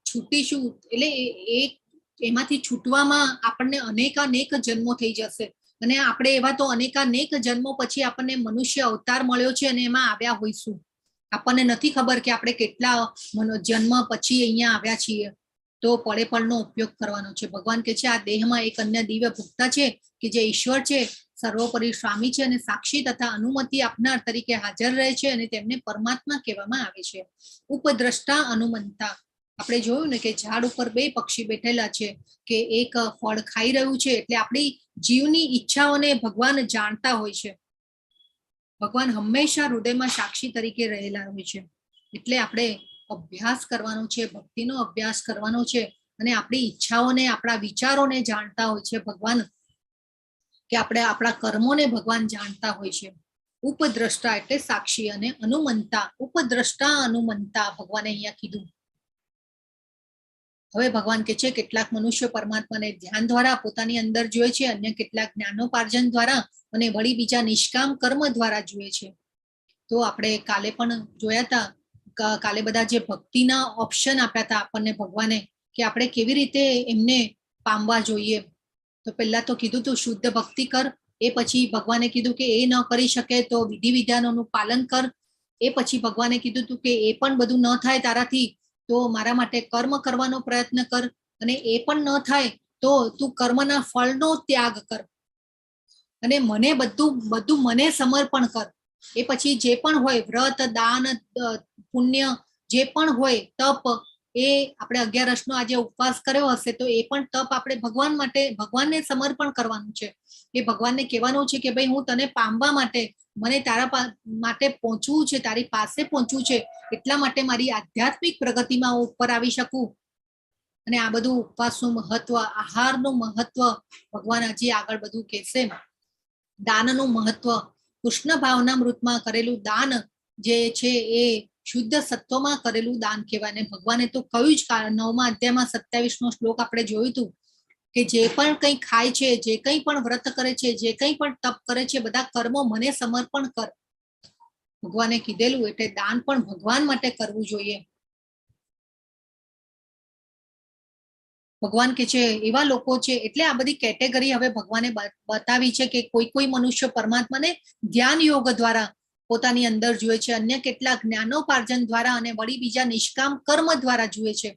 છૂટીશું એટલે એમાંથી છૂટવામાં આપણને અનેકાનેક જન્મો થઈ જશે. અને આપણે એવા તો અનેકાનેક જન્મો પછી આપણને મનુષ્ય અવતાર મળ્યો છે અને એમાં આવ્યા હોઈશું. આપણને નથી ખબર કે આપણે કેટલા જન્મ પછી અહીંયા આવ્યા છીએ. તો પળે પળનો ઉપયોગ કરવાનો છે. ભગવાન કહે છે આ દેહમાં એક અન્ય દિવ્ય ભોક્તા છે કે જે ઈશ્વર છે, સર્વોપરી સ્વામી છે અને સાક્ષી તથા અનુમતિ આપનાર તરીકે હાજર રહે છે, અને તેમને પરમાત્મા કહેવામાં આવે છે. ઉપદ્રષ્ટા અનુમંતા. આપણે જોયું ને કે ઝાડ ઉપર બે પક્ષી બેઠેલા છે, કે એક ફળ ખાઈ રહ્યું છે, એટલે આપણી જીવની ઈચ્છાઓને ભગવાન જાણતા હોય છે. ભગવાન હંમેશા હૃદયમાં સાક્ષી તરીકે રહેલા હોય છે. એટલે આપણે અભ્યાસ કરવાનો છે, ભક્તિનો અભ્યાસ કરવાનો છે, અને આપણી ઈચ્છાઓને, આપણા વિચારોને જાણતા હોય છે ભગવાન, કે આપણે આપણા કર્મોને ભગવાન જાણતા હોય છે. ઉપદ્રષ્ટા એટલે સાક્ષી, અને અનુમંતા, ઉપદ્રષ્ટા અનુમંતા ભગવાને અહીંયા કીધું. હવે ભગવાન કહે છે કેટલાક મનુષ્યો પરમાત્માને ધ્યાન દ્વારા પોતાની અંદર જુએ છે, અન્ય કેટલાક જ્ઞાનોપાર્જન દ્વારા અને વળી બીજા નિષ્કામ કર્મ દ્વારા જુએ છે. તો આપણે કાલે પણ જોયા હતા, કાલે બધા જે ભક્તિના ઓપ્શન આપ્યા હતા આપણને ભગવાને, કે આપણે કેવી રીતે એમને પામવા જોઈએ. તો પહેલા તો કીધું તું શુદ્ધ ભક્તિ કર, એ પછી ભગવાને કીધું કે એ ન કરી શકે તો વિધિ વિધાનોનું પાલન કર. એ પછી ભગવાને કીધું તું કે એ પણ બધું ન થાય તારાથી તો મારા માટે કર્મ કરવાનો પ્રયત્ન કર, અને એ પણ ન થાય તો તું કર્મના ફળનો ત્યાગ કર, અને મને બધું મને સમર્પણ કર. એ પછી જે પણ હોય વ્રત, દાન, પુણ્ય જે પણ હોય, તપ, એ આપણે 11 આજે ઉપવાસ કર્યો હશે તો એ પણ તપ આપણે ભગવાન માટે, ભગવાનને સમર્પણ કરવાનું છે. એ ભગવાનને કહેવાનું છે કે ભાઈ હું તને પામવા માટે, મને તારા માટે પહોંચવું છે, તારી પાસે પહોંચવું છે, એટલા માટે મારી આધ્યાત્મિક પ્રગતિમાં હું ઉપર આવી શકું. અને આ બધું ઉપવાસનું મહત્વ, આહારનું મહત્વ ભગવાન હજી આગળ બધું કહેશે. દાનનું મહત્વ, કૃષ્ણ ભાવનામૃતમાં કરેલું દાન જે છે એ શુદ્ધ સત્વમાં કરેલું દાન કહેવાય. ને ભગવાને તો કહ્યું જ 9મા અધ્યાયમાં 27મો શ્લોક આપણે જોયું હતું કે જે પણ કંઈ ખાય છે, જે કંઈ પણ વ્રત કરે છે, જે કંઈ પણ તપ કરે છે, બધા કર્મો મને સમર્પણ કર, ભગવાને કીધેલું. એટલે દાન પણ ભગવાન માટે કરવું જોઈએ. ભગવાન કે છે એવા લોકો છે, એટલે આ બધી કેટેગરી હવે ભગવાને બતાવી છે કે કોઈ મનુષ્ય પરમાત્માને ધ્યાન યોગ દ્વારા પોતાની અંદર જુએ છે, અન્ય કેટલાક જ્ઞાનોપાર્જન દ્વારા અને વળી બીજા નિષ્કામ કર્મ દ્વારા જુએ છે.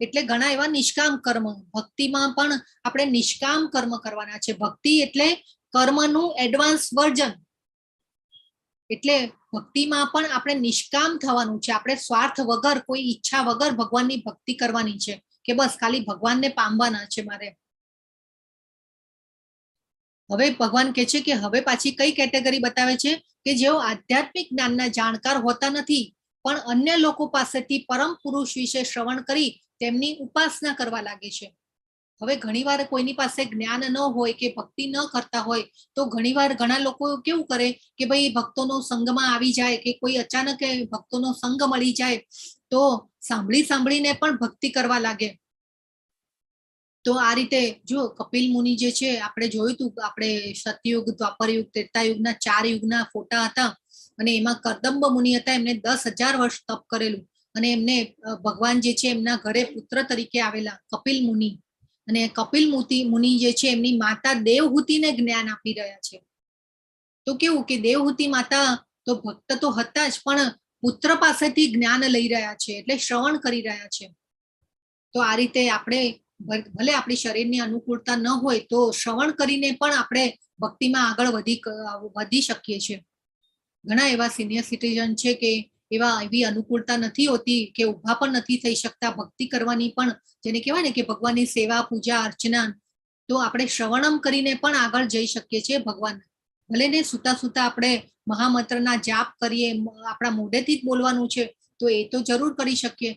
એટલે ઘણા એવા નિષ્કામ કર્મ, ભક્તિમાં પણ આપણે નિષ્કામ કર્મ કરવાના છે. ભક્તિ એટલે કર્મનું એડવાન્સ વર્ઝન. એટલે ભક્તિમાં પણ આપણે નિષ્કામ થવાનું છે. આપણે સ્વાર્થ વગર, કોઈ ઈચ્છા વગર ભગવાનની ભક્તિ કરવાની છે કે બસ ખાલી ભગવાનને પામવાના છે મારે. હવે ભગવાન કહે છે કે હવે પાછી કઈ કેટેગરી બતાવે છે કે જેઓ આધ્યાત્મિક જ્ઞાનના જાણકાર હોતા નથી પણ અન્ય લોકો પાસેથી પરમ પુરુષ વિશે શ્રવણ કરી તેમની ઉપાસના કરવા લાગે છે. હવે ઘણીવાર કોઈની પાસે જ્ઞાન ન હોય કે ભક્તિ ન કરતા હોય તો ઘણીવાર ઘણા લોકો કેવું કરે કે ભાઈ ભક્તોનો સંગમાં આવી જાય કે કોઈ અચાનક ભક્તોનો સંગ મળી જાય તો સાંભળીને પણ ભક્તિ કરવા લાગે. તો આ રીતે જો કપિલ મુનિ જે છે, આપણે જોયું હતું, આપણે સતયુગ, દ્વાપરયુગ, ત્રેતાયુગના 4 યુગના ફોટા હતા અને એમાં કરદંબ મુનિ હતા. એમને 10,000 વર્ષ તપ કરેલું અને એમને ભગવાન જે છે એમના ઘરે પુત્ર તરીકે આવેલા કપિલ મુનિ. અને કપિલ મુનિ જે છે એમની માતા દેવહૂતિને જ્ઞાન આપી રહ્યા છે. તો કેવું કે દેવહૂતિ માતા તો ભક્ત તો હતા જ પણ પુત્ર પાસેથી જ્ઞાન લઈ રહ્યા છે, એટલે શ્રવણ કરી રહ્યા છે. તો આ રીતે આપણે ભલે આપણી શરીરની અનુકૂળતા ન હોય તો શ્રવણ કરીને પણ આપણે ભક્તિમાં આગળ વધી શકીએ છીએ. ઘણા એવા સિનિયર સિટીઝન છે કે એવી અનુકૂળતા નથી હોતી કે ઊભા પણ નથી થઈ શકતા ભક્તિ કરવાની, પણ જેને કહેવાય ને કે ભગવાનની સેવા, પૂજા, અર્ચના, તો આપણે શ્રવણમ કરીને પણ આગળ જઈ શકીએ છીએ ભગવાન. ભલે ને સુતા આપણે મહામંત્રના જાપ કરીએ, આપણા મોઢેથી જ બોલવાનું છે તો એ તો જરૂર કરી શકીએ.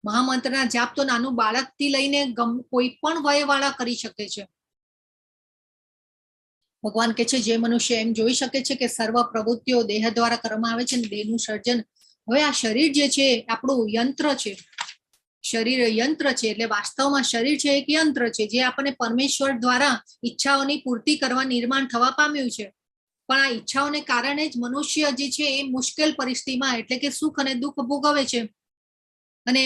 મહામંત્રના જાપ તો નાનું બાળકથી લઈને કોઈ પણ વયવાળા કરી શકે છે. ભગવાન કહે છે જે મનુષ્ય એમ જોઈ શકે છે કે સર્વ પ્રવૃત્તિઓ દેહ દ્વારા કરવામાં આવે છે ને દેહનું સર્જન. હવે આ શરીર જે છે આપણું યંત્ર છે. શરીર યંત્ર છે એટલે વાસ્તવમાં શરીર છે એક યંત્ર છે જે આપણને પરમેશ્વર દ્વારા ઈચ્છાઓની પૂર્તિ કરવા નિર્માણ થવા પામ્યું છે. પણ આ ઈચ્છાઓને કારણે જ મનુષ્ય જે છે એ મુશ્કેલ પરિસ્થિતિમાં એટલે કે સુખ અને દુઃખ ભોગવે છે. અને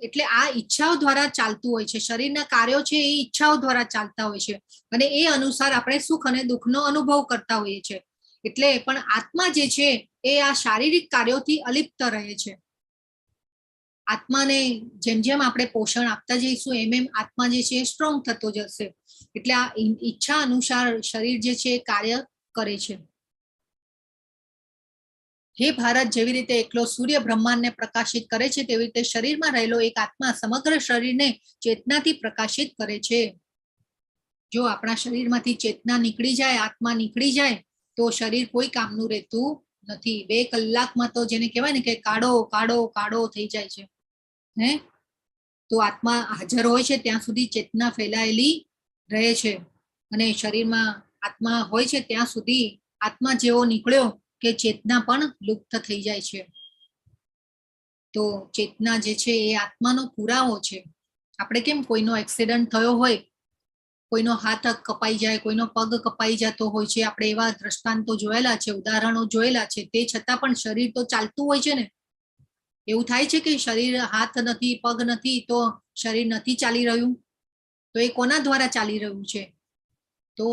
એટલે આ ઈચ્છાઓ દ્વારા ચાલતું હોય છે. શરીરના કાર્યો છે એ ઈચ્છાઓ દ્વારા ચાલતા હોય છે અને એ અનુસાર આપણે સુખ અને દુઃખનો અનુભવ કરતા હોઈએ છીએ. એટલે પણ આત્મા જે છે એ આ શારીરિક કાર્યોથી અલિપ્ત રહે છે. આત્માને જેમ જેમ આપણે પોષણ આપતા જઈશું એમ આત્મા જે છે સ્ટ્રોંગ થતો જશે. એટલે આ ઈચ્છા અનુસાર શરીર જે છે કાર્ય કરે છે. હે ભારત, જેવી રીતે એકલો સૂર્ય બ્રહ્માંડને પ્રકાશિત કરે છે તેવી રીતે શરીરમાં રહેલો એક આત્મા સમગ્ર શરીરને ચેતનાથી પ્રકાશિત કરે છે. જો આપણા શરીરમાંથી ચેતના નીકળી જાય, આત્મા નીકળી જાય તો શરીર કોઈ કામનું રહેતું નથી. 2 કલાકમાં તો જેને કહેવાય ને કે કાળો કાળો કાળો થઈ જાય છે. હે તો આત્મા હાજર હોય છે ત્યાં સુધી ચેતના ફેલાયેલી રહે છે અને શરીરમાં આત્મા હોય છે ત્યાં સુધી આત્મા જેવો નીકળ્યો કે ચેતના પણ લુપ્ત થઈ જાય છે. તો ચેતના જે છે એ આત્માનો પુરાવો છે. આપણે કેમ કોઈનો એક્સિડન્ટ થયો હોય, કોઈનો હાથ કપાઈ જાય, કોઈનો પગ કપાઈ જતો હોય છે, આપણે એવા દ્રષ્ટાંતો જોયેલા છે, ઉદાહરણો જોયેલા છે. તે છતાં પણ શરીર તો ચાલતું હોય છે ને. એવું થાય છે કે શરીર, હાથ નથી, પગ નથી તો શરીર નથી ચાલી રહ્યું. તો એ કોના દ્વારા ચાલી રહ્યું છે? તો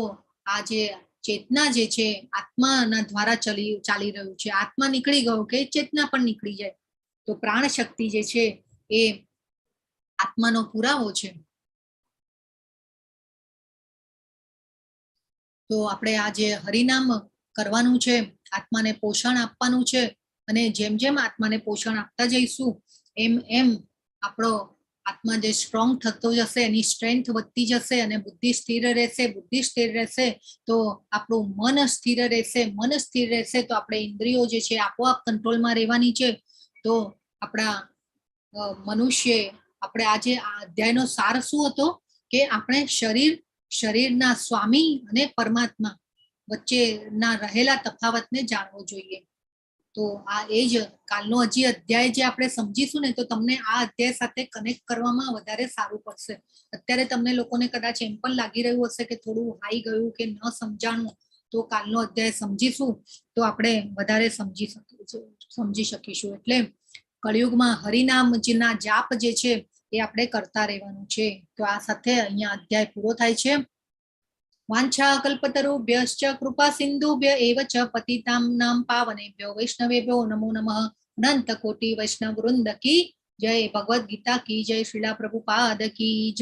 આ જે ચેતના જે છે આત્માના દ્વારા ચાલી રહ્યું છે. આત્મા નીકળી ગયો કે ચેતના પણ નીકળી જાય. તો પ્રાણ શક્તિ જે છે એ આત્માનો પુરાવો છે. તો આપણે આ જે હરિનામ કરવાનું છે, આત્માને પોષણ આપવાનું છે અને જેમ જેમ આત્માને પોષણ આપતા જઈશું એમ એમ આપણો આત્મા જે સ્ટ્રોંગ થતો જશે, એની સ્ટ્રેન્થ વધતી જશે અને બુદ્ધિ સ્થિર રહેશે. બુદ્ધિ સ્થિર રહેશે તો આપણું મન સ્થિર રહેશે. મન સ્થિર રહેશે તો આપણે ઇન્દ્રિયો જે છે આપોઆપ કંટ્રોલમાં રહેવાની છે. તો આપણા મનુષ્ય, આપણે આજે આ અધ્યાયનો સાર શું હતો કે આપણે શરીરના સ્વામી અને પરમાત્મા વચ્ચેના રહેલા તફાવતને જાણવો જોઈએ. તો આ એ જ કાલનો હજી અધ્યાય જે આપણે સમજીશું ને તો તમને આ અધ્યાય સાથે કનેક્ટ કરવામાં વધારે સારું પડશે. અત્યારે તમને લોકોને કદાચ એમ પણ લાગી રહ્યું હશે કે થોડું હાઈ ગયું કે ન સમજાણું, તો કાલનો અધ્યાય સમજીશું તો આપણે વધારે સમજી શકીશું. એટલે કળિયુગમાં હરિનામના જાપ જે છે એ આપણે કરતા રહેવાનું છે. તો આ સાથે અહીંયા અધ્યાય પૂરો થાય છે. વાંછા કલ્પતરુભ્યશ્ચ કૃપા સિંધુભ્ય એવ ચ પતિતાનાં પાવનેભ્યો વૈષ્ણવેભ્યો નમો નમઃ. અનંત કોટિ વૈષ્ણવ વૃંદ કી જય. ભગવદ ગીતા કી જય. શ્રીલા પ્રભુપાદ કી જય.